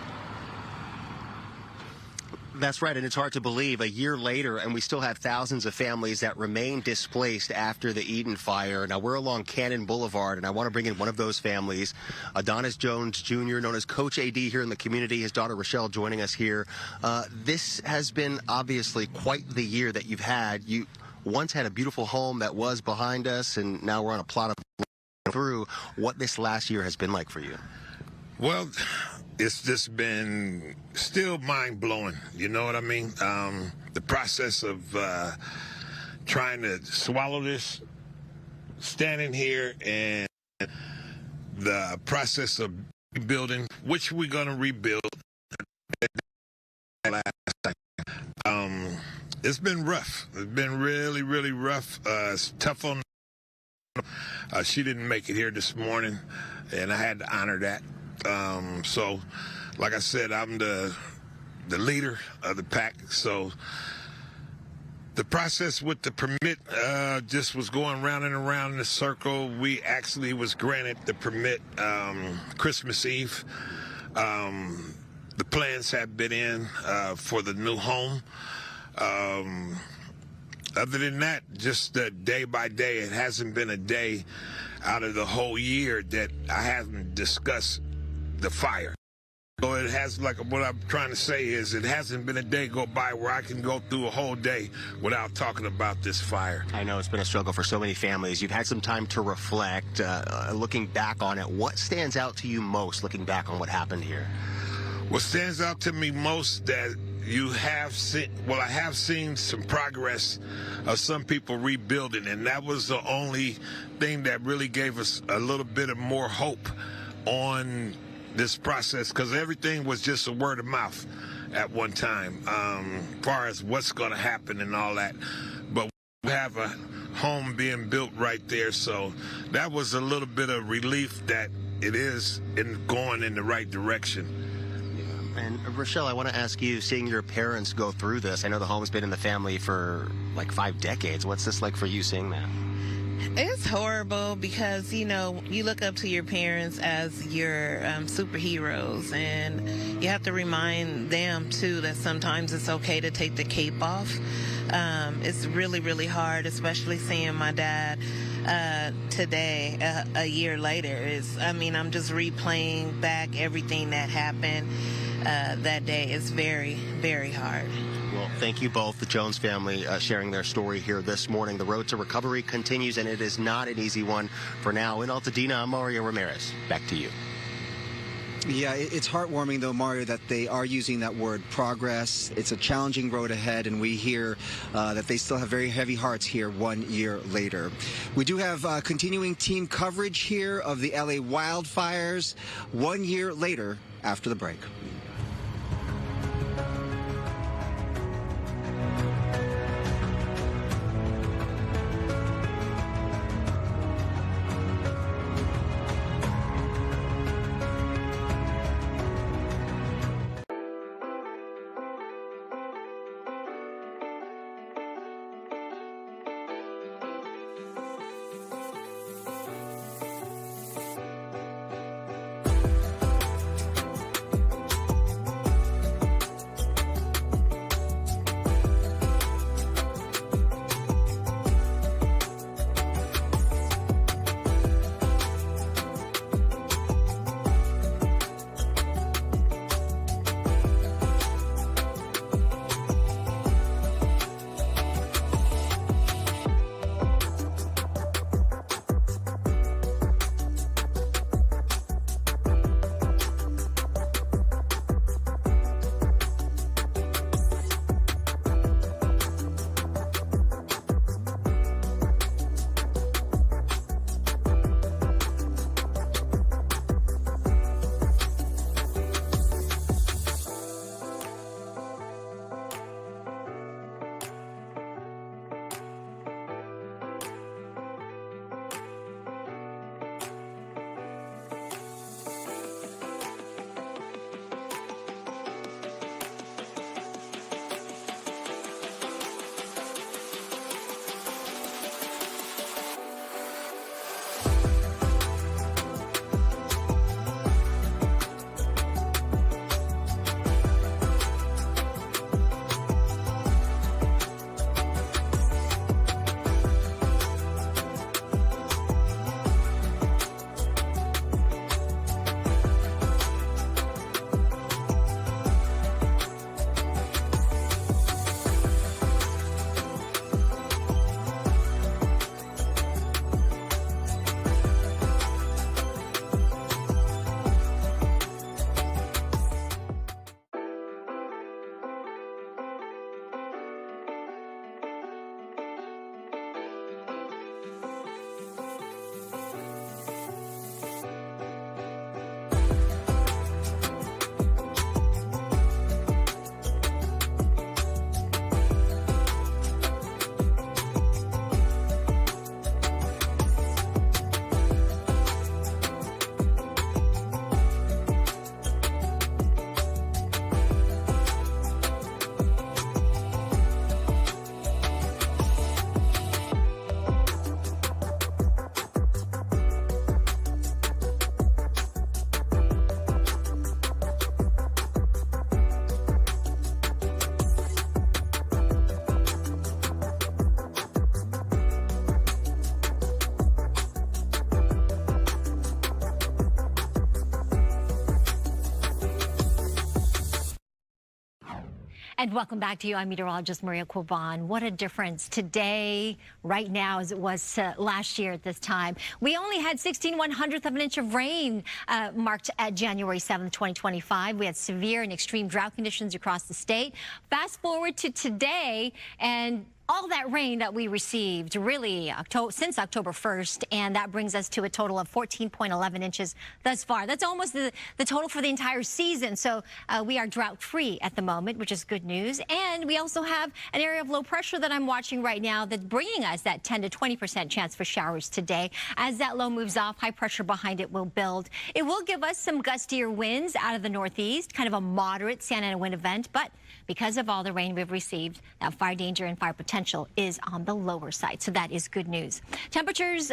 That's right, and it's hard to believe a year later, and we still have thousands of families that remain displaced after the Eaton fire. Now, we're along Cannon Boulevard, and I want to bring in one of those families, Adonis Jones Jr., known as Coach AD here in the community, his daughter Rochelle joining us here. This has been obviously quite the year that you've had. You once had a beautiful home that was behind us, and now we're on a plot of through what this last year has been like for you. Well, it's just been still mind-blowing, you know what I mean? The process of trying to swallow this, standing here, and the process of rebuilding, which we're going to rebuild. It's been rough. It's been really, really rough. It's tough on she didn't make it here this morning, and I had to honor that. So, like I said, I'm the leader of the pack. So the process with the permit just was going round and around in a circle. We actually was granted the permit Christmas Eve. The plans have been in for the new home. Other than that, just day by day, it hasn't been a day out of the whole year that I haven't discussed the fire. So it has, like what I'm trying to say is, it hasn't been a day go by where I can go through a whole day without talking about this fire. I know it's been a struggle for so many families. You've had some time to reflect, looking back on it. What stands out to you most looking back on what happened here? What stands out to me most that you have seen, well, I have seen some progress of some people rebuilding, and that was the only thing that really gave us a little bit of more hope on this process, because everything was just a word of mouth at one time, as far as what's going to happen and all that. But we have a home being built right there, so that was a little bit of relief that it is going in the right direction. And Rochelle, I want to ask you, seeing your parents go through this, I know the home's been in the family for like 5 decades. What's this like for you, seeing that? It's horrible because, you know, you look up to your parents as your superheroes, and you have to remind them, too, that sometimes it's okay to take the cape off. It's really, really hard, especially seeing my dad today, a year later. I'm just replaying back everything that happened that day. It's very, very hard. Well, thank you both, the Jones family, sharing their story here this morning. The road to recovery continues, and it is not an easy one. For now, in Altadena, I'm Mario Ramirez. Back to you. Yeah, it's heartwarming, though, Mario, that they are using that word progress. It's a challenging road ahead, and we hear that they still have very heavy hearts here 1 year later. We do have continuing team coverage here of the LA wildfires 1 year later after the break. And welcome back to you. I'm meteorologist Maria Quaban. What a difference today, right now, as it was last year at this time. We only had 16/100th of an inch of rain marked at January 7th, 2025. We had severe and extreme drought conditions across the state. Fast forward to today, and all that rain that we received really since October 1st, and that brings us to a total of 14.11 inches thus far. That's almost the total for the entire season. So we are drought-free at the moment, which is good news. And we also have an area of low pressure that I'm watching right now that's bringing us that 10 to 20% chance for showers today. As that low moves off, high pressure behind it will build. It will give us some gustier winds out of the northeast, kind of a moderate Santa Ana wind event, but because of all the rain we've received, that fire danger and fire potential is on the lower side. So that is good news. Temperatures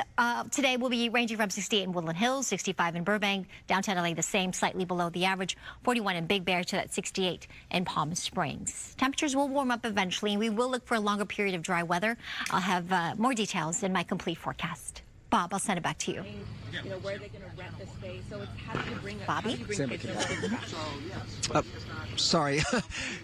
today will be ranging from 68 in Woodland Hills, 65 in Burbank, downtown LA the same, slightly below the average, 41 in Big Bear to that 68 in Palm Springs. Temperatures will warm up eventually, and we will look for a longer period of dry weather. I'll have more details in my complete forecast. Bob, I'll send it back to you. You know, where are they going to rent the space? So it's how do you bring Bobby? Sorry.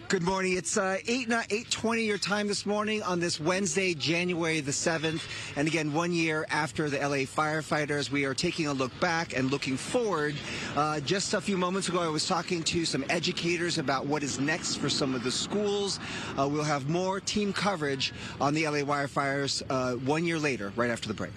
Good morning. It's 8:20 your time this morning on this Wednesday, January the 7th. And again, 1 year after the LA firefighters, we are taking a look back and looking forward. Just a few moments ago, I was talking to some educators about what is next for some of the schools. We'll have more team coverage on the LA wildfires 1 year later, right after the break.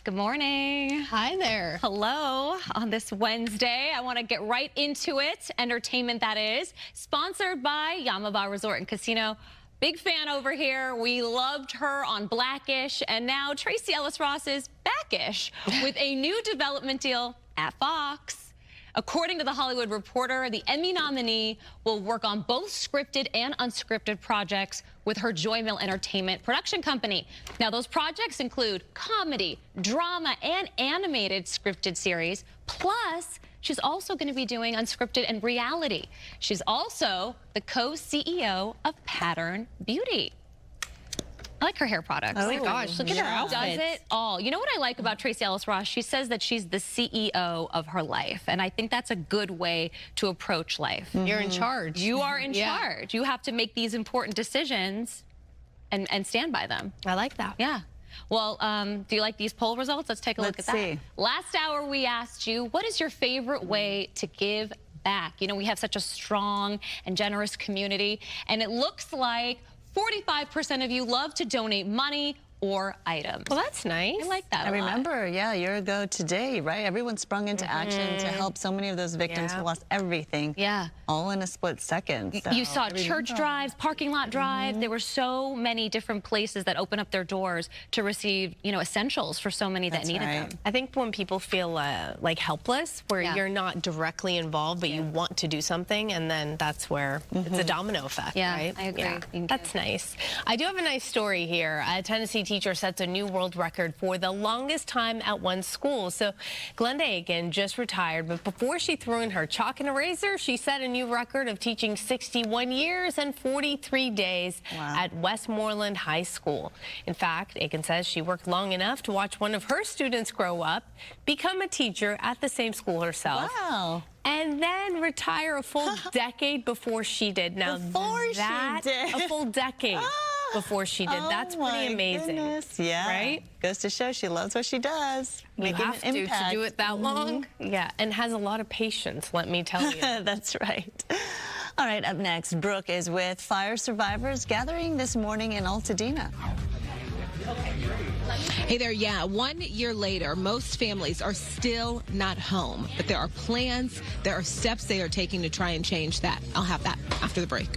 Good morning. Hi there. Hello. On this Wednesday, I want to get right into it. Entertainment, that is. Sponsored by Yamaba Resort and Casino. Big fan over here. We loved her on Blackish, and now Tracee Ellis Ross is backish with a new development deal at Fox. According to The Hollywood Reporter, the Emmy nominee will work on both scripted and unscripted projects with her Joy Mill Entertainment production company. Now, those projects include comedy, drama, and animated scripted series. Plus, she's also going to be doing unscripted and reality. She's also the co-CEO of Pattern Beauty. I like her hair products. Oh my gosh, look at her outfits. Does it all. You know what I like about Tracee Ellis Ross? She says that she's the CEO of her life, and I think that's a good way to approach life. You're in charge. You are in charge. You have to make these important decisions and stand by them. I like that. Yeah. Well, do you like these poll results? Let's take a look at that. Let's see. Last hour, we asked you, what is your favorite way to give back? You know, we have such a strong and generous community, and it looks like 45% of you love to donate money or items. Well, that's nice. I like that I a lot. remember, yeah, a year ago today, right? Everyone sprung into action to help so many of those victims who lost everything. Yeah. All in a split second. So You saw church drives, parking lot drives. There were so many different places that opened up their doors to receive, you know, essentials for so many that needed them. I think when people feel like helpless, where you're not directly involved, but you want to do something, and then that's where it's a domino effect, right? I agree. Yeah. That's nice. I do have a nice story here. A Tennessee teacher sets a new world record for the longest time at one school. So Glenda Aiken just retired, but before she threw in her chalk and eraser, she set a new record of teaching 61 years and 43 days at Westmoreland High School. In fact, Aiken says she worked long enough to watch one of her students grow up, become a teacher at the same school herself. Wow. And then retire a full decade before she did. Now, a full decade before she did. That's pretty amazing. Goodness. Yeah. Right? Goes to show she loves what she does. You have to do it that long. Yeah, and has a lot of patience, let me tell you. That's right. All right, up next, Brooke is with fire survivors gathering this morning in Altadena. Hey there, 1 year later, most families are still not home, but there are plans, there are steps they are taking to try and change that. I'll have that after the break.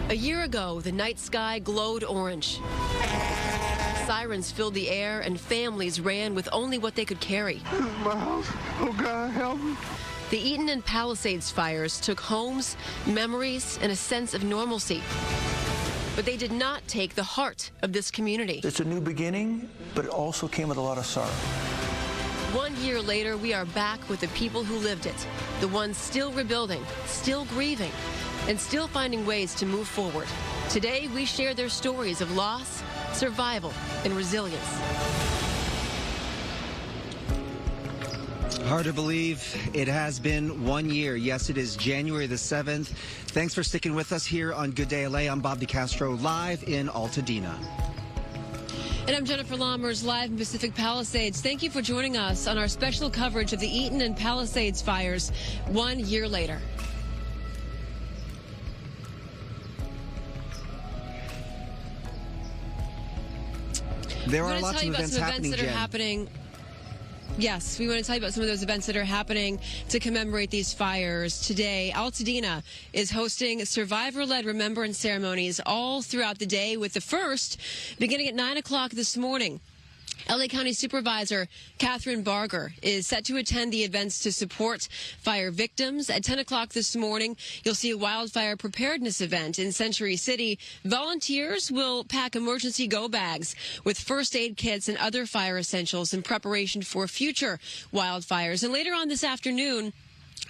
A year ago, the night sky glowed orange. Sirens filled the air and families ran with only what they could carry. This is my house. Oh, God, help me. The Eaton and Palisades fires took homes, memories, and a sense of normalcy. but they did not take the heart of this community. It's a new beginning, but it also came with a lot of sorrow. 1 year later, we are back with the people who lived it, the ones still rebuilding, still grieving, and still finding ways to move forward. Today, we share their stories of loss, survival, and resilience. Hard to believe it has been 1 year. Yes, it is January the 7th. Thanks for sticking with us here on Good Day LA. I'm Bob DeCastro, live in Altadena. And I'm Jennifer Lammers, live in Pacific Palisades. Thank you for joining us on our special coverage of the Eaton and Palisades fires 1 year later. There are lots of events happening, Yes, we want to tell you about some of those events that are happening to commemorate these fires. Today, Altadena is hosting survivor-led remembrance ceremonies all throughout the day, with the first beginning at 9 o'clock this morning. LA County Supervisor Catherine Barger is set to attend the events to support fire victims. At 10 o'clock this morning, you'll see a wildfire preparedness event in Century City. Volunteers will pack emergency go bags with first aid kits and other fire essentials in preparation for future wildfires. And later on this afternoon,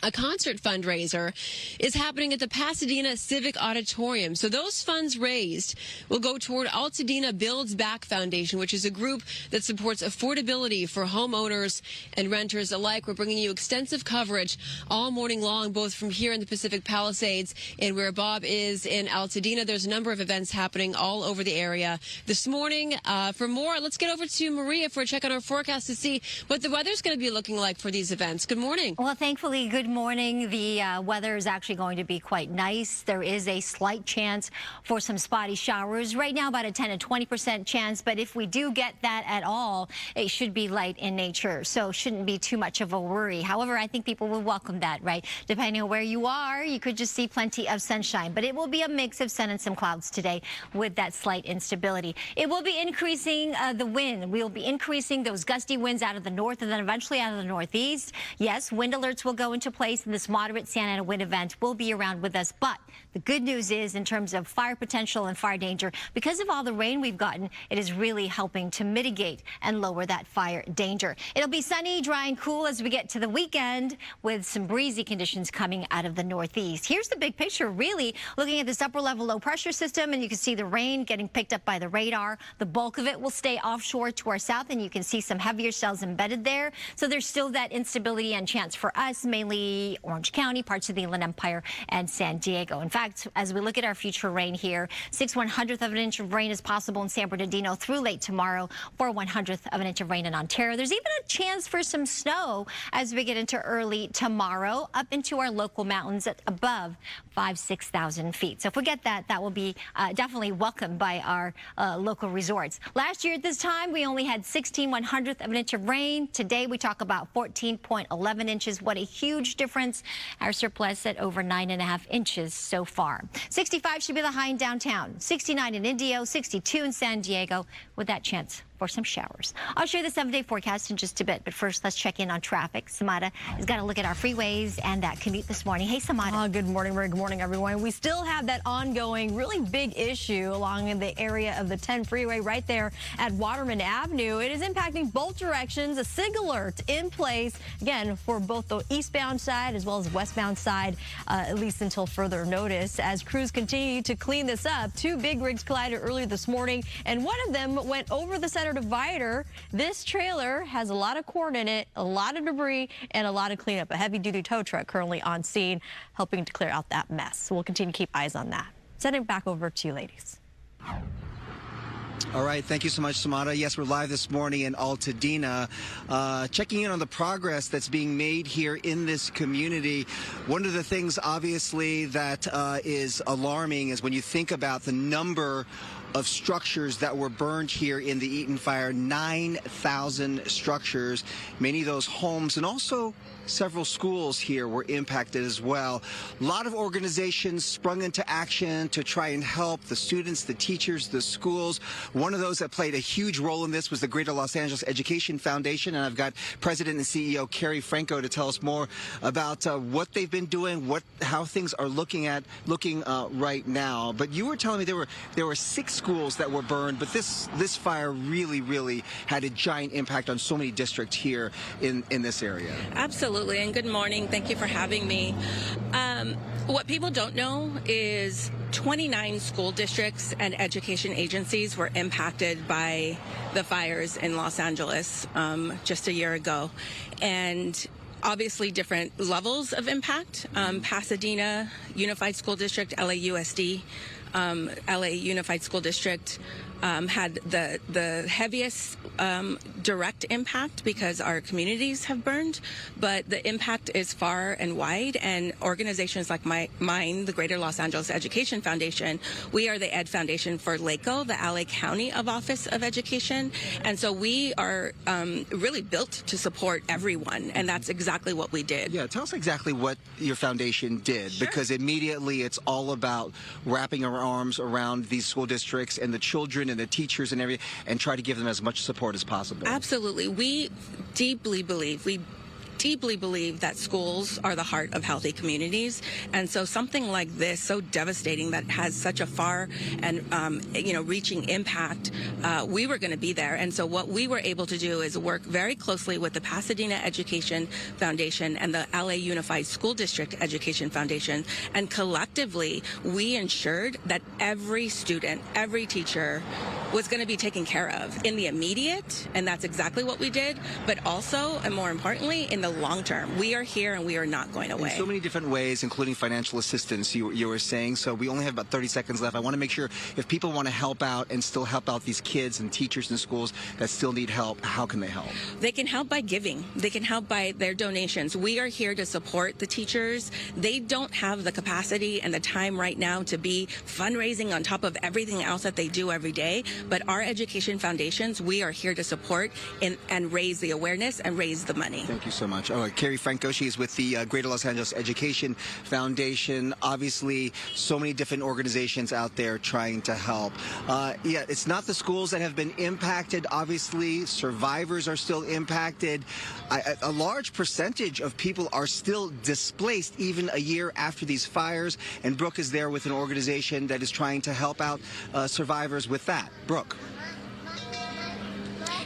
a concert fundraiser is happening at the Pasadena Civic Auditorium. So those funds raised will go toward Altadena Builds Back Foundation, which is a group that supports affordability for homeowners and renters alike. We're bringing you extensive coverage all morning long, both from here in the Pacific Palisades and where Bob is in Altadena. There's a number of events happening all over the area this morning. For more, let's get over to Maria for a check on our forecast to see what the weather's going to be looking like for these events. Good morning. Well, thankfully, good morning. The weather is actually going to be quite nice. There is a slight chance for some spotty showers. Right now, about a 10 to 20% chance, but if we do get that at all, it should be light in nature, so shouldn't be too much of a worry. However, I think people will welcome that, right? Depending on where you are, you could just see plenty of sunshine, but it will be a mix of sun and some clouds today with that slight instability. It will be increasing the wind. We'll be increasing those gusty winds out of the north and then eventually out of the northeast. Yes, wind alerts will go into place, and this moderate Santa Ana wind event will be around with us. But the good news is, in terms of fire potential and fire danger, because of all the rain we've gotten, it is really helping to mitigate and lower that fire danger. It'll be sunny, dry, and cool as we get to the weekend, with some breezy conditions coming out of the northeast. Here's the big picture, really, looking at this upper level low pressure system, and you can see the rain getting picked up by the radar. The bulk of it will stay offshore to our south, and you can see some heavier cells embedded there. So there's still that instability and chance for us, mainly Orange County, parts of the Inland Empire, and San Diego. In fact, as we look at our future rain here, 6/100th of an inch of rain is possible in San Bernardino through late tomorrow, 4/100th of an inch of rain in Ontario. There's even a chance for some snow as we get into early tomorrow, up into our local mountains at above 5,000–6,000 feet. So if we get that, that will be definitely welcomed by our local resorts. Last year at this time, we only had 16/100th of an inch of rain. Today, we talk about 14.11 inches. What a huge difference. Our surplus at over 9.5 inches so far. 65 should be the high in downtown, 69 in Indio, 62 in San Diego, with that chance for some showers. I'll show you the 7-day forecast in just a bit, but first let's check in on traffic. Samada has got to look at our freeways and that commute this morning. Hey, Samada. Good morning, Maria. Good morning, everyone. We still have that ongoing, really big issue along in the area of the 10 freeway right there at Waterman Avenue. It is impacting both directions. A SIG alert in place, again, for both the eastbound side as well as westbound side, at least until further notice. As crews continue to clean this up, 2 big rigs collided earlier this morning, and one of them went over the center divider. This trailer has a lot of corn in it, a lot of debris, and a lot of cleanup. A heavy-duty tow truck currently on scene, helping to clear out that mess. So we'll continue to keep eyes on that. Sending it back over to you, ladies. All right. Thank you so much, Samada. Yes, we're live this morning in Altadena, checking in on the progress that's being made here in this community. One of the things, obviously, that is alarming is when you think about the number of structures that were burned here in the Eaton fire. 9,000 structures, many of those homes, and also several schools here were impacted as well. A lot of organizations sprung into action to try and help the students, the teachers, the schools. One of those that played a huge role in this was the Greater Los Angeles Education Foundation, and I've got President and CEO Carrie Franco to tell us more about what they've been doing, how things are looking right now. But you were telling me there were 6 schools that were burned, but this fire really had a giant impact on so many districts here in this area. Absolutely, and good morning. Thank you for having me. What people don't know is 29 school districts and education agencies were impacted by the fires in Los Angeles just a year ago. And obviously different levels of impact. Pasadena Unified School District, LAUSD, LA Unified School District had the heaviest direct impact because our communities have burned, but the impact is far and wide, and organizations like mine, the Greater Los Angeles Education Foundation, we are the Ed Foundation for LACO, the LA County Office of Education, and so we are really built to support everyone, and that's exactly what we did. Yeah, tell us exactly what your foundation did, because immediately it's all about wrapping our arms around these school districts and the children and the teachers and everything, and try to give them as much support as possible. Absolutely. We deeply believe that schools are the heart of healthy communities, and so something like this, so devastating, that has such a far and reaching impact, we were going to be there. And so what we were able to do is work very closely with the Pasadena Education Foundation and the LA Unified School District Education Foundation, and collectively we ensured that every student, every teacher was going to be taken care of in the immediate, and that's exactly what we did, but also, and more importantly, in the long term. We are here and we are not going away. In so many different ways, including financial assistance, you were saying. So we only have about 30 seconds left. I want to make sure if people want to help out and still help out these kids and teachers in schools that still need help, how can they help? They can help by giving. They can help by their donations. We are here to support the teachers. They don't have the capacity and the time right now to be fundraising on top of everything else that they do every day. But our education foundations, we are here to support and raise the awareness and raise the money. Thank you so much. Carrie Franco, she is with the Greater Los Angeles Education Foundation. Obviously, so many different organizations out there trying to help. Yeah, it's not the schools that have been impacted. Obviously, survivors are still impacted. A large percentage of people are still displaced even a year after these fires. And Brooke is there with an organization that is trying to help out survivors with that. Brooke.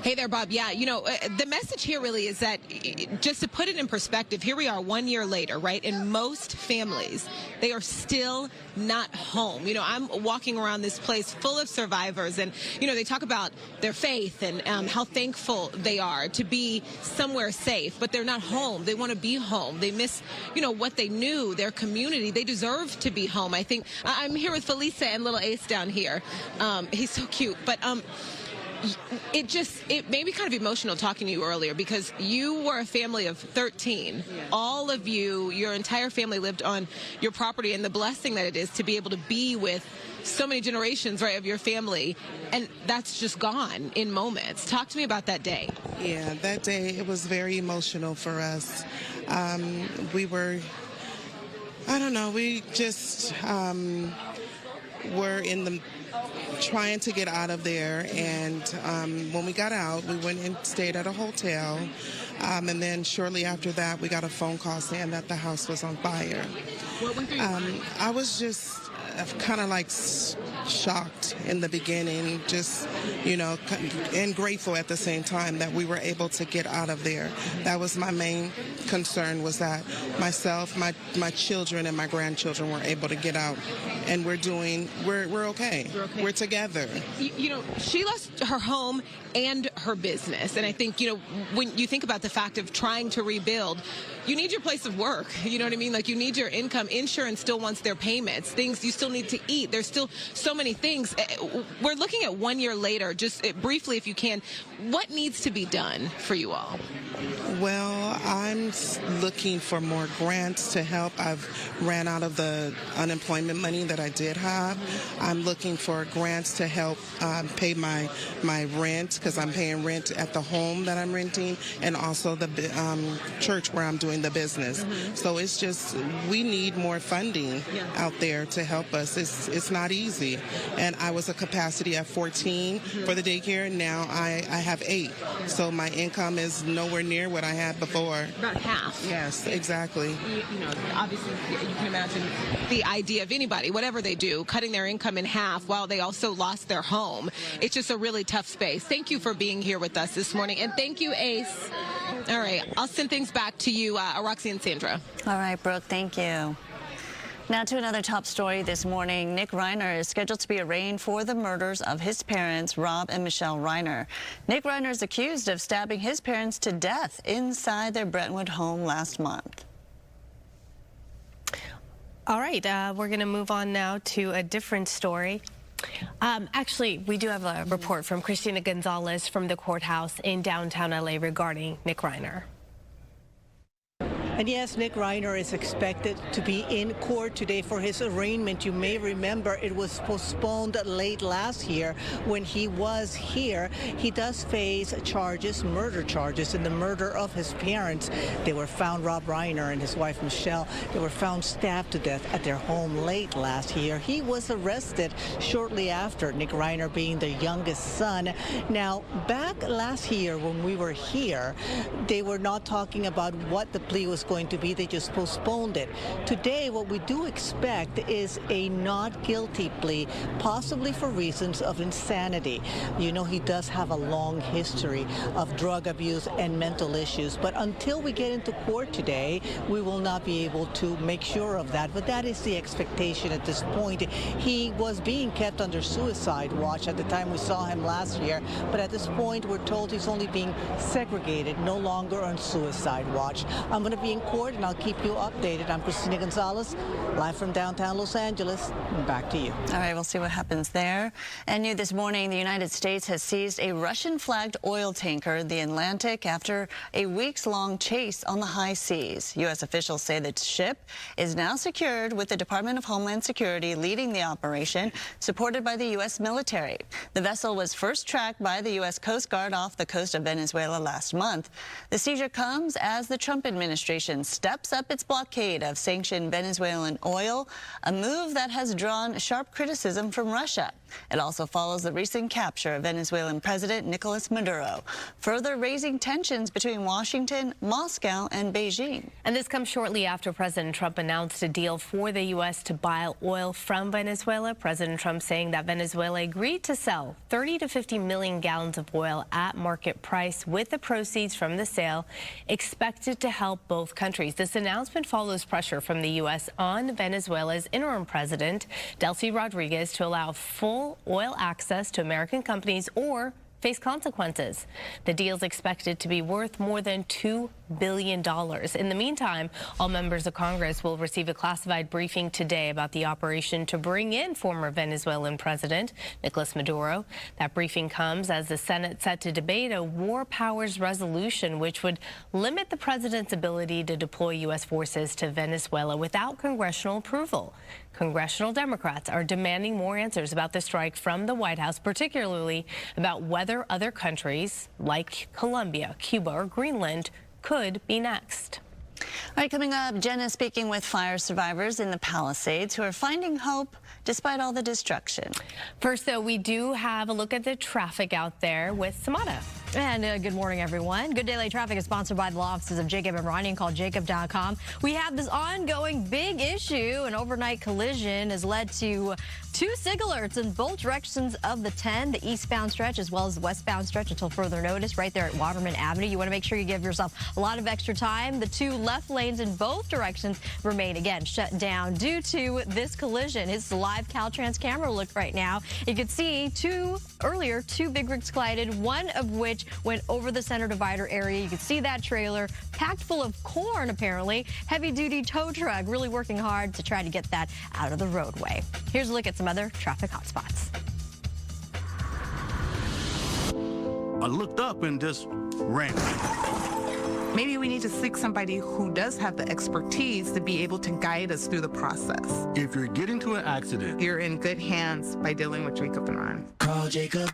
Hey there, Bob. Yeah, the message here really is that, just to put it in perspective, here we are 1 year later, right? And most families, they are still not home. I'm walking around this place full of survivors, and, they talk about their faith and how thankful they are to be somewhere safe, but they're not home. They want to be home. They miss, what they knew, their community. They deserve to be home. I think I'm here with Felisa and little Ace down here. He's so cute, but it made me kind of emotional talking to you earlier, because you were a family of 13. Yeah. All of you, your entire family lived on your property, and the blessing that it is to be able to be with so many generations, right, of your family, and that's just gone in moments. Talk to me about that day. Yeah, that day, it was very emotional for us. We were, we just were in the trying to get out of there, and when we got out, we went and stayed at a hotel, and then shortly after that, we got a phone call saying that the house was on fire. What went through your mind? I was just kind of like shocked in the beginning, just, and grateful at the same time that we were able to get out of there. That was my main concern, was that myself, my children, and my grandchildren were able to get out, and we're okay. We're together. She lost her home and her business. And I think, when you think about the fact of trying to rebuild, you need your place of work. You know what I mean? Like, you need your income. Insurance still wants their payments. Things you still need to eat. There's still so many things. We're looking at 1 year later. Just briefly, if you can, what needs to be done for you all? Well, I'm looking for more grants to help. I've ran out of the unemployment money that I did have. I'm looking for grants to help pay my rent, because I'm paying rent at the home that I'm renting, and also the church where I'm doing the business. So it's just, we need more funding out there to help us. It's not easy. And I was a capacity at 14 for the daycare. Now I have 8. So my income is nowhere near what I had before. About half. Yes, exactly. Obviously, you can imagine the idea of anybody, whatever they do, cutting their income in half while they also lost their home. It's just a really tough space. Thank you for being here with us this morning. And thank you, Ace. All right, I'll send things back to you, Roxy and Sandra. All right, Brooke, thank you. Now to another top story this morning. Nick Reiner is scheduled to be arraigned for the murders of his parents, Rob and Michelle Reiner. Nick Reiner is accused of stabbing his parents to death inside their Brentwood home last month. All right, we're going to move on now to a different story. Actually, we do have a report from Christina Gonzalez from the courthouse in downtown LA regarding Nick Reiner. And yes, Nick Reiner is expected to be in court today for his arraignment. You may remember it was postponed late last year when he was here. He does face charges, murder charges, in the murder of his parents. They were found, Rob Reiner and his wife Michelle, they were found stabbed to death at their home late last year. He was arrested shortly after, Nick Reiner being the youngest son. Now, back last year when we were here, they were not talking about what the plea was going to be. They just postponed it. Today, what we do expect is a not guilty plea, possibly for reasons of insanity. You know, he does have a long history of drug abuse and mental issues, but until we get into court today, we will not be able to make sure of that. But that is the expectation at this point. He was being kept under suicide watch at the time we saw him last year, but at this point, we're told he's only being segregated, no longer on suicide watch. I'm going to be in court, and I'll keep you updated. I'm Christina Gonzalez, live from downtown Los Angeles. Back to you. All right, we'll see what happens there. And new this morning, the United States has seized a Russian-flagged oil tanker in the Atlantic after a weeks-long chase on the high seas. U.S. officials say the ship is now secured, with the Department of Homeland Security leading the operation, supported by the U.S. military. The vessel was first tracked by the U.S. Coast Guard off the coast of Venezuela last month. The seizure comes as the Trump administration steps up its blockade of sanctioned Venezuelan oil, a move that has drawn sharp criticism from Russia. It also follows the recent capture of Venezuelan President Nicolas Maduro, further raising tensions between Washington, Moscow, and Beijing. And this comes shortly after President Trump announced a deal for the U.S. to buy oil from Venezuela. President Trump saying that Venezuela agreed to sell 30 to 50 million gallons of oil at market price, with the proceeds from the sale expected to help both countries. This announcement follows pressure from the U.S. on Venezuela's interim president, Delcy Rodriguez, to allow full oil access to American companies or face consequences. The deal is expected to be worth more than $2 billion. In the meantime, all members of Congress will receive a classified briefing today about the operation to bring in former Venezuelan President Nicolas Maduro. That briefing comes as the Senate set to debate a war powers resolution, which would limit the president's ability to deploy U.S. forces to Venezuela without congressional approval. Congressional Democrats are demanding more answers about the strike from the White House, particularly about whether other countries like Colombia, Cuba, or Greenland could be next. All right, coming up, Jen is speaking with fire survivors in the Palisades who are finding hope despite all the destruction. First, though, we do have a look at the traffic out there with Samada. And good morning, everyone. Good Day Late Traffic is sponsored by the law offices of Jacob and Ronnie. Call jacob.com. We have this ongoing big issue. An overnight collision has led to 2 SIG alerts in both directions of the 10, the eastbound stretch as well as the westbound stretch until further notice right there at Waterman Avenue. You want to make sure you give yourself a lot of extra time. The 2 left lanes in both directions remain, again, shut down due to this collision. It's the live Caltrans camera look right now. You can see 2 big rigs collided, one of which went over the center divider area. You can see that trailer packed full of corn, apparently. Heavy-duty tow truck really working hard to try to get that out of the roadway. Here's a look at some other traffic hotspots. I looked up and just ran. Maybe we need to seek somebody who does have the expertise to be able to guide us through the process. If you're getting to an accident, you're in good hands by dealing with Jacob and Ron. Call Jacob.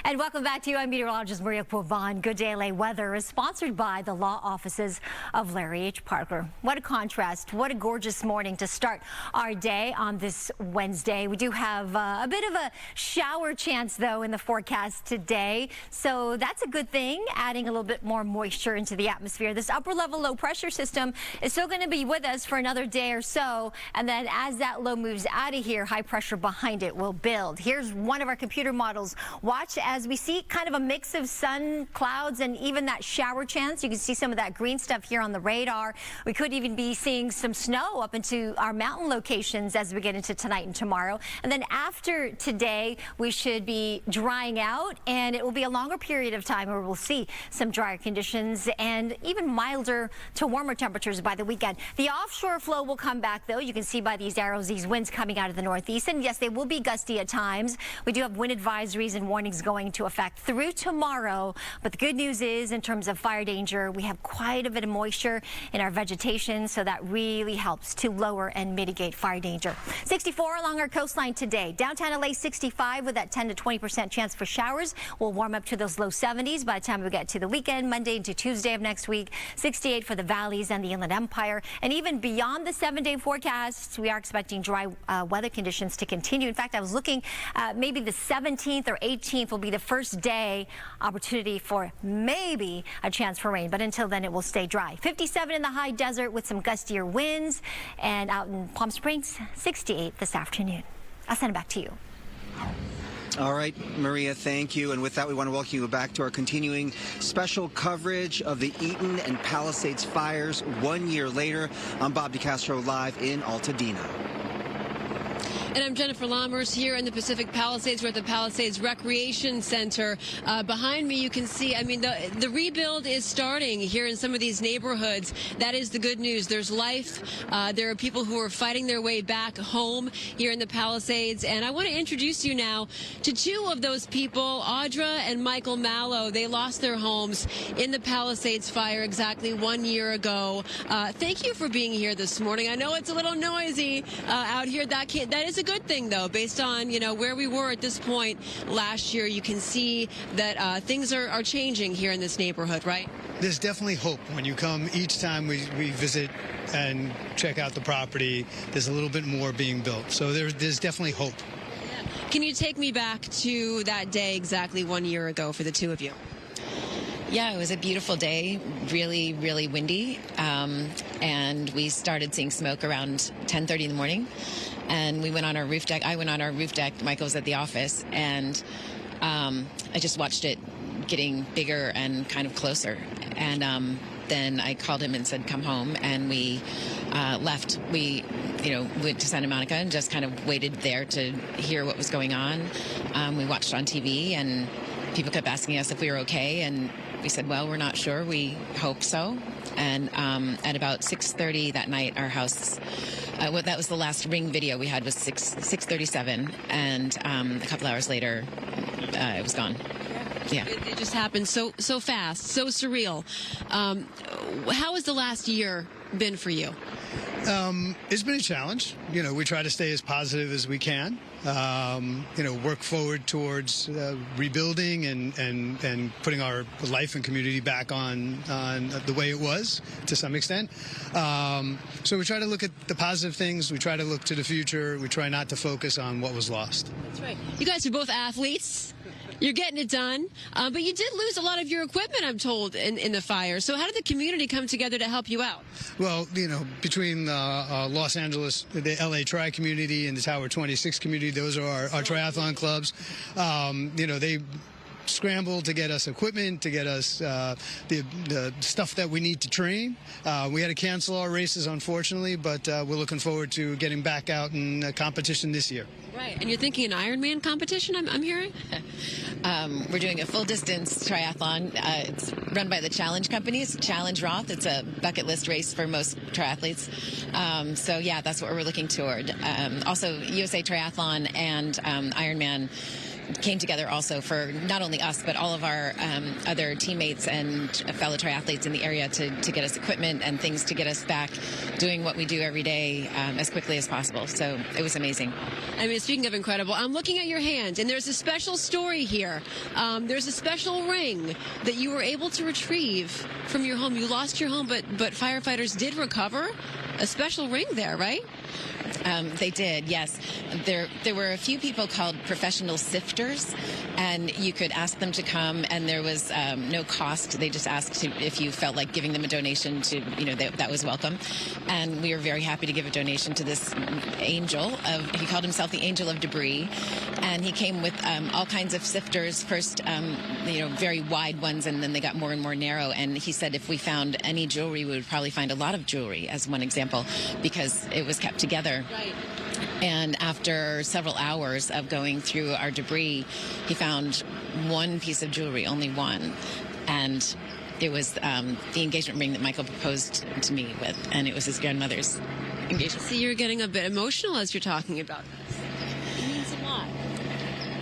And welcome back to you. I'm meteorologist Maria Povan. Good Day LA weather is sponsored by the law offices of Larry H. Parker. What a contrast. What a gorgeous morning to start our day on this Wednesday. We do have a bit of a shower chance, though, in the forecast today. So that's a good thing, adding a little bit more moisture into the atmosphere. This upper level low pressure system is still going to be with us for another day or so. And then as that low moves out of here, high pressure behind it will build. Here's one of our computer models. Watch as as we see kind of a mix of sun, clouds, and even that shower chance. You can see some of that green stuff here on the radar. We could even be seeing some snow up into our mountain locations as we get into tonight and tomorrow. And then after today, we should be drying out, and it will be a longer period of time where we'll see some drier conditions and even milder to warmer temperatures by the weekend. The offshore flow will come back, though. You can see by these arrows, these winds coming out of the northeast. And yes, they will be gusty at times. We do have wind advisories and warnings going into effect through tomorrow. But the good news is, in terms of fire danger, we have quite a bit of moisture in our vegetation, so that really helps to lower and mitigate fire danger. 64 along our coastline today. Downtown LA 65 with that 10 to 20% chance for showers. We'll warm up to those low 70s by the time we get to the weekend, Monday into Tuesday of next week. 68 for the valleys and the Inland Empire. And even beyond the 7-day forecast, we are expecting dry weather conditions to continue. In fact, I was looking maybe the 17th or 18th will be the first day opportunity for maybe a chance for rain. But until then, it will stay dry. 57 in the high desert with some gustier winds. And out in Palm Springs, 68 this afternoon. I'll send it back to you. All right, Maria, thank you. And with that, we want to welcome you back to our continuing special coverage of the Eaton and Palisades fires 1 year later. I'm Bob DeCastro live in Altadena. And I'm Jennifer Lammers here in the Pacific Palisades. We're at the Palisades Recreation Center. Behind me, you can see, I mean, the rebuild is starting here in some of these neighborhoods. That is the good news. There's life. There are people who are fighting their way back home here in the Palisades. And I want to introduce you now to two of those people, Audra and Michael Mallow. They lost their homes in the Palisades fire exactly 1 year ago. Thank you for being here this morning. I know it's a little noisy out here. That is a good thing, though, based on, you know, where we were at this point last year. You can see that things are changing here in this neighborhood, right? There's definitely hope when you come each time we visit and check out the property. There's a little bit more being built, so there's definitely hope. Can you take me back to that day exactly 1 year ago for the two of you? Yeah, it was a beautiful day, really, really windy, and we started seeing smoke around 10:30 in the morning, and we went on our roof deck. I went on our roof deck. Michael was at the office, and I just watched it getting bigger and kind of closer, and then I called him and said, come home, and we left. We went to Santa Monica and just kind of waited there to hear what was going on. We watched on TV, and people kept asking us if we were okay, and we said, well, we're not sure. We hope so. And at about 6:30 that night, our house, that was the last Ring video we had, was 6:37, and a couple hours later, it was gone. Yeah. It just happened so fast, so surreal. How has the last year been for you? It's been a challenge. We try to stay as positive as we can. Work forward towards rebuilding and putting our life and community back on the way it was to some extent. So we try to look at the positive things. We try to look to the future. We try not to focus on what was lost. That's right. You guys are both athletes. You're getting it done. But you did lose a lot of your equipment, I'm told, in the fire. So how did the community come together to help you out? Well, between Los Angeles, the LA Tri community, and the Tower 26 community, those are our triathlon clubs. They scrambled to get us equipment, to get us the stuff that we need to train. We had to cancel our races, unfortunately, but we're looking forward to getting back out in competition this year. Right, and you're thinking an Ironman competition, I'm hearing? We're doing a full-distance triathlon. It's run by the Challenge companies, Challenge Roth. It's a bucket list race for most triathletes. So, yeah, that's what we're looking toward. Also, USA Triathlon and Ironman came together also for not only us, but all of our other teammates and fellow triathletes in the area to get us equipment and things to get us back doing what we do every day as quickly as possible. So it was amazing. I mean, speaking of incredible, I'm looking at your hand, and there's a special story here. There's a special ring that you were able to retrieve from your home. You lost your home, but firefighters did recover a special ring there, right? They did, yes. There were a few people called professional sifters, and you could ask them to come, and there was no cost. They just asked if you felt like giving them a donation to, that was welcome. And we were very happy to give a donation to this angel. He called himself the Angel of Debris, and he came with all kinds of sifters. First, very wide ones, and then they got more and more narrow. And he said if we found any jewelry, we would probably find a lot of jewelry, as one example, because it was kept together. Right. And after several hours of going through our debris, he found one piece of jewelry, only one. And it was the engagement ring that Michael proposed to me with, and it was his grandmother's engagement. See, you're getting a bit emotional as you're talking about this. It means a lot,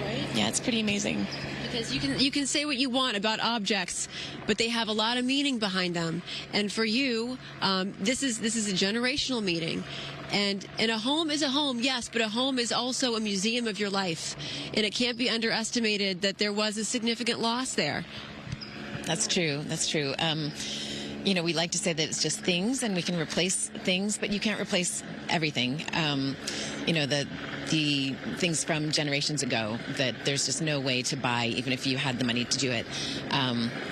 right? Yeah, it's pretty amazing. Because you can say what you want about objects, but they have a lot of meaning behind them. And for you, this is a generational meaning. And a home is a home, yes, but a home is also a museum of your life. And it can't be underestimated that there was a significant loss there. That's true. That's true. We like to say that it's just things, and we can replace things, but you can't replace everything. The things from generations ago that there's just no way to buy, even if you had the money to do it.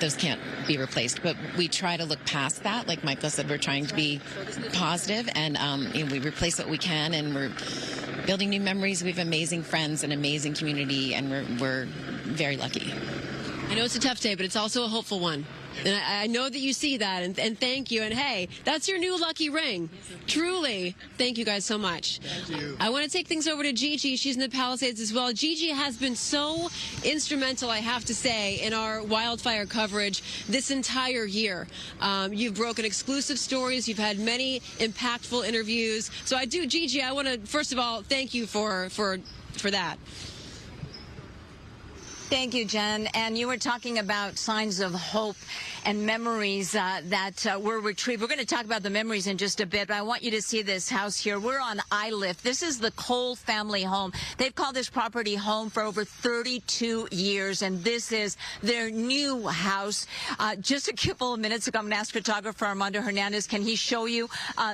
Those can't be replaced. But we try to look past that. Like Michael said, we're trying to be positive, and we replace what we can, and we're building new memories. We have amazing friends, and amazing community, and we're very lucky. I know it's a tough day, but it's also a hopeful one. And I know that you see that, and thank you. And hey, that's your new lucky ring. Truly, thank you guys so much. Thank you. I want to take things over to Gigi. She's in the Palisades as well. Gigi has been so instrumental, I have to say, in our wildfire coverage this entire year. You've broken exclusive stories. You've had many impactful interviews. So Gigi, I want to, first of all, thank you for that. Thank you, Jen. And you were talking about signs of hope and memories that were retrieved. We're going to talk about the memories in just a bit, but I want you to see this house here. We're on Iliff. This is the Cole family home. They've called this property home for over 32 years, and this is their new house. Just a couple of minutes ago, I'm going to ask photographer Armando Hernandez, can he show you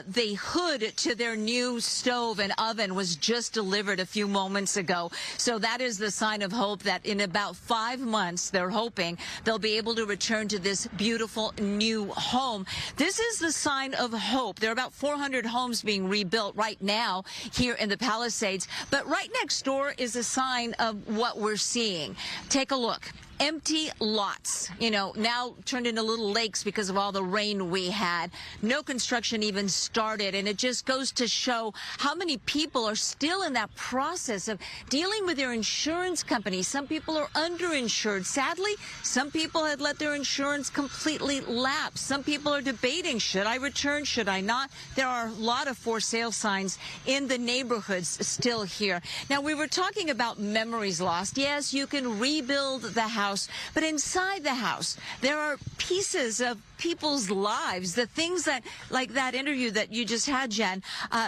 the hood to their new stove and oven was just delivered a few moments ago. So that is the sign of hope that in about 5 months, they're hoping they'll be able to return to this beautiful new home. This is the sign of hope. There are about 400 homes being rebuilt right now here in the Palisades, but right next door is a sign of what we're seeing. Take a look. Empty lots, now turned into little lakes because of all the rain we had. No construction even started, and it just goes to show how many people are still in that process of dealing with their insurance company. Some people are underinsured. Sadly, some people had let their insurance completely lapse. Some people are debating, should I return, should I not? There are a lot of for sale signs in the neighborhoods still here. Now, we were talking about memories lost. Yes, you can rebuild the house, but inside the house, there are pieces of people's lives, the things that, like that interview that you just had, Jen,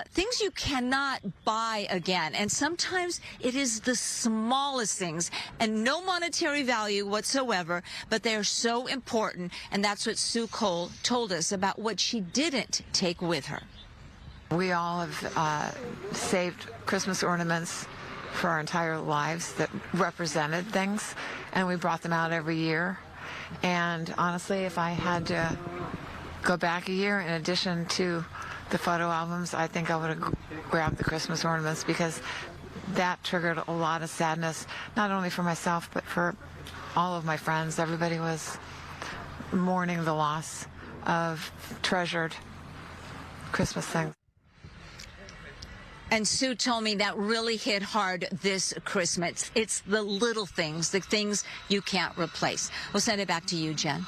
things you cannot buy again. And sometimes it is the smallest things and no monetary value whatsoever, but they are so important. And that's what Sue Cole told us about what she didn't take with her. We all have saved Christmas ornaments for our entire lives that represented things, and we brought them out every year. And honestly, if I had to go back a year in addition to the photo albums, I think I would have grabbed the Christmas ornaments, because that triggered a lot of sadness, not only for myself, but for all of my friends. Everybody was mourning the loss of treasured Christmas things. And Sue told me that really hit hard this Christmas. It's the little things, the things you can't replace. We'll send it back to you, Jen.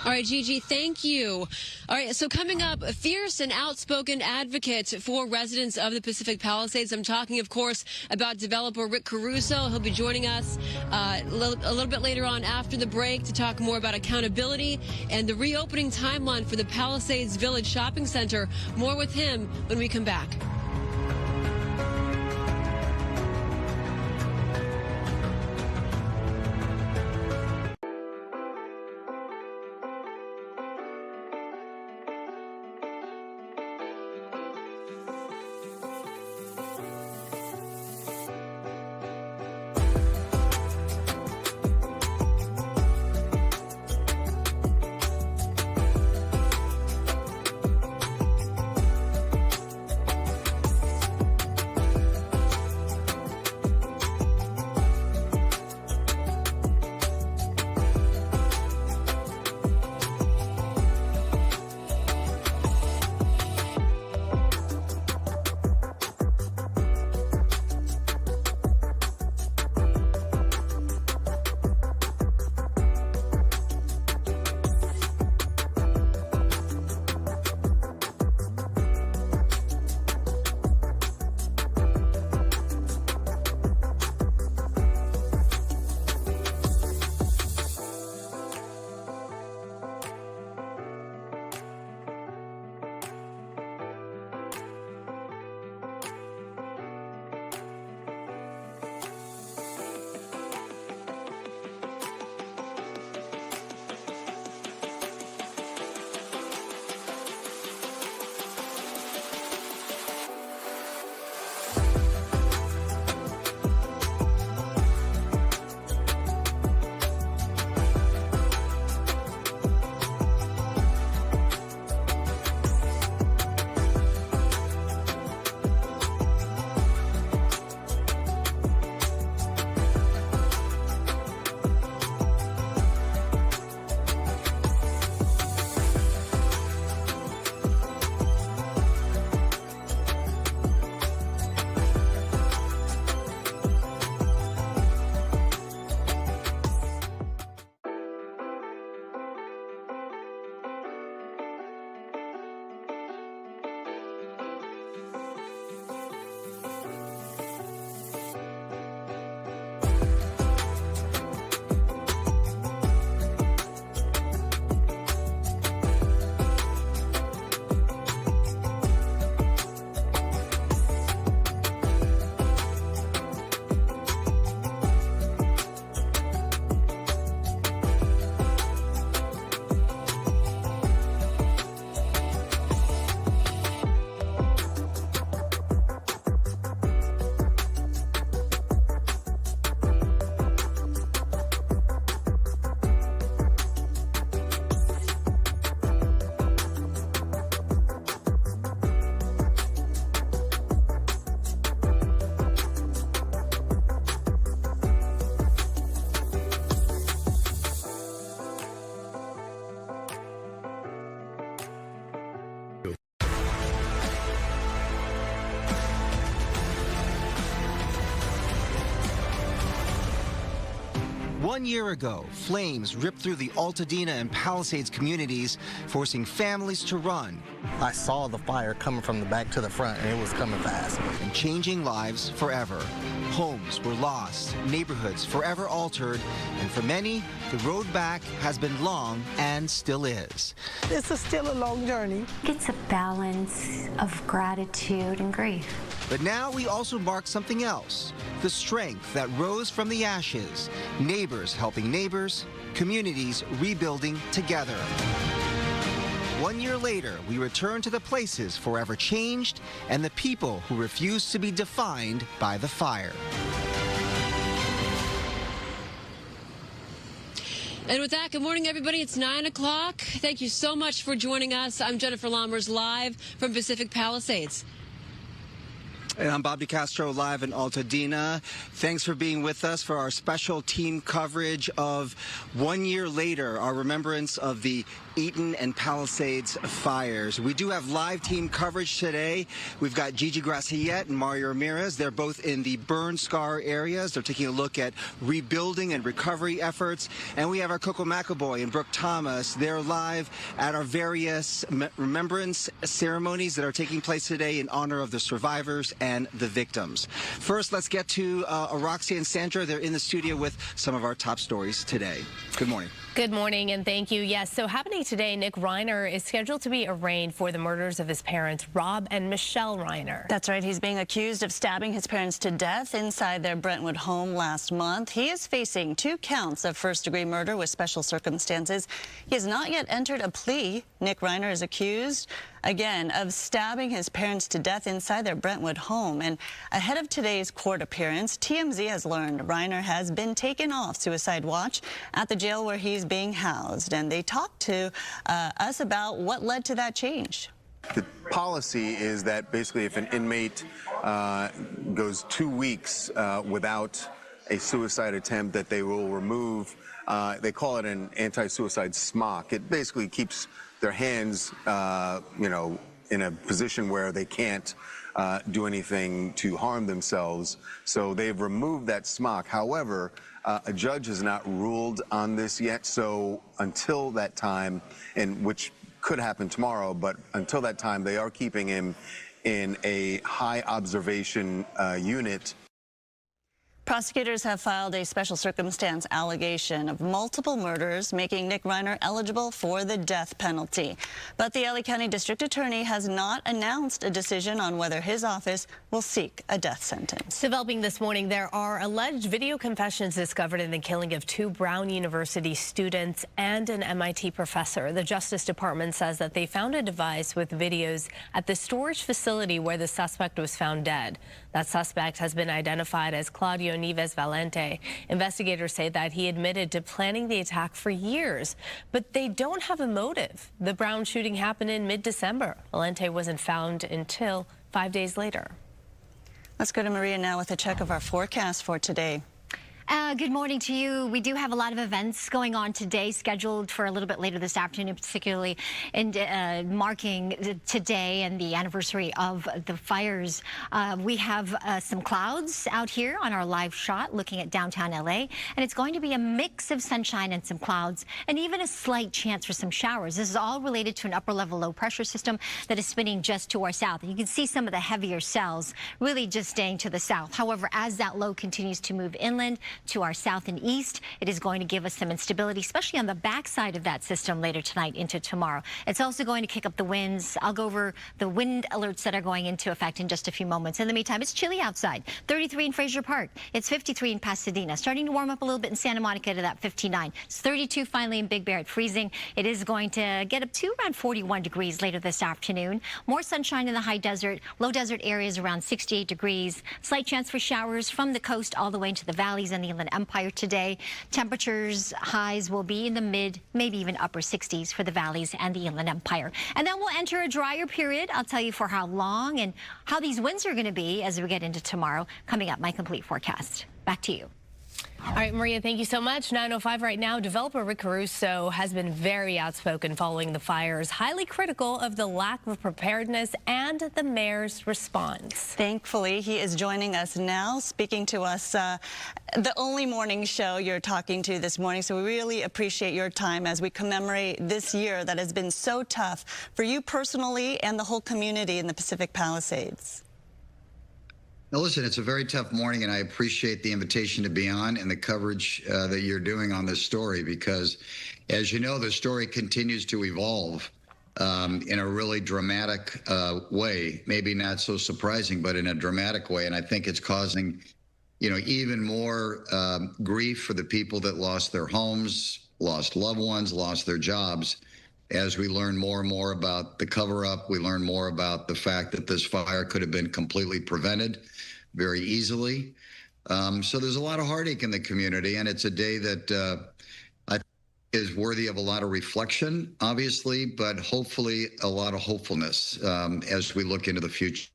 All right, Gigi, thank you. All right, so coming up, a fierce and outspoken advocate for residents of the Pacific Palisades. I'm talking, of course, about developer Rick Caruso. He'll be joining us a little bit later on after the break to talk more about accountability and the reopening timeline for the Palisades Village Shopping Center. More with him when we come back. 1 year ago, flames ripped through the Altadena and Palisades communities, forcing families to run. I saw the fire coming from the back to the front, and it was coming fast. And changing lives forever. Homes were lost, neighborhoods forever altered, and for many, the road back has been long and still is. This is still a long journey. It's a balance of gratitude and grief. But now we also mark something else, the strength that rose from the ashes, neighbors helping neighbors, communities rebuilding together. 1 year later, we return to the places forever changed and the people who refuse to be defined by the fire. And with that, good morning, everybody. It's 9 o'clock. Thank you so much for joining us. I'm Jennifer Lammers, live from Pacific Palisades. And I'm Bob DeCastro, live in Altadena. Thanks for being with us for our special team coverage of 1 year later, our remembrance of the Eaton and Palisades fires. We do have live team coverage today. We've got Gigi Graciette and Mario Ramirez. They're both in the burn scar areas. They're taking a look at rebuilding and recovery efforts. And we have our Coco McAvoy and Brooke Thomas. They're live at our various remembrance ceremonies that are taking place today in honor of the survivors and the victims. First, let's get to Roxy and Sandra. They're in the studio with some of our top stories today. Good morning. Good morning and thank you. Yes, so happening today, Nick Reiner is scheduled to be arraigned for the murders of his parents, Rob and Michelle Reiner. That's right. He's being accused of stabbing his parents to death inside their Brentwood home last month. He is facing 2 counts of first-degree murder with special circumstances. He has not yet entered a plea. Nick Reiner is accused, again, of stabbing his parents to death inside their Brentwood home. And ahead of today's court appearance, TMZ has learned Reiner has been taken off suicide watch at the jail where he's being housed. And they talked to us about what led to that change. The policy is that basically if an inmate goes 2 weeks without a suicide attempt, that they will remove, they call it an anti-suicide smock. It basically keeps their hands, you know, in a position where they can't do anything to harm themselves. So they've removed that smock. However, a judge has not ruled on this yet. So until that time, and which could happen tomorrow, but until that time, they are keeping him in a high observation unit. Prosecutors have filed a special circumstance allegation of multiple murders, making Nick Reiner eligible for the death penalty. But the LA County District Attorney has not announced a decision on whether his office will seek a death sentence. Developing this morning, there are alleged video confessions discovered in the killing of 2 Brown University students and an MIT professor. The Justice Department says that they found a device with videos at the storage facility where the suspect was found dead. That suspect has been identified as Claudio Nieves Valente. Investigators say that he admitted to planning the attack for years, but they don't have a motive. The Brown shooting happened in mid-December. Valente wasn't found until 5 days later. Let's go to Maria now with a check of our forecast for today. Good morning to you. We do have a lot of events going on today, scheduled for a little bit later this afternoon, particularly in marking today and the anniversary of the fires. We have some clouds out here on our live shot looking at downtown LA, and it's going to be a mix of sunshine and some clouds, and even a slight chance for some showers. This is all related to an upper-level low-pressure system that is spinning just to our south. And you can see some of the heavier cells really just staying to the south. However, as that low continues to move inland, to our south and east, it is going to give us some instability, especially on the backside of that system later tonight into tomorrow. It's also going to kick up the winds. I'll go over the wind alerts that are going into effect in just a few moments. In the meantime, it's chilly outside. 33 in Fraser Park. It's 53 in Pasadena. Starting to warm up a little bit in Santa Monica to that 59. It's 32 finally in Big Bear at freezing. It is going to get up to around 41 degrees later this afternoon. More sunshine in the high desert. Low desert areas around 68 degrees. Slight chance for showers from the coast all the way into the valleys and the Inland Empire today. Temperatures highs will be in the mid, maybe even upper 60s for the valleys and the Inland Empire. And then we'll enter a drier period. I'll tell you for how long and how these winds are going to be as we get into tomorrow. Coming up, my complete forecast. Back to you. All right, Maria, thank you so much. 9:05 right now. Developer Rick Caruso has been very outspoken following the fires, highly critical of the lack of preparedness and the mayor's response. Thankfully, he is joining us now, speaking to us, the only morning show you're talking to this morning. So we really appreciate your time as we commemorate this year that has been so tough for you personally and the whole community in the Pacific Palisades. Now, listen, it's a very tough morning, and I appreciate the invitation to be on and the coverage that you're doing on this story because, as you know, the story continues to evolve in a really dramatic way, maybe not so surprising, but in a dramatic way. And I think it's causing, even more grief for the people that lost their homes, lost loved ones, lost their jobs. As we learn more and more about the cover-up, we learn more about the fact that this fire could have been completely prevented very easily. So there's a lot of heartache in the community, and it's a day that I think is worthy of a lot of reflection, obviously, but hopefully a lot of hopefulness as we look into the future,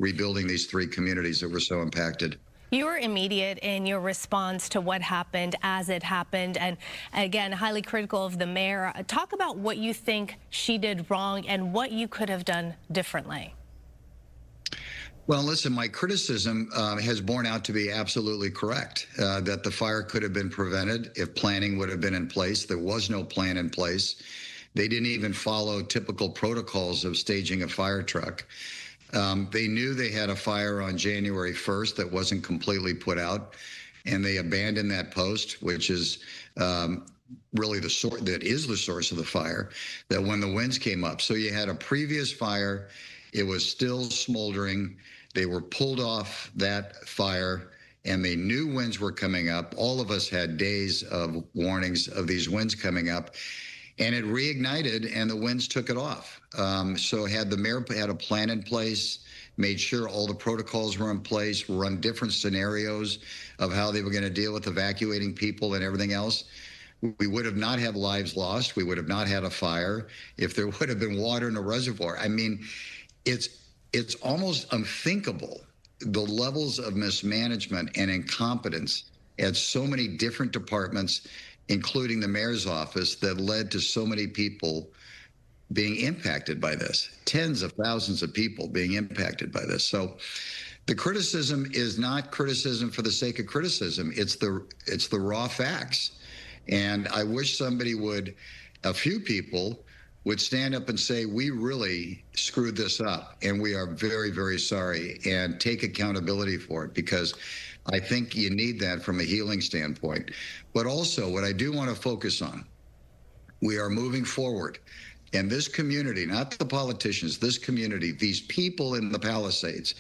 rebuilding these three communities that were so impacted. You were immediate in your response to what happened as it happened, and again, highly critical of the mayor. Talk about what you think she did wrong and what you could have done differently. Well, listen, my criticism has borne out to be absolutely correct, that the fire could have been prevented if planning would have been in place. There was no plan in place. They didn't even follow typical protocols of staging a fire truck. They knew they had a fire on January 1st that wasn't completely put out, and they abandoned that post, which is really the source, that is the source of the fire, that when the winds came up. So you had a previous fire, it was still smoldering. They were pulled off that fire, and they knew winds were coming up. All of us had days of warnings of these winds coming up, and it reignited, and the winds took it off. So had the mayor had a plan in place, made sure all the protocols were in place, run different scenarios of how they were going to deal with evacuating people and everything else, we would have not had lives lost. We would have not had a fire if there would have been water in a reservoir. I mean, it's almost unthinkable, the levels of mismanagement and incompetence at so many different departments, including the mayor's office, that led to so many people being impacted by this, tens of thousands of people being impacted by this. So the criticism is not criticism for the sake of criticism. It's the raw facts. And I wish somebody would, a few people would stand up and say, we really screwed this up and we are very, very sorry, and take accountability for it, because I think you need that from a healing standpoint. But also what I do want to focus on, we are moving forward. And this community, not the politicians, this community, these people in the Palisades,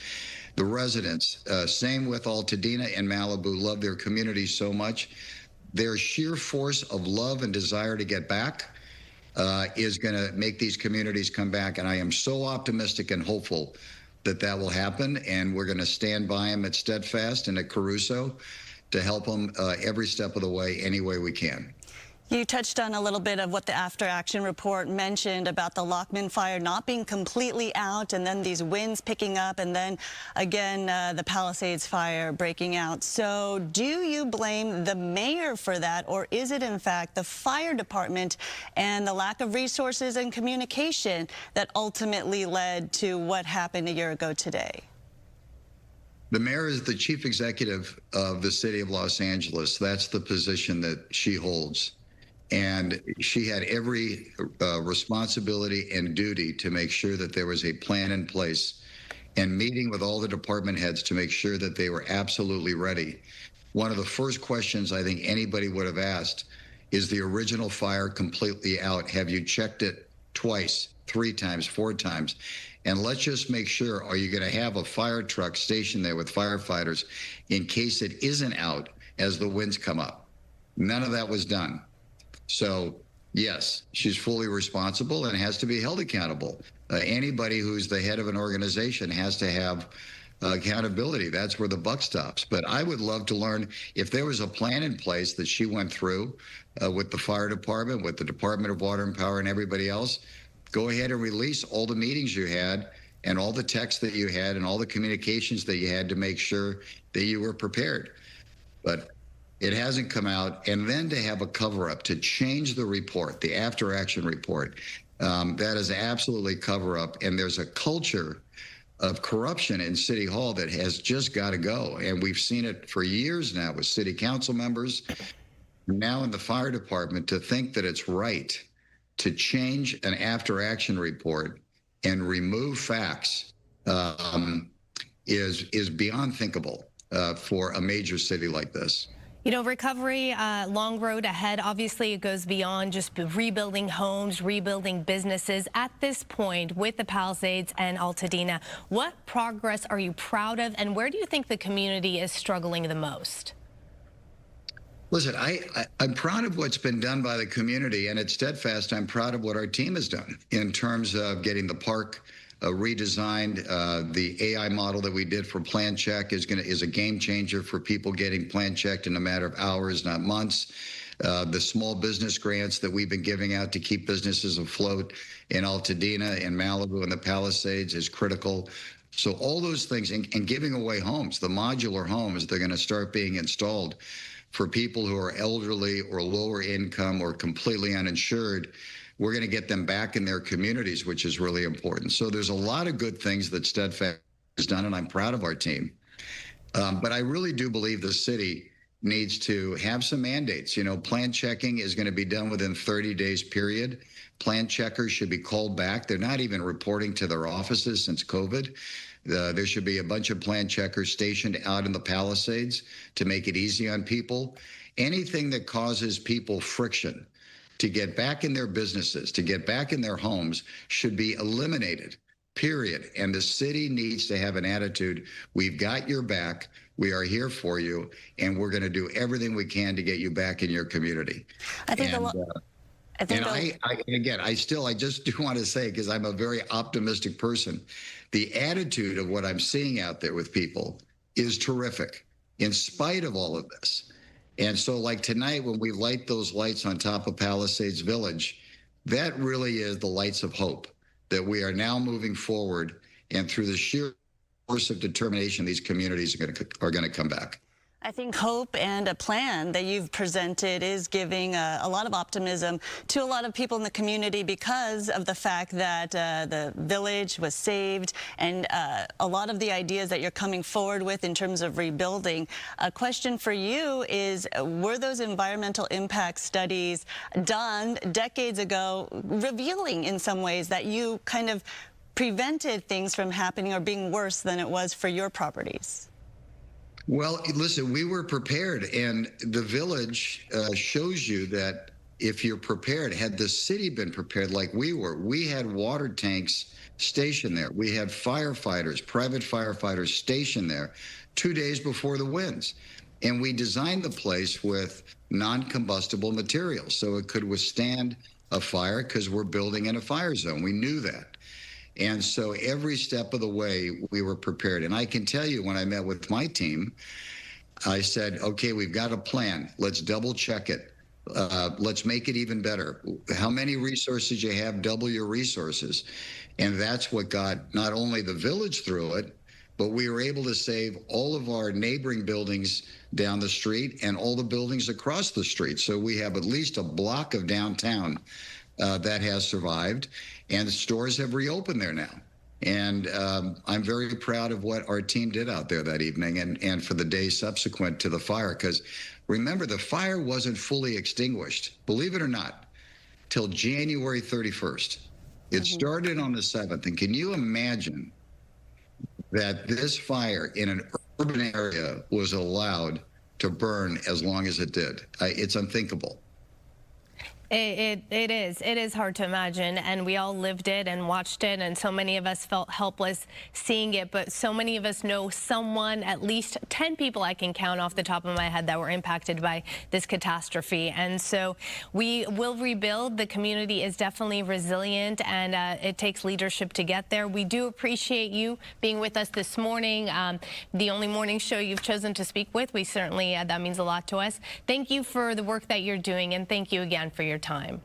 the residents, same with Altadena and Malibu, love their community so much. Their sheer force of love and desire to get back is going to make these communities come back. And I am so optimistic and hopeful that that will happen. And we're going to stand by them at Steadfast and at Caruso to help them every step of the way, any way we can. You touched on a little bit of what the after-action report mentioned about the Lockman fire not being completely out, and then these winds picking up, and then again the Palisades fire breaking out. So do you blame the mayor for that, or is it in fact the fire department and the lack of resources and communication that ultimately led to what happened a year ago today? The mayor is the chief executive of the city of Los Angeles. That's the position that she holds. And she had every responsibility and duty to make sure that there was a plan in place, and meeting with all the department heads to make sure that they were absolutely ready. One of the first questions I think anybody would have asked is the original fire completely out? Have you checked it twice, 3 times, 4 times? And let's just make sure, are you going to have a fire truck stationed there with firefighters in case it isn't out as the winds come up? None of that was done. So, yes, she's fully responsible and has to be held accountable. Anybody who's the head of an organization has to have accountability. That's where the buck stops. But I would love to learn if there was a plan in place that she went through with the fire department, with the Department of Water and Power and everybody else. Go ahead and release all the meetings you had and all the texts that you had and all the communications that you had to make sure that you were prepared. But It hasn't come out. And then to have a cover-up, to change the report, the after-action report, that is absolutely cover-up. And there's a culture of corruption in City Hall that has just got to go. And we've seen it for years now with city council members, now in the fire department, to think that it's right to change an after-action report and remove facts is beyond thinkable for a major city like this. You know, recovery, long road ahead. Obviously, it goes beyond just rebuilding homes, rebuilding businesses. At this point, with the Palisades and Altadena, what progress are you proud of, and where do you think the community is struggling the most? Listen, I'm proud of what's been done by the community, and at Steadfast, I'm proud of what our team has done in terms of getting the park redesigned. The AI model that we did for plan check is a game changer for people getting plan checked in a matter of hours, not months. The small business grants that we've been giving out to keep businesses afloat in Altadena, in Malibu, and the Palisades is critical. So all those things, and giving away homes, the modular homes, they're going to start being installed for people who are elderly or lower income or completely uninsured. We're going to get them back in their communities, which is really important. So there's a lot of good things that Steadfast has done, and I'm proud of our team. But I really do believe the city needs to have some mandates. You know, plan checking is going to be done within 30 days period. Plan checkers should be called back. They're not even reporting to their offices since COVID. There should be a bunch of plan checkers stationed out in the Palisades to make it easy on people. Anything that causes people friction to get back in their businesses, to get back in their homes, should be eliminated, period. And the city needs to have an attitude: we've got your back, we are here for you, and we're going to do everything we can to get you back in your community. I think I just do want to say, because I'm a very optimistic person, the attitude of what I'm seeing out there with people is terrific, in spite of all of this. And so, like tonight, when we light those lights on top of Palisades Village, that really is the lights of hope, that we are now moving forward, and through the sheer force of determination, these communities are going to come back. I think hope and a plan that you've presented is giving a lot of optimism to a lot of people in the community, because of the fact that the village was saved, and a lot of the ideas that you're coming forward with in terms of rebuilding. A question for you is, were those environmental impact studies done decades ago, revealing in some ways that you kind of prevented things from happening or being worse than it was for your properties? Well, listen, we were prepared, and the village shows you that if you're prepared. Had the city been prepared like we were, we had water tanks stationed there. We had firefighters, private firefighters stationed there 2 days before the winds. And we designed the place with non-combustible materials so it could withstand a fire, because we're building in a fire zone. We knew that. And so every step of the way, we were prepared. And I can tell you, when I met with my team, I said, okay, we've got a plan. Let's double check it. Let's make it even better. How many resources you have, double your resources. And that's what got not only the village through it, but we were able to save all of our neighboring buildings down the street and all the buildings across the street. So we have at least a block of downtown that has survived, and the stores have reopened there now. And I'm very proud of what our team did out there that evening and for the days subsequent to the fire, because remember, the fire wasn't fully extinguished, believe it or not, till January 31st. It started on the 7th. And can you imagine that this fire in an urban area was allowed to burn as long as it did? It's unthinkable. It is hard to imagine, and we all lived it and watched it, and so many of us felt helpless seeing it, but so many of us know someone, at least 10 people I can count off the top of my head, that were impacted by this catastrophe. And so we will rebuild. The community is definitely resilient, and it takes leadership to get there. We do appreciate you being with us this morning. The only morning show you've chosen to speak with, we certainly, that means a lot to us. Thank you for the work that you're doing, and thank you again for your time.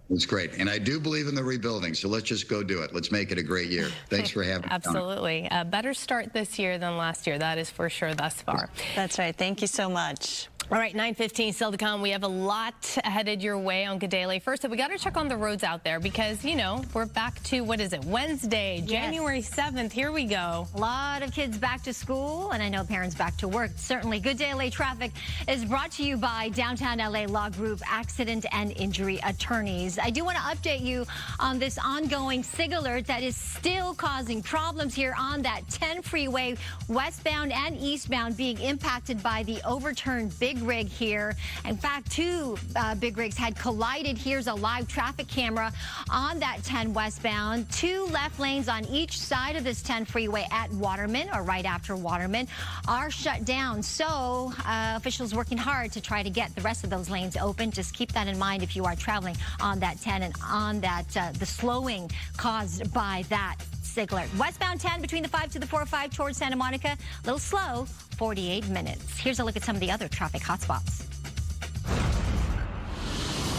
It's great. And I do believe in the rebuilding, so let's just go do it. Let's make it a great year. Thanks for having me. Absolutely. A better start this year than last year. That is for sure thus far. That's right. Thank you so much. All right, 9:15 still to come. We have a lot headed your way on Good Day LA. First up, we got to check on the roads out there because, you know, we're back to, what is it, Wednesday, January 7th. Here we go. A lot of kids back to school, and I know parents back to work. Certainly, Good Day LA Traffic is brought to you by Downtown LA Law Group Accident and Injury Attorneys. I do want to update you on this ongoing SIG alert that is still causing problems here on that 10 freeway, westbound and eastbound, being impacted by the overturned big rig here. In fact, two big rigs had collided. Here's a live traffic camera on that 10 westbound. Two left lanes on each side of this 10 freeway at Waterman, or right after Waterman, are shut down. So officials working hard to try to get the rest of those lanes open. Just keep that in mind if you are traveling on that 10 and on that the slowing caused by that SIG alert. Westbound 10 between the 5 to the 405 towards Santa Monica, a little slow, 48 minutes. Here's a look at some of the other traffic hotspots.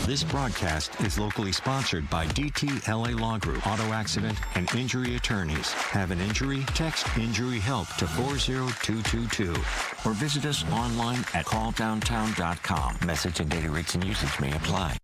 This broadcast is locally sponsored by DT LA Law Group, Auto Accident and Injury Attorneys. Have an injury? Text Injury Help to 40222 or visit us online at calldowntown.com. Message and data rates and usage may apply.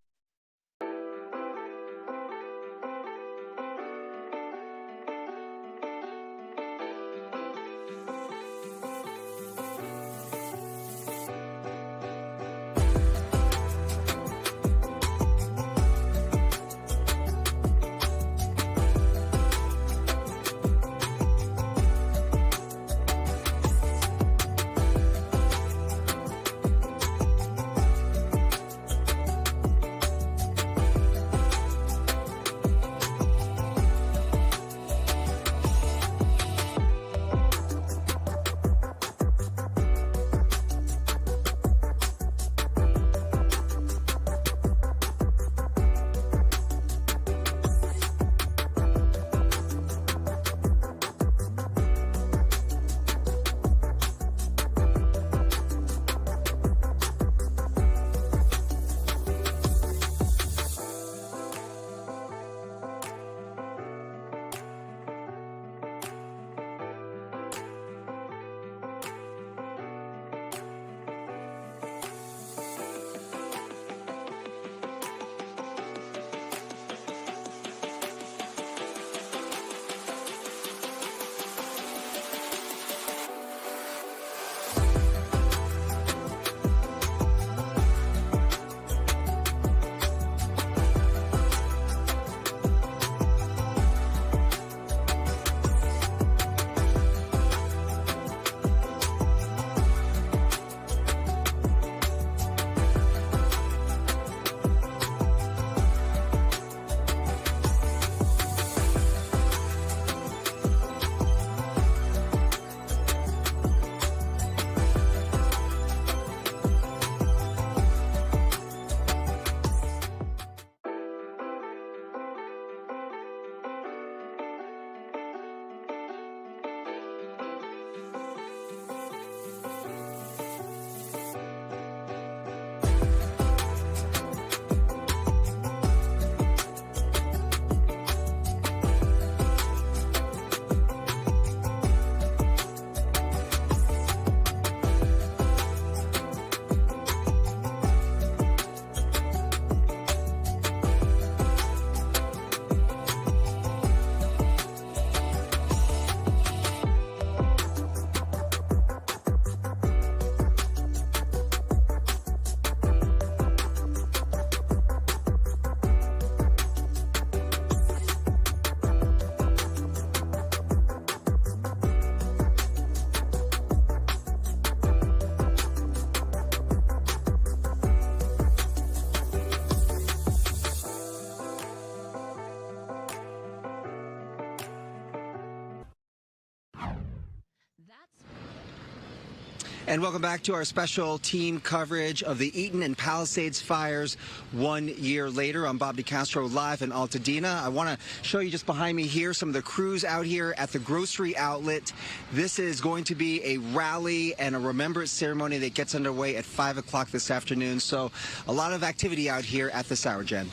And welcome back to our special team coverage of the Eaton and Palisades fires 1 year later. I'm Bob DeCastro live in Altadena. I want to show you just behind me here some of the crews out here at the grocery outlet. This is going to be a rally and a remembrance ceremony that gets underway at 5 o'clock this afternoon. So a lot of activity out here at this hour, Jen.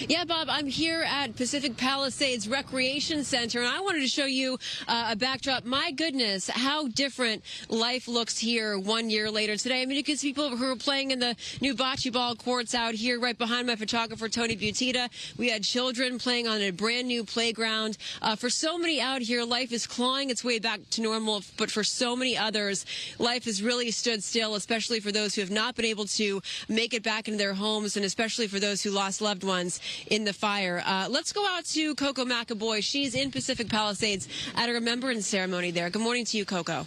Yeah, Bob, I'm here at Pacific Palisades Recreation Center, and I wanted to show you a backdrop. My goodness, how different life looks here 1 year later today. I mean, you can see people who are playing in the new bocce ball courts out here right behind my photographer, Tony Butita. We had children playing on a brand new playground. For so many out here, life is clawing its way back to normal, but for so many others, life has really stood still, especially for those who have not been able to make it back into their homes, and especially for those who lost loved ones in the fire. Let's go out to Coco McAvoy. She's in Pacific Palisades at a remembrance ceremony there. Good morning to you, Coco.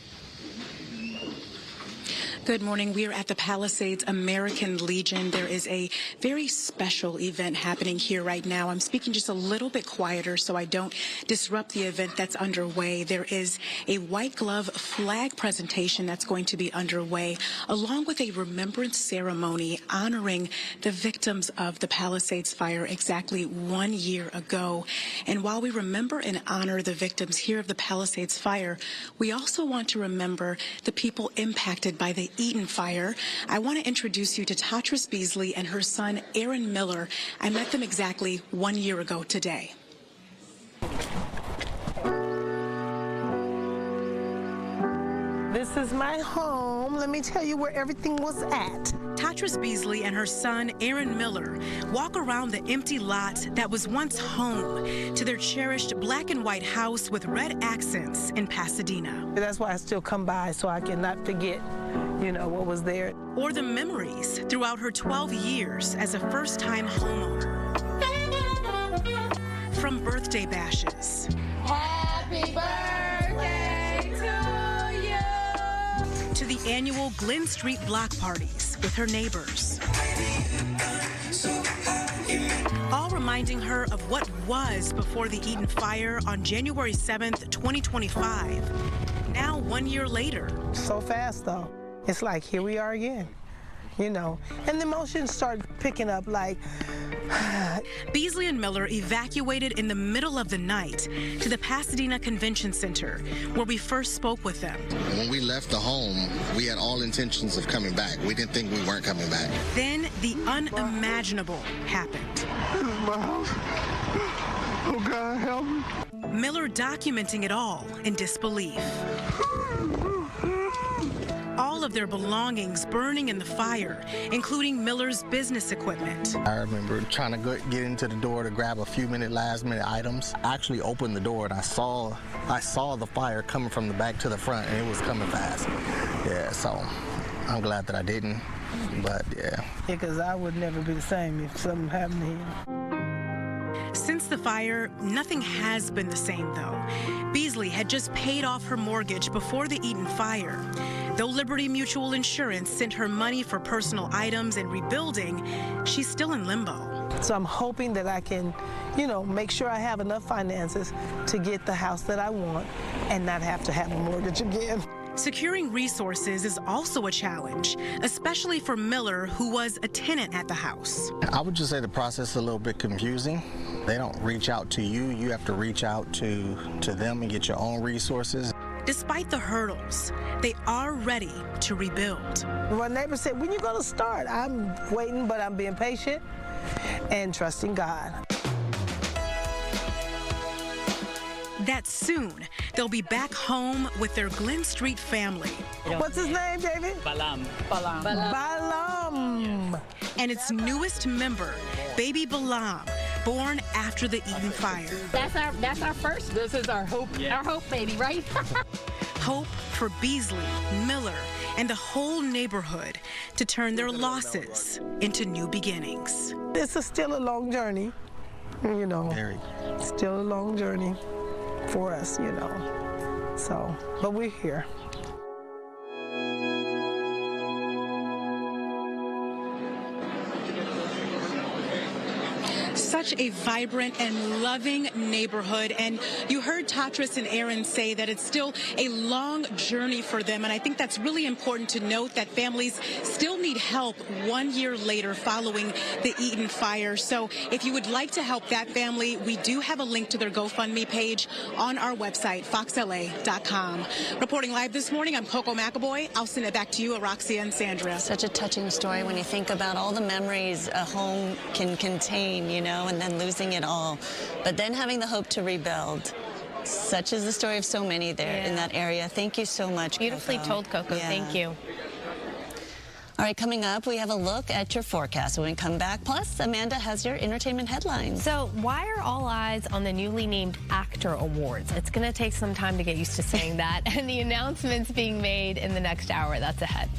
Good morning. We are at the Palisades American Legion. There is a very special event happening here right now. I'm speaking just a little bit quieter so I don't disrupt the event that's underway. There is a white glove flag presentation that's going to be underway, along with a remembrance ceremony honoring the victims of the Palisades fire exactly 1 year ago. And while we remember and honor the victims here of the Palisades fire, we also want to remember the people impacted by the Eaton fire. I want to introduce you to Tatris Beasley and her son, Aaron Miller. I met them exactly 1 year ago today. This is my home. Let me tell you where everything was at. Tatris Beasley and her son, Aaron Miller, walk around the empty lot that was once home to their cherished black and white house with red accents in Pasadena. That's why I still come by, so I cannot forget, you know, what was there. Or the memories throughout her 12 years as a first-time homeowner. From birthday bashes. Happy birthday to you. To the annual Glen Street block parties with her neighbors. All reminding her of what was before the Eaton fire on January 7th, 2025. Now 1 year later. So fast, though. It's like, here we are again, you know. And the emotions start picking up like... Beasley and Miller evacuated in the middle of the night to the Pasadena Convention Center, where we first spoke with them. When we left the home, we had all intentions of coming back. We didn't think we weren't coming back. Then the unimaginable happened. This is my house. Oh, God, help me. Miller documenting it all in disbelief. All of their belongings burning in the fire, including Miller's business equipment. I remember trying to get into the door to grab a few last-minute items. I actually opened the door and I saw the fire coming from the back to the front, and it was coming fast. Yeah, so I'm glad that I didn't, but yeah. Because I would never be the same if something happened to him. Since the fire, nothing has been the same, though. Beasley had just paid off her mortgage before the Eaton fire. Though Liberty Mutual Insurance sent her money for personal items and rebuilding, she's still in limbo. So I'm hoping that I can, you know, make sure I have enough finances to get the house that I want and not have to have a mortgage again. Securing resources is also a challenge, especially for Miller, who was a tenant at the house. I would just say the process is a little bit confusing. They don't reach out to you. You have to reach out to them and get your own resources. Despite the hurdles, they are ready to rebuild. My neighbor said, when you going to start? I'm waiting, but I'm being patient and trusting God. That soon, they'll be back home with their Glen Street family. What's his name, David? Balam. Balam. And its newest member, baby Balam, born after the Eaton fire. That's our first. This is our hope. Yeah. Our hope baby, right? Hope for Beasley, Miller, and the whole neighborhood to turn their losses into new beginnings. This is still a long journey, you know. Very. Still a long journey for us, you know. So, but we're here. Such a vibrant and loving neighborhood. And you heard Tatris and Aaron say that it's still a long journey for them. And I think that's really important to note that families still need help 1 year later following the Eaton fire. So if you would like to help that family, we do have a link to their GoFundMe page on our website, foxla.com. Reporting live this morning, I'm Coco McAvoy. I'll send it back to you, Araxia and Sandra. Such a touching story when you think about all the memories a home can contain, you know, and and then losing it all, but then having the hope to rebuild. Such is the story of so many there in that area. Thank you so much, Beautifully Coco. told, Coco. Yeah. Thank you. All right, coming up, we have a look at your forecast when we come back. Plus, Amanda has your entertainment headlines. So why are all eyes on the newly named Actor Awards? It's going to take some time to get used to saying that, and the announcement's being made in the next hour. That's ahead.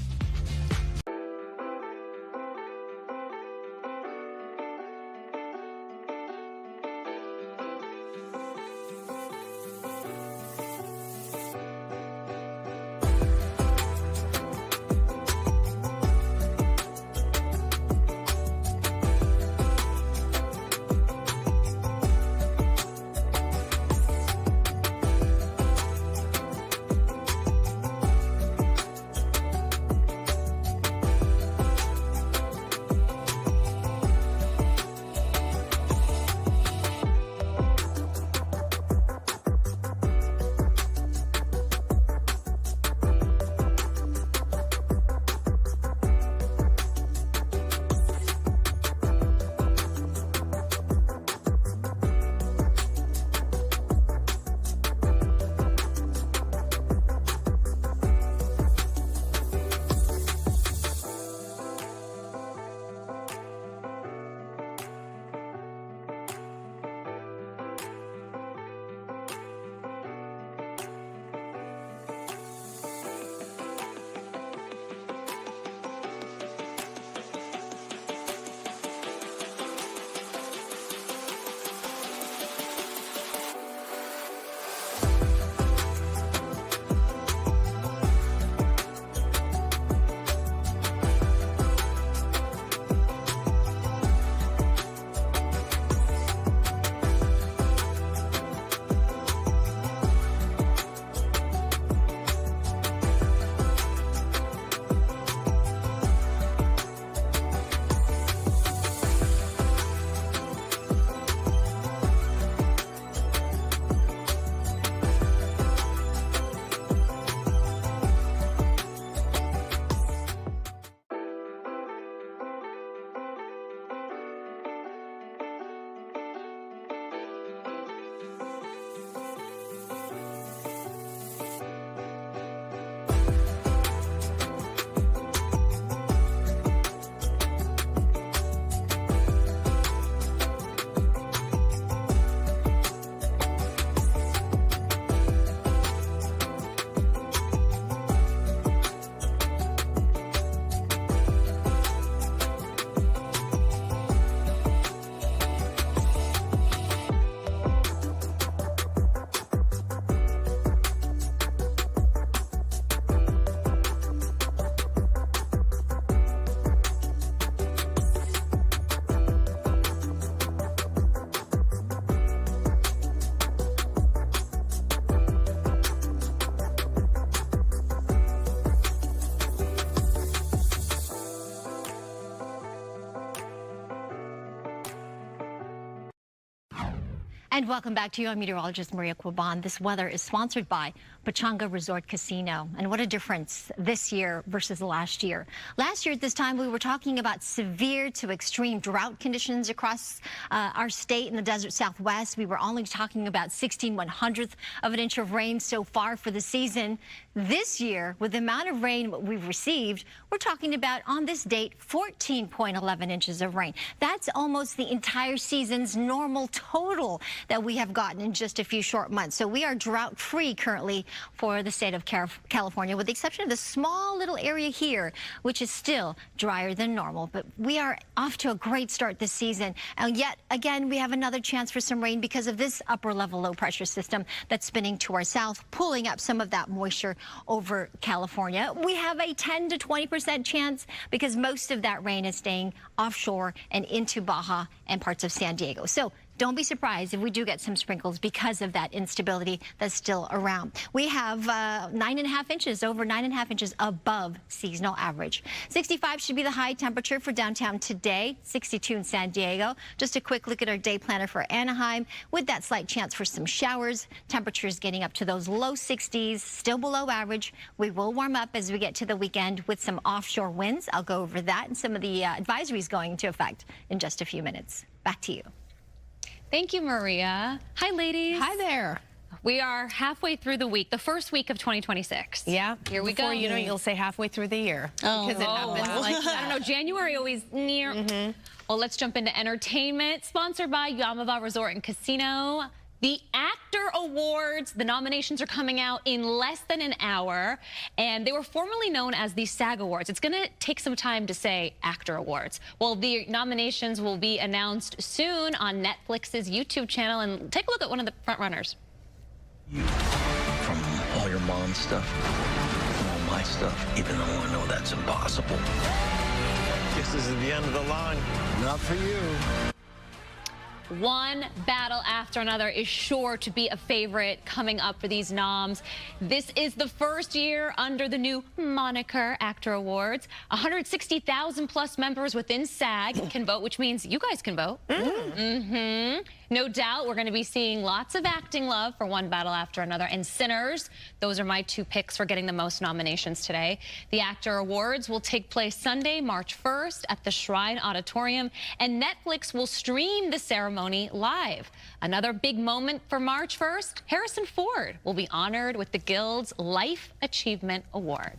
And welcome back to you. I'm meteorologist Maria Quaban. This weather is sponsored by Pachanga Resort Casino. And what a difference this year versus last year. Last year at this time, we were talking about severe to extreme drought conditions across our state in the desert Southwest. We were only talking about 16/100th of an inch of rain so far for the season. This year, with the amount of rain we've received, we're talking about, on this date, 14.11 inches of rain. That's almost the entire season's normal total that we have gotten in just a few short months. So we are drought-free currently for the state of California, with the exception of the small little area here, which is still drier than normal. But we are off to a great start this season. And yet again, we have another chance for some rain because of this upper-level low-pressure system that's spinning to our south, pulling up some of that moisture over California. We have a 10 to 20% chance because most of that rain is staying offshore and into Baja and parts of San Diego. So don't be surprised if we do get some sprinkles because of that instability that's still around. We have 9.5 inches, over 9.5 inches above seasonal average. 65 should be the high temperature for downtown today, 62 in San Diego. Just a quick look at our day planner for Anaheim with that slight chance for some showers. Temperatures getting up to those low 60s, still below average. We will warm up as we get to the weekend with some offshore winds. I'll go over that and some of the advisories going into effect in just a few minutes. Back to you. Thank you, Maria. Hi, ladies. Hi there. We are halfway through the week, the first week of 2026. Yeah. Here we go. Before you know it, you'll say halfway through the year. Oh, because it happens wow. like that. I don't know, January always near. Well, let's jump into entertainment. Sponsored by Yamava Resort and Casino. The Actor Awards, the nominations are coming out in less than an hour, and they were formerly known as the SAG Awards. It's going to take some time to say Actor Awards. Well, the nominations will be announced soon on Netflix's YouTube channel, and take a look at one of the frontrunners. From all your mom's stuff, from all my stuff, even though I know that's impossible. This is the end of the line. Not for you. One battle after another is sure to be a favorite coming up for these noms. This is the first year under the new moniker Actor Awards. 160,000 plus members within SAG can vote, which means you guys can vote. No doubt we're going to be seeing lots of acting love for One Battle After Another and Sinners. Those are my two picks for getting the most nominations today. The Actor Awards will take place Sunday, March 1st at the Shrine Auditorium, and Netflix will stream the ceremony live. Another big moment for March 1st, Harrison Ford will be honored with the Guild's Life Achievement Award.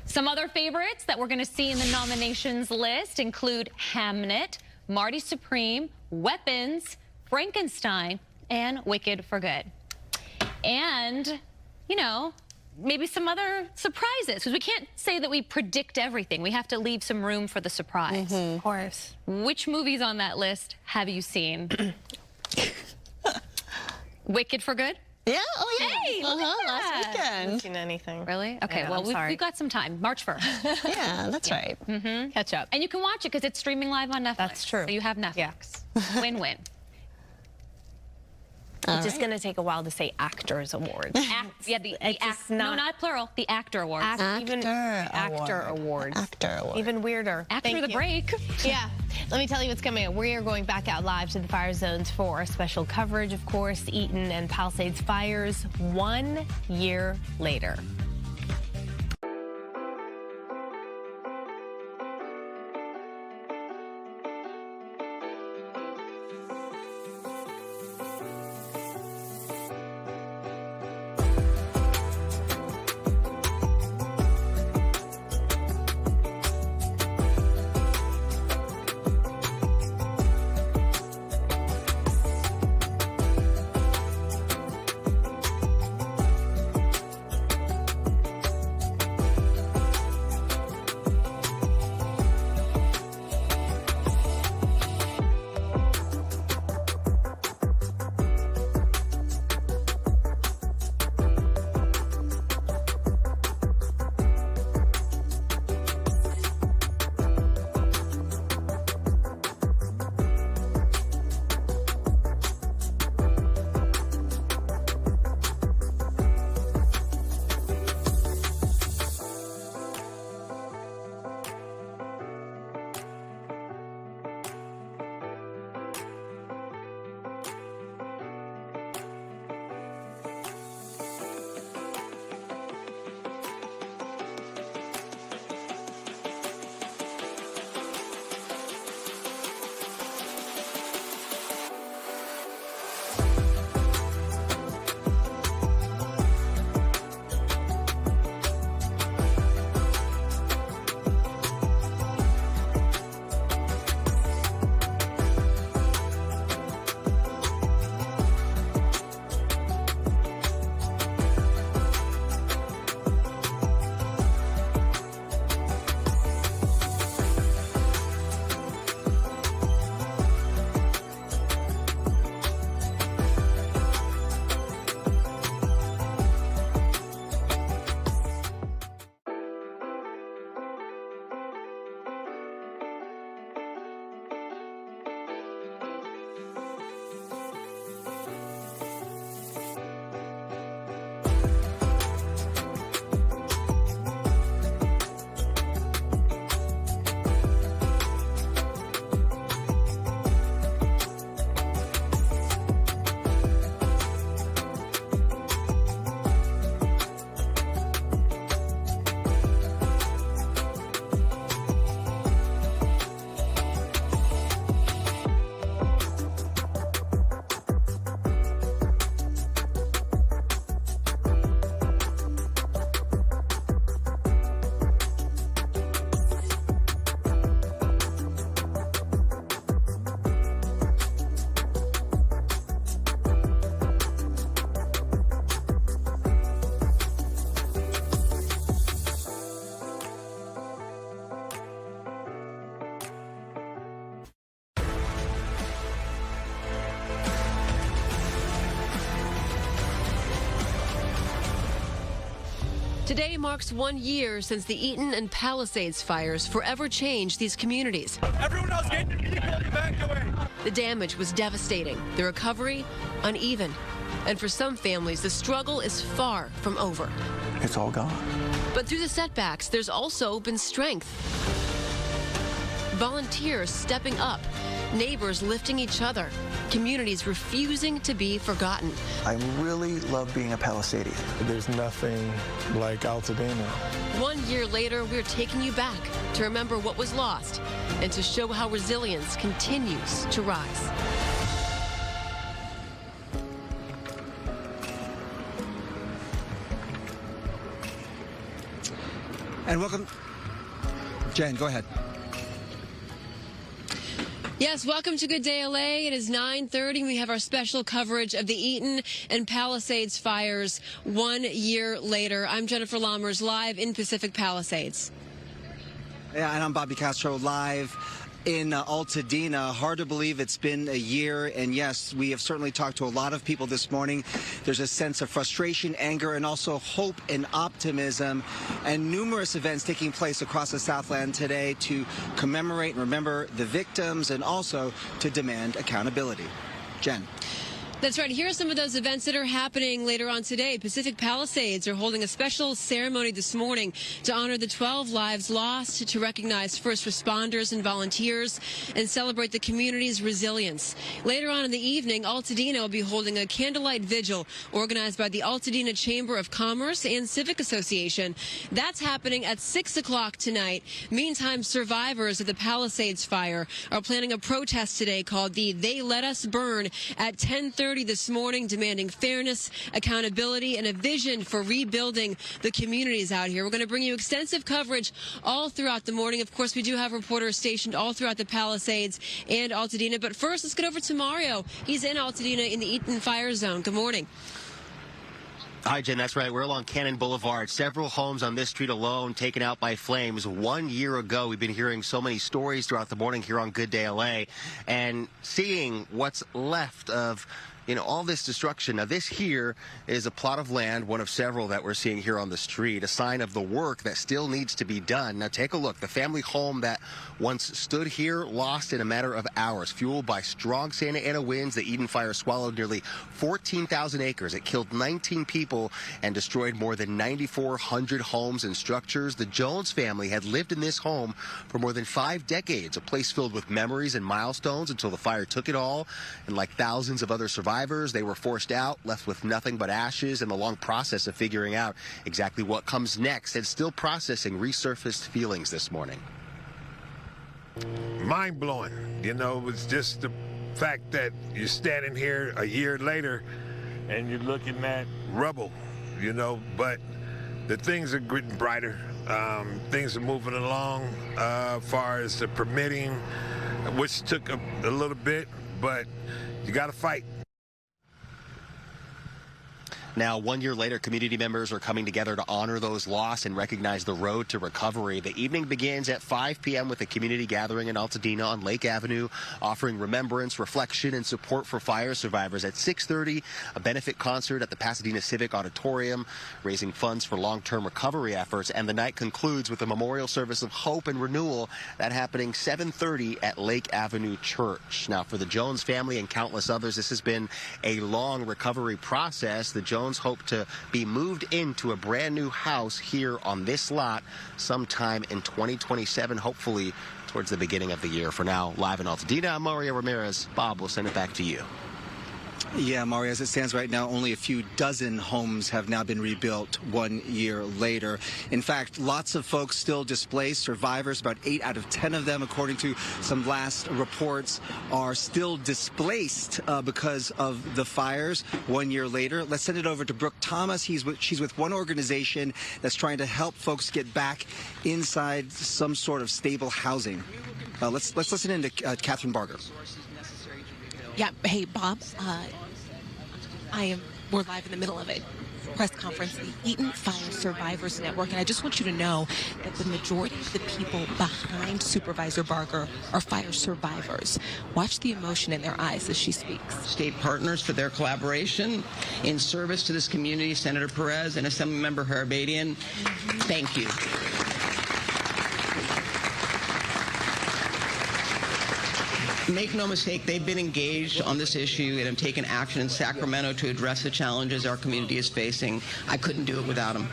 Some other favorites that we're going to see in the nominations list include Hamnet, Marty Supreme, Weapons, Frankenstein, and Wicked for Good. And, you know, maybe some other surprises, because we can't say that we predict everything. We have to leave some room for the surprise. Of course. Which movies on that list have you seen? Wicked for Good? Yeah, oh yeah. Hey, look at last that. weekend. I haven't seen anything. Really? Okay, Yeah, well, I'm sorry. we've got some time. March 1st. Yeah, that's right. Catch up. And you can watch it because it's streaming live on Netflix. That's true. So you have Netflix. Win-win. It's just going to take a while to say Actors Awards. Yeah, no, not plural. The Actor Awards. Actor Awards. Even weirder. After the break. Yeah. Let me tell you what's coming up. We are going back out live to the fire zones for our special coverage, of course, Eaton and Palisades fires 1 year later. Today marks 1 year since the Eaton and Palisades fires forever changed these communities. Everyone else get back away. The damage was devastating, the recovery uneven. And for some families, the struggle is far from over. It's all gone. But through the setbacks, there's also been strength. Volunteers stepping up, neighbors lifting each other, communities refusing to be forgotten. I really love being a Palisadian. There's nothing like Altadena. 1 year later, we're taking you back to remember what was lost and to show how resilience continues to rise. And welcome. Jen, go ahead. Yes, welcome to Good Day LA. It is 9:30. We have our special coverage of the Eaton and Palisades fires 1 year later. I'm Jennifer Lammers, live in Pacific Palisades. Yeah, and I'm Bobby Castro, live in Altadena. Hard to believe it's been a year, and yes, we have certainly talked to a lot of people this morning. There's a sense of frustration, anger, and also hope and optimism, and numerous events taking place across the Southland today to commemorate and remember the victims and also to demand accountability. Jen. That's right. Here are some of those events that are happening later on today. Pacific Palisades are holding a special ceremony this morning to honor the 12 lives lost, to recognize first responders and volunteers, and celebrate the community's resilience. Later on in the evening, Altadena will be holding a candlelight vigil organized by the Altadena Chamber of Commerce and Civic Association. That's happening at 6 o'clock tonight. Meantime, survivors of the Palisades fire are planning a protest today called the They Let Us Burn at 10:30 this morning, demanding fairness, accountability, and a vision for rebuilding the communities out here. We're going to bring you extensive coverage all throughout the morning. Of course, we do have reporters stationed all throughout the Palisades and Altadena. But first, let's get over to Mario. He's in Altadena in the Eaton fire zone. Good morning. Hi, Jen. That's right. We're along Cannon Boulevard. Several homes on this street alone taken out by flames 1 year ago. We've been hearing so many stories throughout the morning here on Good Day LA and seeing what's left of all this destruction. Now, this here is a plot of land, one of several that we're seeing here on the street, a sign of the work that still needs to be done. Now, take a look. The family home that once stood here lost in a matter of hours, fueled by strong Santa Ana winds. The Eaton fire swallowed nearly 14,000 acres. It killed 19 people and destroyed more than 9,400 homes and structures. The Jones family had lived in this home for more than 5 decades, a place filled with memories and milestones until the fire took it all. And like thousands of other survivors, they were forced out, left with nothing but ashes, and the long process of figuring out exactly what comes next and still processing resurfaced feelings this morning. Mind-blowing. It's just the fact that you're standing here a year later and you're looking at rubble, but the things are getting brighter. Things are moving along as far as the permitting, which took a little bit, but you got to fight. Now, 1 year later, community members are coming together to honor those lost and recognize the road to recovery. The evening begins at 5 p.m. with a community gathering in Altadena on Lake Avenue, offering remembrance, reflection, and support for fire survivors. At 6:30, a benefit concert at the Pasadena Civic Auditorium, raising funds for long-term recovery efforts. And the night concludes with a memorial service of hope and renewal, that happening 7:30 at Lake Avenue Church. Now, for the Jones family and countless others, this has been a long recovery process. The Jones hope to be moved into a brand new house here on this lot sometime in 2027, hopefully towards the beginning of the year. For now, live in Altadena, I'm Mario Ramirez. Bob, we'll send it back to you. Yeah, Mario, as it stands right now, only a few dozen homes have now been rebuilt 1 year later. In fact, lots of folks still displaced. Survivors, about 8 out of 10 of them, according to some last reports, are still displaced because of the fires 1 year later. Let's send it over to Brooke Thomas. She's with one organization that's trying to help folks get back inside some sort of stable housing. Let's listen in to Catherine Barger. Yeah, hey, Bob, we're live in the middle of it. press conference, the Eaton Fire Survivors Network. And I just want you to know that the majority of the people behind Supervisor Barger are fire survivors. Watch the emotion in their eyes as she speaks. State partners for their collaboration in service to this community, Senator Perez and Assemblymember Harabadian. Thank you. Make no mistake, they've been engaged on this issue and have taken action in Sacramento to address the challenges our community is facing. I couldn't do it without them.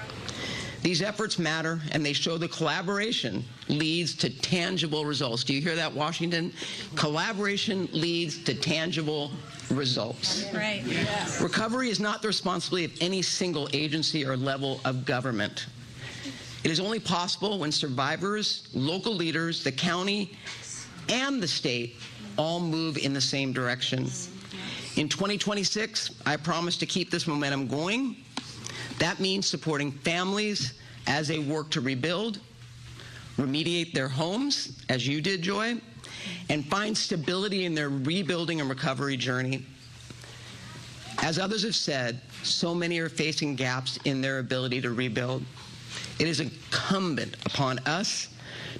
These efforts matter, and they show the collaboration leads to tangible results. Do you hear that, Washington? Collaboration leads to tangible results. Right. Yes. Recovery is not the responsibility of any single agency or level of government. It is only possible when survivors, local leaders, the county, and the state all move in the same direction. In 2026, I promise to keep this momentum going. That means supporting families as they work to rebuild, remediate their homes, as you did, Joy, and find stability in their rebuilding and recovery journey. As others have said, so many are facing gaps in their ability to rebuild. It is incumbent upon us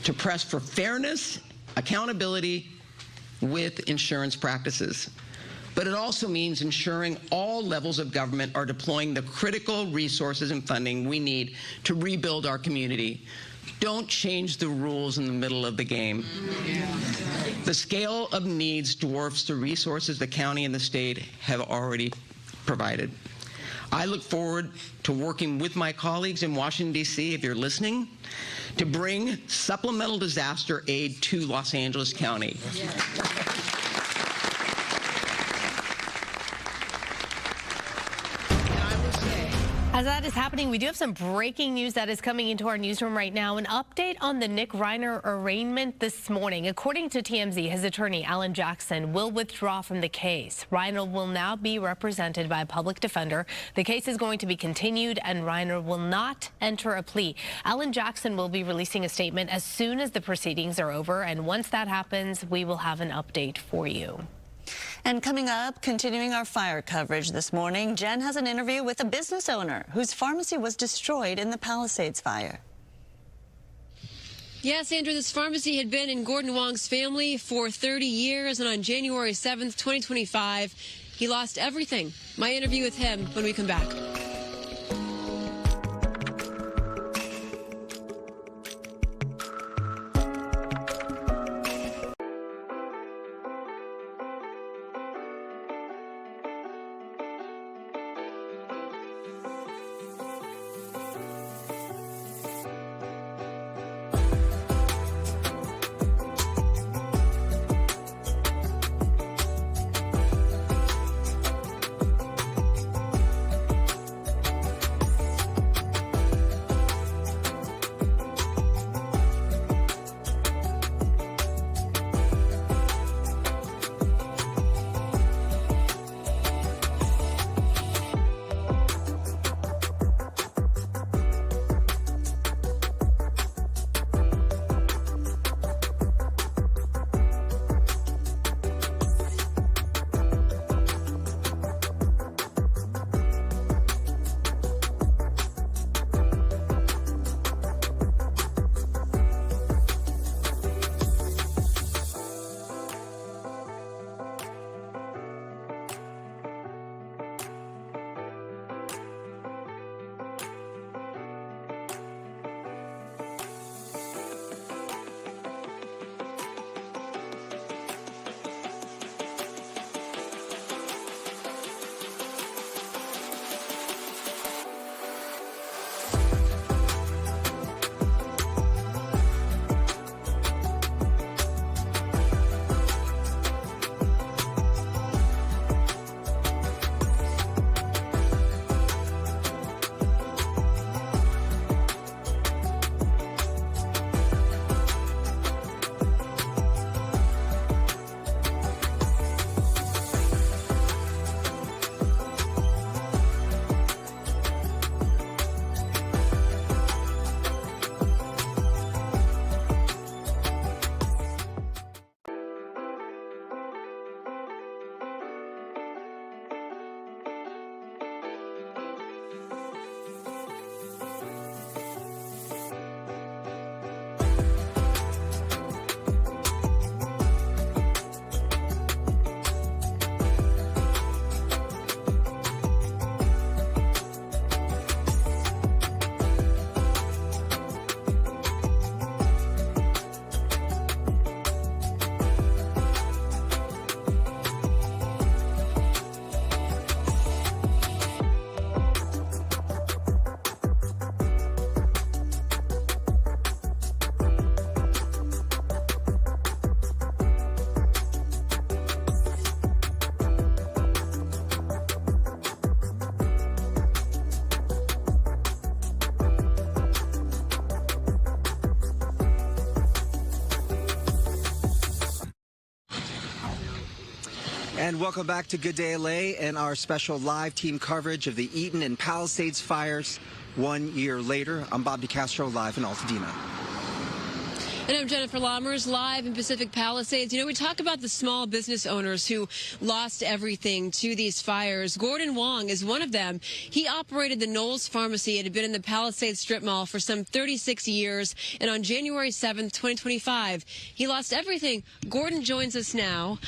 to press for fairness, accountability with insurance practices. But it also means ensuring all levels of government are deploying the critical resources and funding we need to rebuild our community. Don't change the rules in the middle of the game. The scale of needs dwarfs the resources the county and the state have already provided. I look forward to working with my colleagues in Washington, D.C., if you're listening, to bring supplemental disaster aid to Los Angeles County. As that is happening, we do have some breaking news that is coming into our newsroom right now. An update on the Nick Reiner arraignment this morning. According to TMZ, his attorney, Alan Jackson, will withdraw from the case. Reiner will now be represented by a public defender. The case is going to be continued, and Reiner will not enter a plea. Alan Jackson will be releasing a statement as soon as the proceedings are over, and once that happens, we will have an update for you. And coming up, continuing our fire coverage this morning, Jen has an interview with a business owner whose pharmacy was destroyed in the Palisades fire. Yes, Andrew, this pharmacy had been in Gordon Wong's family for 30 years, and on January 7th, 2025, he lost everything. My interview with him when we come back. And welcome back to Good Day LA and our special live team coverage of the Eaton and Palisades fires 1 year later. I'm Bob DeCastro, live in Altadena. And I'm Jennifer Lammers, live in Pacific Palisades. You know, we talk about the small business owners who lost everything to these fires. Gordon Wong is one of them. He operated the Knowles Pharmacy. It had been in the Palisades Strip Mall for some 36 years. And on January 7th, 2025, he lost everything. Gordon joins us now.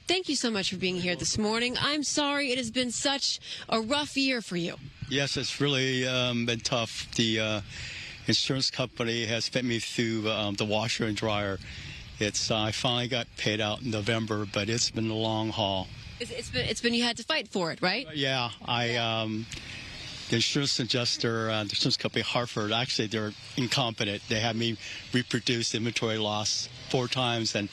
Thank you so much for being here this morning. I'm sorry it has been such a rough year for you. Yes, it's really been tough. The insurance company has fit me through the washer and dryer. I finally got paid out in November, but it's been a long haul. It's been you had to fight for it, right? Yeah, the insurance adjuster, the insurance company Hartford, actually they're incompetent. They had me reproduce inventory loss 4 times, and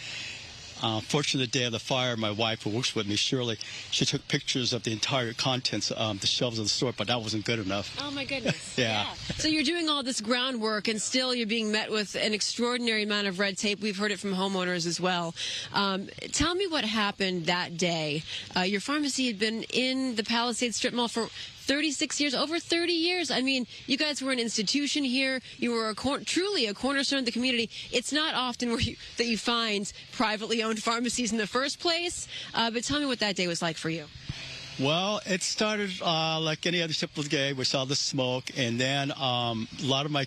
fortunately, the day of the fire, my wife, who works with me, Shirley, she took pictures of the entire contents of the shelves of the store, but that wasn't good enough. Oh, my goodness. Yeah. So you're doing all this groundwork, and still you're being met with an extraordinary amount of red tape. We've heard it from homeowners as well. Tell me what happened that day. Your pharmacy had been in the Palisades Strip Mall for 36 years, over 30 years. I mean, you guys were an institution here. You were truly a cornerstone of the community. It's not often that you find privately owned pharmacies in the first place. But tell me what that day was like for you. Well, it started like any other typical day. We saw the smoke, and then a lot of my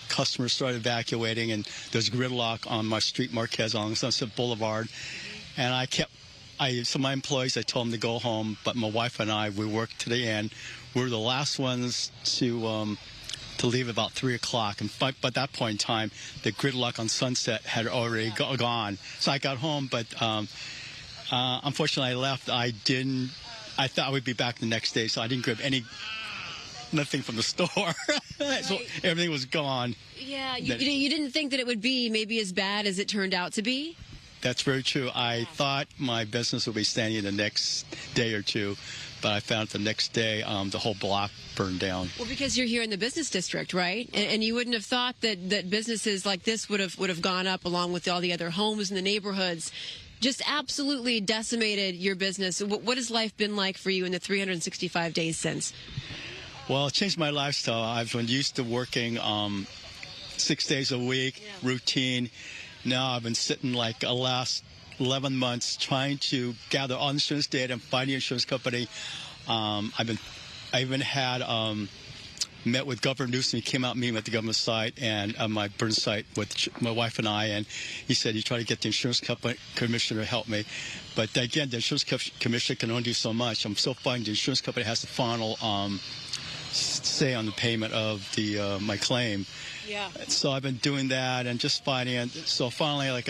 customers started evacuating, and there's gridlock on my street, Marquez, on Sunset Boulevard. And so my employees, I told them to go home, but my wife and I, we worked to the end. We were the last ones to leave about 3 o'clock. And by that point in time, the gridlock on Sunset had already gone. So I got home, but unfortunately I left. I thought I would be back the next day, so I didn't grab nothing from the store. Right. So everything was gone. Yeah, you didn't think that it would be maybe as bad as it turned out to be? That's very true. I thought my business would be standing the next day or two, but I found the next day the whole block burned down. Well, because you're here in the business district, right? And you wouldn't have thought that businesses like this would have gone up along with all the other homes in the neighborhoods. Just absolutely decimated your business. What has life been like for you in the 365 days since? Well, it changed my lifestyle. I've been used to working 6 days a week, routine. Now I've been sitting like the last 11 months trying to gather all insurance data and find the insurance company. I even had met with Governor Newsom. He came out meeting at the government site and my burn site with my wife and I, and he said he tried to get the insurance company commissioner to help me. But again, the insurance commissioner can only do so much. I'm still finding the insurance company has the final say on the payment of my claim. Yeah. So I've been doing that and just fighting it. So finally, like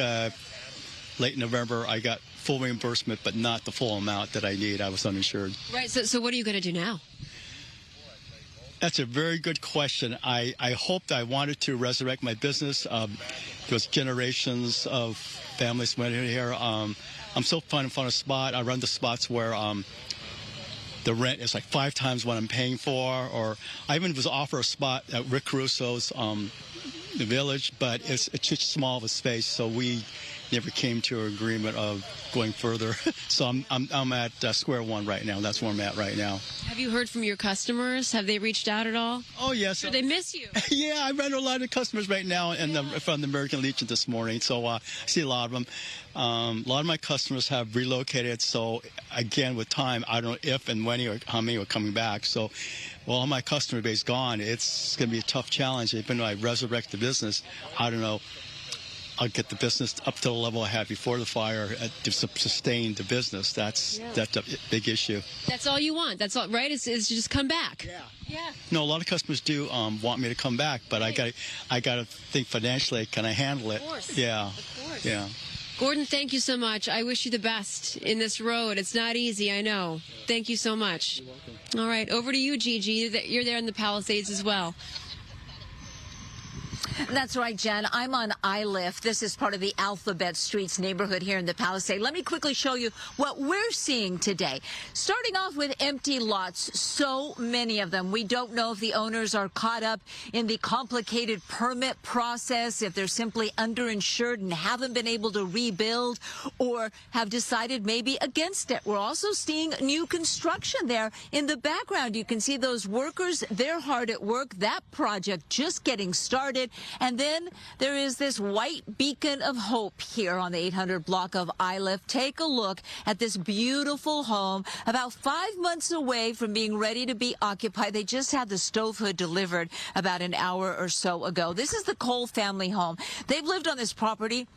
late November, I got full reimbursement, but not the full amount that I need. I was uninsured. Right. So what are you going to do now? That's a very good question. I hoped I wanted to resurrect my business. There was generations of families went in here. I'm so fun a spot. I run the spots where the rent is like 5 times what I'm paying for, or I even was offered a spot at Rick Caruso's the village, but it's too small of a space, so we never came to an agreement of going further. So I'm at square one right now. That's where I'm at right now. Have you heard from your customers? Have they reached out at all? Oh, yes. Do they miss you? Yeah, I ran a lot of customers right now from the American Legion this morning, so I see a lot of them. A lot of my customers have relocated, so again, with time, I don't know if and when or how many are coming back. So, all my customer base gone, it's going to be a tough challenge. Even though I resurrect the business, I don't know. I'll get the business up to the level I had before the fire to sustain the business. That's a big issue. That's all you want. That's all, right? Is to just come back. Yeah. No, a lot of customers do want me to come back, but right. I got to think financially. Can I handle it? Of course. Yeah. Of course. Yeah. Gordon, thank you so much. I wish you the best in this road. It's not easy, I know. Thank you so much. You're welcome. All right, over to you, Gigi. You're there in the Palisades as well. That's right, Jen. I'm on iLift. This is part of the Alphabet Streets neighborhood here in the Palisades. Let me quickly show you what we're seeing today. Starting off with empty lots, so many of them. We don't know if the owners are caught up in the complicated permit process, if they're simply underinsured and haven't been able to rebuild, or have decided maybe against it. We're also seeing new construction there in the background. You can see those workers. They're hard at work. That project just getting started. And then there is this white beacon of hope here on the 800 block of iLift. Take a look at this beautiful home about 5 months away from being ready to be occupied. They just had the stove hood delivered about an hour or so ago. This is the Cole family home. They've lived on this property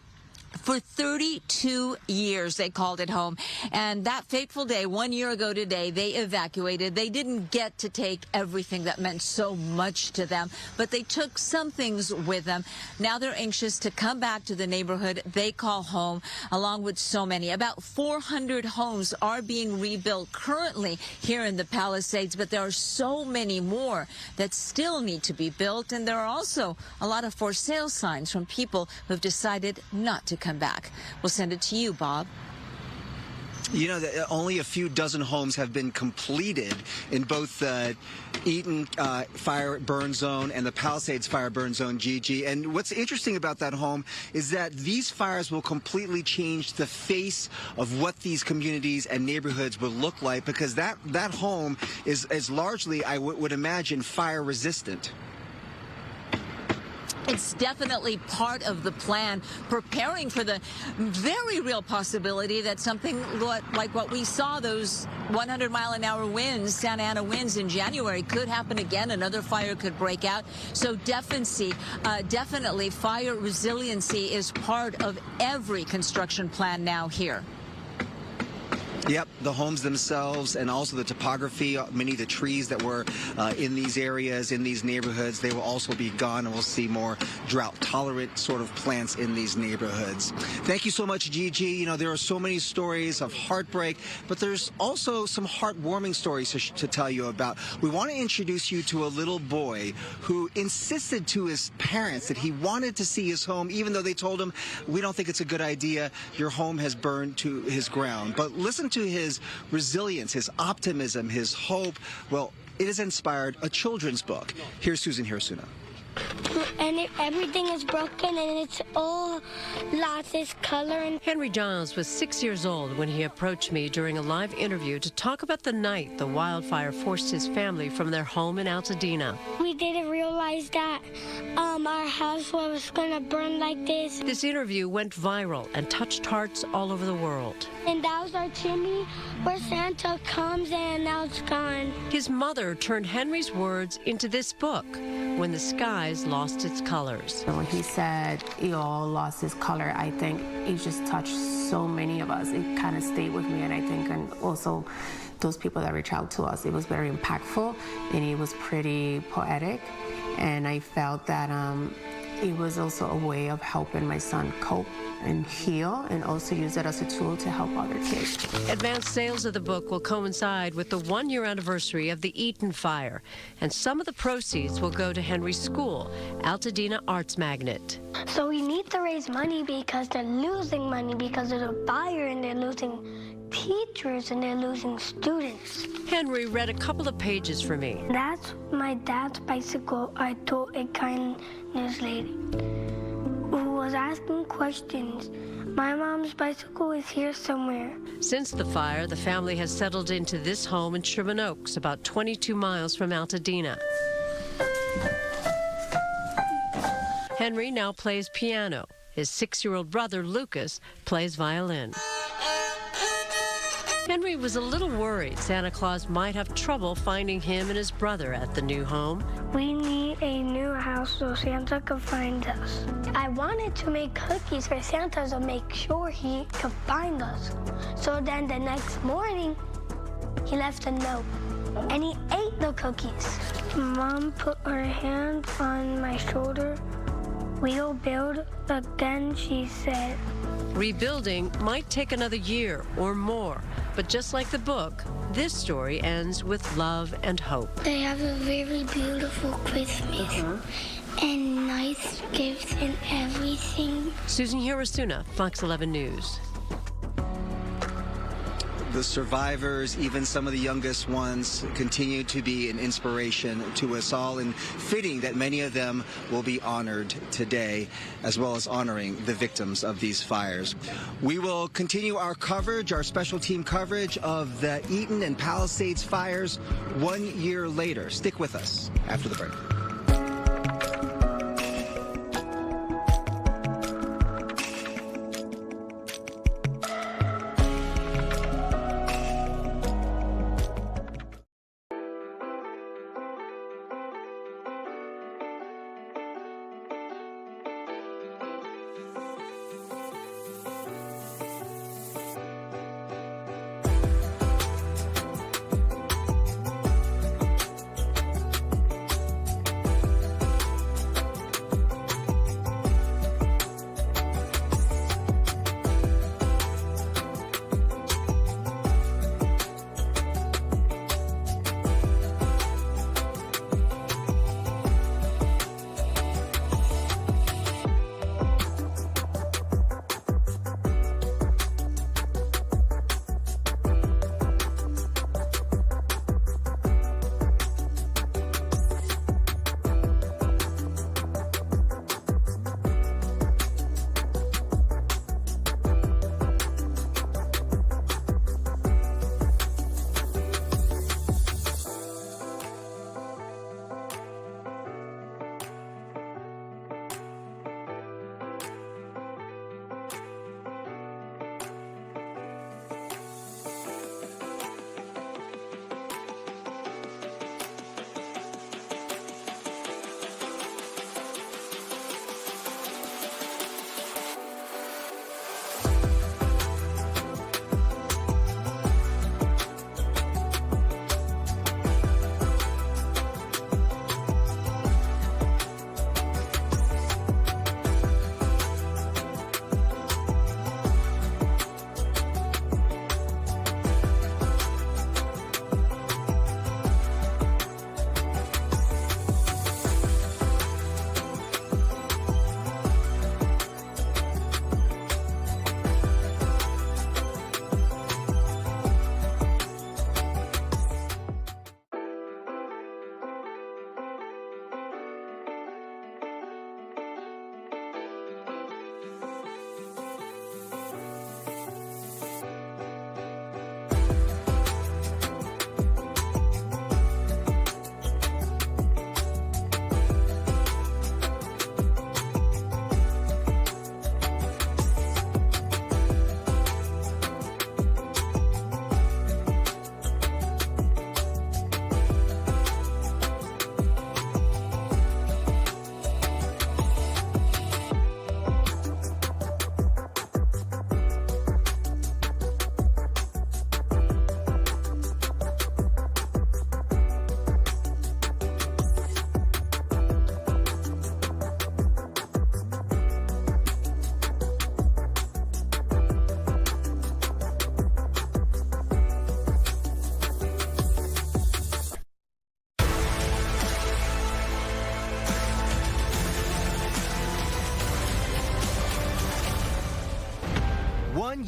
for 32 years. They called it home. And that fateful day, 1 year ago today, they evacuated. They didn't get to take everything that meant so much to them, but they took some things with them. Now they're anxious to come back to the neighborhood they call home, along with so many. About 400 homes are being rebuilt currently here in the Palisades, but there are so many more that still need to be built. And there are also a lot of for sale signs from people who have decided not to come back. We'll send it to you, Bob. You know, only a few dozen homes have been completed in both the Eaton fire burn zone and the Palisades fire burn zone, Gigi. And what's interesting about that home is that these fires will completely change the face of what these communities and neighborhoods will look like, because that home is largely, I would imagine, fire resistant. It's definitely part of the plan, preparing for the very real possibility that something like what we saw, those 100-mile-an-hour winds, Santa Ana winds in January, could happen again. Another fire could break out. So definitely fire resiliency is part of every construction plan now here. Yep, the homes themselves and also the topography, many of the trees that were in these areas, in these neighborhoods, they will also be gone, and we'll see more drought-tolerant sort of plants in these neighborhoods. Thank you so much, Gigi. You know, there are so many stories of heartbreak, but there's also some heartwarming stories to tell you about. We want to introduce you to a little boy who insisted to his parents that he wanted to see his home, even though they told him, we don't think it's a good idea. Your home has burned to his ground. But listen to his resilience, his optimism, his hope. Well, it has inspired a children's book. Here's Susan Hirsuna. And everything is broken, and it's all lost its color. And Henry Giles was 6 years old when he approached me during a live interview to talk about the night the wildfire forced his family from their home in Altadena. We didn't realize that our house was going to burn like this. This interview went viral and touched hearts all over the world. And that was our chimney where Santa comes, and now it's gone. His mother turned Henry's words into this book, When the Skies Lost Its Colors. When he said it all lost its color, I think it just touched so many of us. It kind of stayed with me, and I think, and also those people that reached out to us, it was very impactful, and it was pretty poetic, and I felt that it was also a way of helping my son cope and heal, and also use it as a tool to help other kids. Advanced sales of the book will coincide with the 1-year anniversary of the Eaton fire, and some of the proceeds will go to Henry's school, Altadena Arts Magnet. So we need to raise money because they're losing money because of the fire, and they're losing teachers, and they're losing students. Henry read a couple of pages for me. That's my dad's bicycle. I told a kindness lady who was asking questions. My mom's bicycle is here somewhere. Since the fire, the family has settled into this home in Sherman Oaks, about 22 miles from Altadena. Henry now plays piano. His 6-year-old brother, Lucas, plays violin. Henry was a little worried Santa Claus might have trouble finding him and his brother at the new home. We need a new house so Santa can find us. I wanted to make cookies for Santa to make sure he could find us. So then the next morning, he left a note, and he ate the cookies. Mom put her hand on my shoulder. We'll build again, she said. Rebuilding might take another year or more, but just like the book, this story ends with love and hope. They have a very beautiful Christmas, and nice gifts and everything. Susan Hirosuna, Fox 11 News. The survivors, even some of the youngest ones, continue to be an inspiration to us all, and fitting that many of them will be honored today, as well as honoring the victims of these fires. We will continue our coverage, our special team coverage of the Eaton and Palisades fires 1 year later. Stick with us after the break.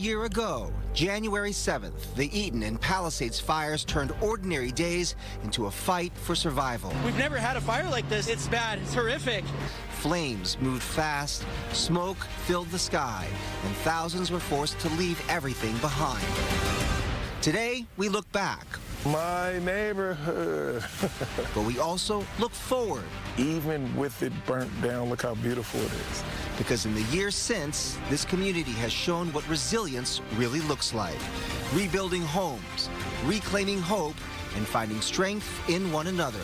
year ago, January 7th, the Eaton and Palisades fires turned ordinary days into a fight for survival. We've never had a fire like this. It's bad. It's horrific. Flames moved fast, smoke filled the sky, and thousands were forced to leave everything behind. Today, we look back. My neighborhood. But we also look forward. Even with it burnt down, look how beautiful it is. Because in the years since, this community has shown what resilience really looks like. Rebuilding homes, reclaiming hope, and finding strength in one another.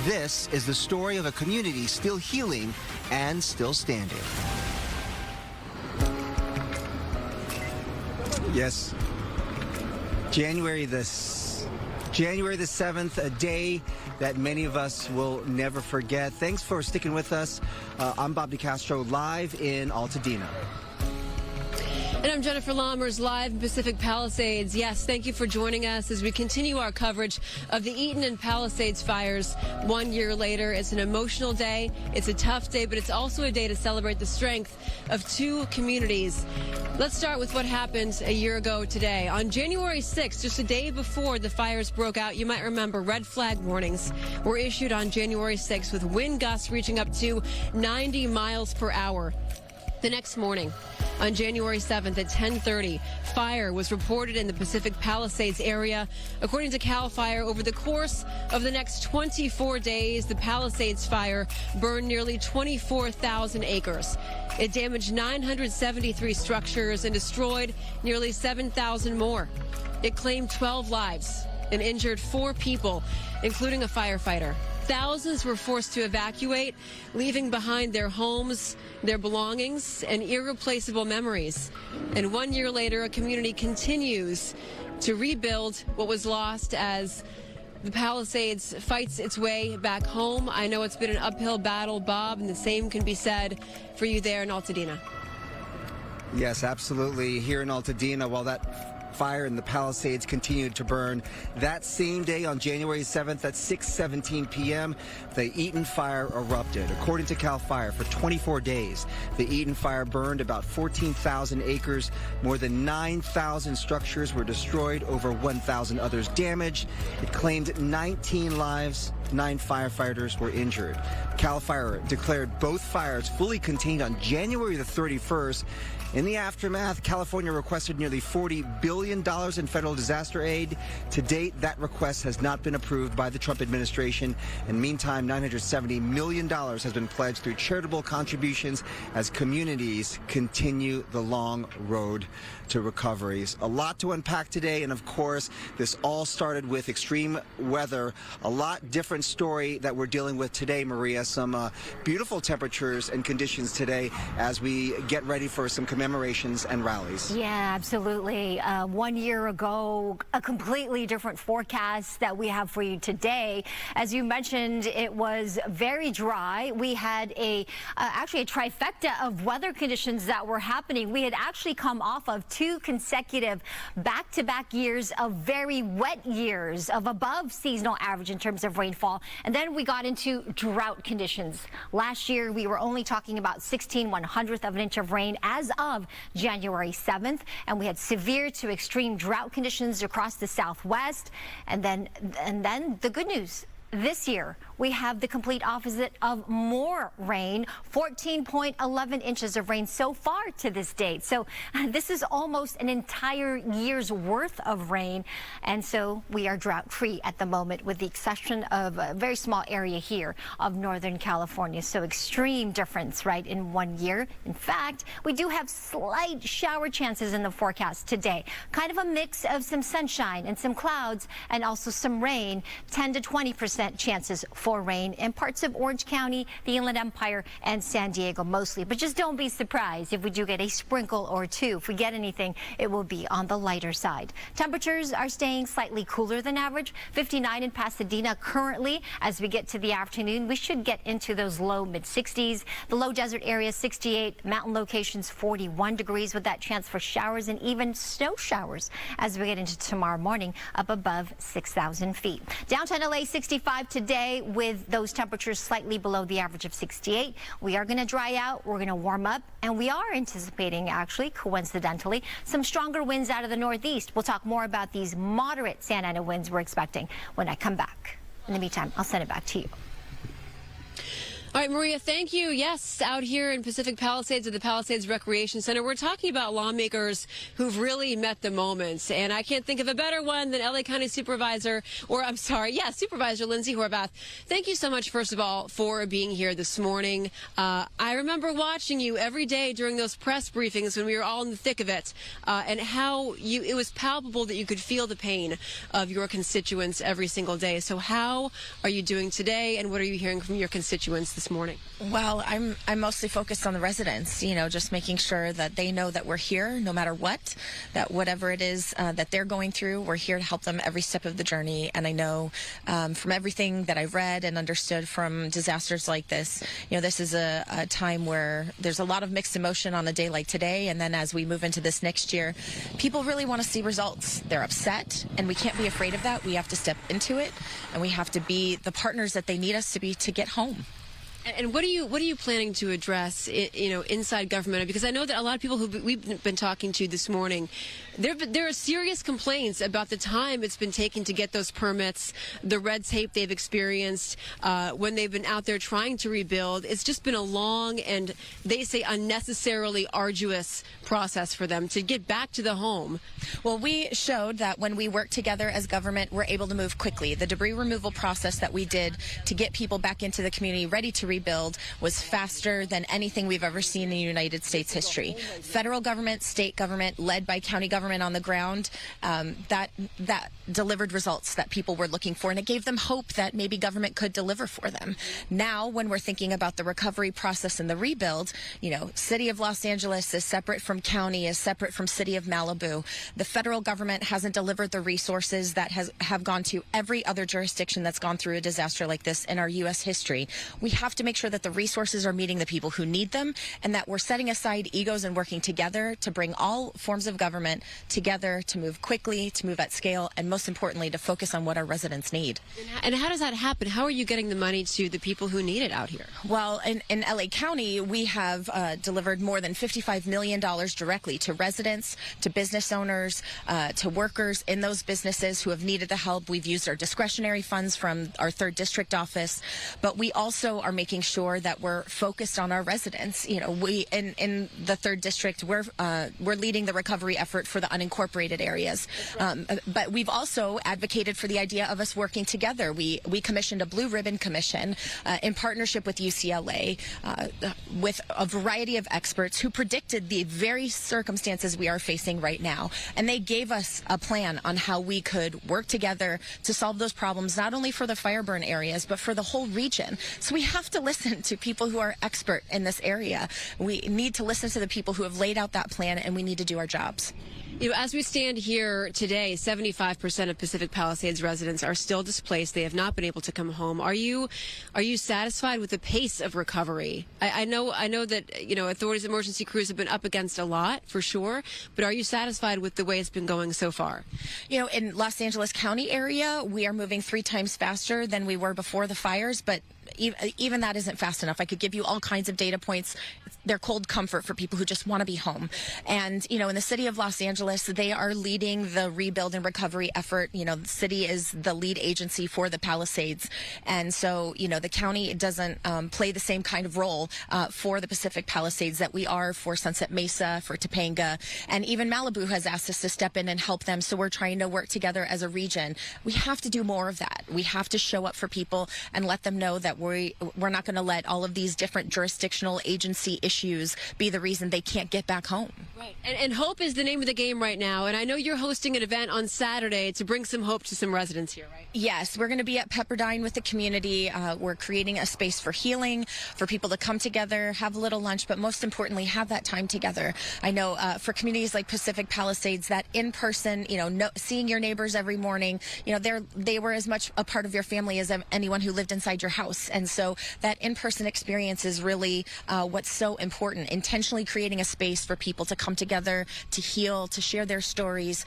This is the story of a community still healing and still standing. Yes, January the 7th, a day that many of us will never forget. Thanks for sticking with us. I'm Bob DeCastro, live in Altadena. And I'm Jennifer Lammers, live in Pacific Palisades. Yes, thank you for joining us as we continue our coverage of the Eaton and Palisades fires 1 year later. It's an emotional day. It's a tough day, but it's also a day to celebrate the strength of two communities. Let's start with what happened a year ago today. On January 6th, just a day before the fires broke out, you might remember red flag warnings were issued on January 6th with wind gusts reaching up to 90 miles per hour. The next morning, on January 7th at 10:30, fire was reported in the Pacific Palisades area. According to CAL FIRE, over the course of the next 24 days, the Palisades fire burned nearly 24,000 acres. It damaged 973 structures and destroyed nearly 7,000 more. It claimed 12 lives and injured 4 people, including a firefighter. Thousands were forced to evacuate, leaving behind their homes, their belongings, and irreplaceable memories. And 1 year later, a community continues to rebuild what was lost as the Palisades fights its way back home. I know it's been an uphill battle, Bob, and the same can be said for you there in Altadena. Yes, absolutely. Here in Altadena, while that fire in the Palisades continued to burn. That same day on January 7th at 6:17 p.m., the Eaton fire erupted. According to CAL FIRE, for 24 days, the Eaton fire burned about 14,000 acres. More than 9,000 structures were destroyed, over 1,000 others damaged. It claimed 19 lives. 9 firefighters were injured. CAL FIRE declared both fires fully contained on January the 31st. In the aftermath, California requested nearly $40 billion in federal disaster aid. To date, that request has not been approved by the Trump administration. And meantime, $970 million has been pledged through charitable contributions as communities continue the long road to recoveries. A lot to unpack today, and of course, this all started with extreme weather. A lot different story that we're dealing with today, Maria. Some beautiful temperatures and conditions today as we get ready for some commemorations and rallies. Yeah, absolutely. 1 year ago, a completely different forecast that we have for you today. As you mentioned, it was very dry. We had actually a trifecta of weather conditions that were happening. We had actually come off of 2 consecutive back-to-back years of very wet years of above seasonal average in terms of rainfall. And then we got into drought conditions. Last year, we were only talking about 16/100th of an inch of rain as of January 7th. And we had severe to extreme drought conditions across the Southwest. And then the good news. This year, we have the complete opposite of more rain, 14.11 inches of rain so far to this date. So this is almost an entire year's worth of rain. And so we are drought free at the moment, with the exception of a very small area here of Northern California. So extreme difference, right, in 1 year. In fact, we do have slight shower chances in the forecast today. Kind of a mix of some sunshine and some clouds and also some rain, 10 to 20% chances for rain in parts of Orange County, the Inland Empire, and San Diego mostly. But just don't be surprised if we do get a sprinkle or two. If we get anything, it will be on the lighter side. Temperatures are staying slightly cooler than average. 59 in Pasadena currently. As we get to the afternoon, we should get into those low mid-60s. The low desert area 68, mountain locations 41 degrees, with that chance for showers and even snow showers as we get into tomorrow morning up above 6,000 feet. Downtown LA 65 today, with those temperatures slightly below the average of 68. We are going to dry out. We're going to warm up, and we are anticipating, actually, coincidentally, some stronger winds out of the northeast. We'll talk more about these moderate Santa Ana winds we're expecting when I come back. In the meantime, I'll send it back to you. All right, Maria, thank you. Yes, out here in Pacific Palisades at the Palisades Recreation Center, we're talking about lawmakers who've really met the moment. And I can't think of a better one than LA County Supervisor Lindsay Horvath. Thank you so much, first of all, for being here this morning. I remember watching you every day during those press briefings when we were all in the thick of it, and how it was palpable that you could feel the pain of your constituents every single day. So how are you doing today, and what are you hearing from your constituents this this morning? Well, I'm mostly focused on the residents, just making sure that they know that we're here no matter what, that whatever it is that they're going through, we're here to help them every step of the journey. And I know from everything that I've read and understood from disasters like this, this is a time where there's a lot of mixed emotion on a day like today. And then as we move into this next year, people really want to see results. They're upset, and we can't be afraid of that. We have to step into it, and we have to be the partners that they need us to be to get home. And what are you planning to address, inside government? Because I know that a lot of people who we've been talking to this morning, there are serious complaints about the time it's been taking to get those permits, the red tape they've experienced when they've been out there trying to rebuild. It's just been a long and, they say, unnecessarily arduous process for them to get back to the home. Well, we showed that when we work together as government, we're able to move quickly. The debris removal process that we did to get people back into the community ready to rebuild was faster than anything we've ever seen in United States history. Federal government, state government, led by county government on the ground, that delivered results that people were looking for, and it gave them hope that maybe government could deliver for them. Now, when we're thinking about the recovery process and the rebuild, City of Los Angeles is separate from county, is separate from City of Malibu. The federal government hasn't delivered the resources that have gone to every other jurisdiction that's gone through a disaster like this in our U.S. history. We have to make sure that the resources are meeting the people who need them, and that we're setting aside egos and working together to bring all forms of government together to move quickly, to move at scale, and most importantly, to focus on what our residents need. And how does that happen? How are you getting the money to the people who need it out here? Well, in LA County, we have delivered more than $55 million directly to residents, to business owners, to workers in those businesses who have needed the help. We've used our discretionary funds from our 3rd District office, but we also are making sure that we're focused on our residents. We in the 3rd District, we're leading the recovery effort for the unincorporated areas, but we've also advocated for the idea of us working together. We commissioned a Blue Ribbon Commission in partnership with UCLA, with a variety of experts who predicted the very circumstances we are facing right now, and they gave us a plan on how we could work together to solve those problems, not only for the fire burn areas, but for the whole region. So we have to listen to people who are expert in this area. We need to listen to the people who have laid out that plan, and we need to do our jobs. As we stand here today, 75% of Pacific Palisades residents are still displaced. They have not been able to come home. Are you satisfied with the pace of recovery? I know that authorities, emergency crews have been up against a lot for sure, but are you satisfied with the way it's been going so far? In Los Angeles County area, we are moving 3 times faster than we were before the fires, but even that isn't fast enough. I could give you all kinds of data points. They're cold comfort for people who just want to be home. And, in the city of Los Angeles, they are leading the rebuild and recovery effort. The city is the lead agency for the Palisades. And so, the county doesn't play the same kind of role for the Pacific Palisades that we are for Sunset Mesa, for Topanga. And even Malibu has asked us to step in and help them. So we're trying to work together as a region. We have to do more of that. We have to show up for people and let them know that we're not going to let all of these different jurisdictional agency issues be the reason they can't get back home. Right. And hope is the name of the game right now. And I know you're hosting an event on Saturday to bring some hope to some residents here, right? Yes, we're going to be at Pepperdine with the community. We're creating a space for healing, for people to come together, have a little lunch, but most importantly, have that time together. I know for communities like Pacific Palisades, that in person, seeing your neighbors every morning, they were as much a part of your family as anyone who lived inside your house. And so that in-person experience is really what's so important. Intentionally creating a space for people to come together, to heal, to share their stories,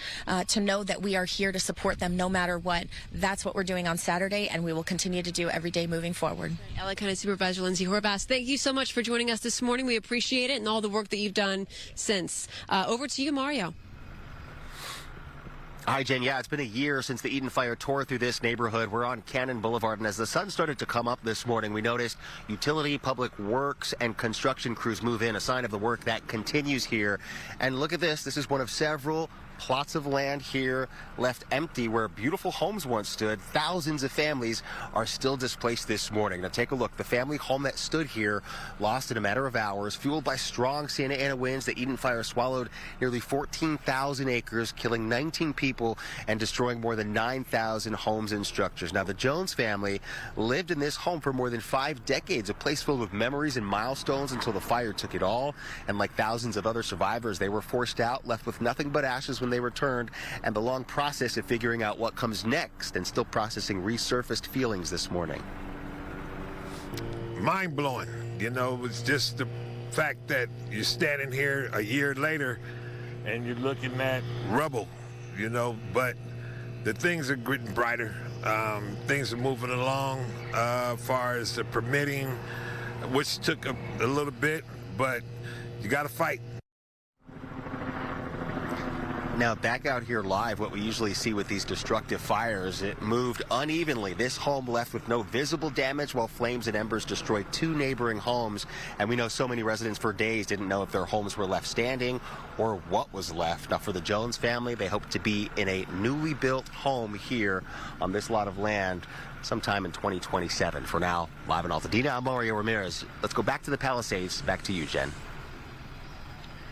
to know that we are here to support them no matter what. That's what we're doing on Saturday, and we will continue to do every day moving forward. LA County Supervisor Lindsay Horvath, thank you so much for joining us this morning. We appreciate it and all the work that you've done since. Over to you, Mario. Hi, Jen. Yeah, it's been a year since the Eaton fire tore through this neighborhood. We're on Cannon Boulevard, and as the sun started to come up this morning, we noticed utility, public works, and construction crews move in, a sign of the work that continues here. And look at this. This is one of several plots of land here left empty where beautiful homes once stood. Thousands of families are still displaced this morning. Now take a look. The family home that stood here lost in a matter of hours, fueled by strong Santa Ana winds. The Eaton fire swallowed nearly 14,000 acres, killing 19 people and destroying more than 9,000 homes and structures. Now the Jones family lived in this home for more than 5 decades, a place filled with memories and milestones until the fire took it all. And like thousands of other survivors, they were forced out, left with nothing but ashes when they returned, and the long process of figuring out what comes next and still processing resurfaced feelings this morning. Mind-blowing. You know, it's just the fact that you're standing here a year later and you're looking at rubble, you know, but the things are getting brighter. Things are moving along as far as the permitting, which took a little bit, but you got to fight. Now back out here live, what we usually see with these destructive fires, it moved unevenly. This home left with no visible damage while flames and embers destroyed 2 neighboring homes. And we know so many residents for days didn't know if their homes were left standing or what was left. Now for the Jones family, they hope to be in a newly built home here on this lot of land sometime in 2027. For now, live in Altadena, I'm Mario Ramirez. Let's go back to the Palisades. Back to you, Jen.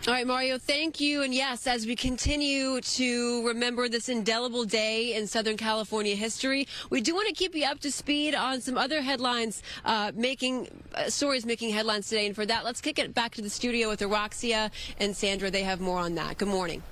All right, Mario, thank you. And yes, as we continue to remember this indelible day in Southern California history, we do want to keep you up to speed on some other headlines, stories making headlines today. And for that, let's kick it back to the studio with Araxia and Sandra. They have more on that. Good morning.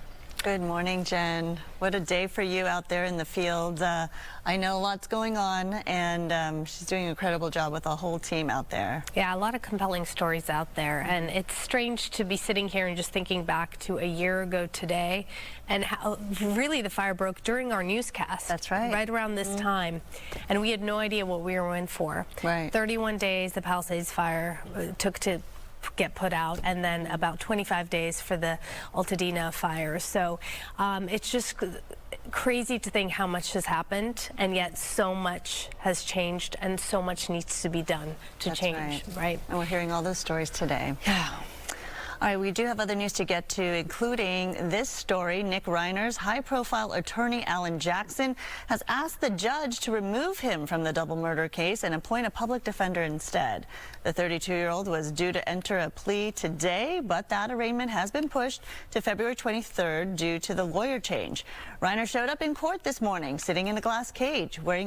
Good morning, Jen. What a day for you out there in the field. I know lots going on, and she's doing an incredible job with the whole team out there. Yeah, a lot of compelling stories out there, and it's strange to be sitting here and just thinking back to a year ago today and how really the fire broke during our newscast. That's right. Right around this time, and we had no idea what we were in for. Right. 31 days the Palisades fire took to get put out, and then about 25 days for the Altadena fire. So it's just crazy to think how much has happened, and yet so much has changed, and so much needs to be done to change. Right. And we're hearing all those stories today. Yeah. All right, we do have other news to get to, including this story. Nick Reiner's high-profile attorney, Alan Jackson, has asked the judge to remove him from the double murder case and appoint a public defender instead. The 32-year-old was due to enter a plea today, but that arraignment has been pushed to February 23rd due to the lawyer change. Reiner showed up in court this morning, sitting in a glass cage, wearing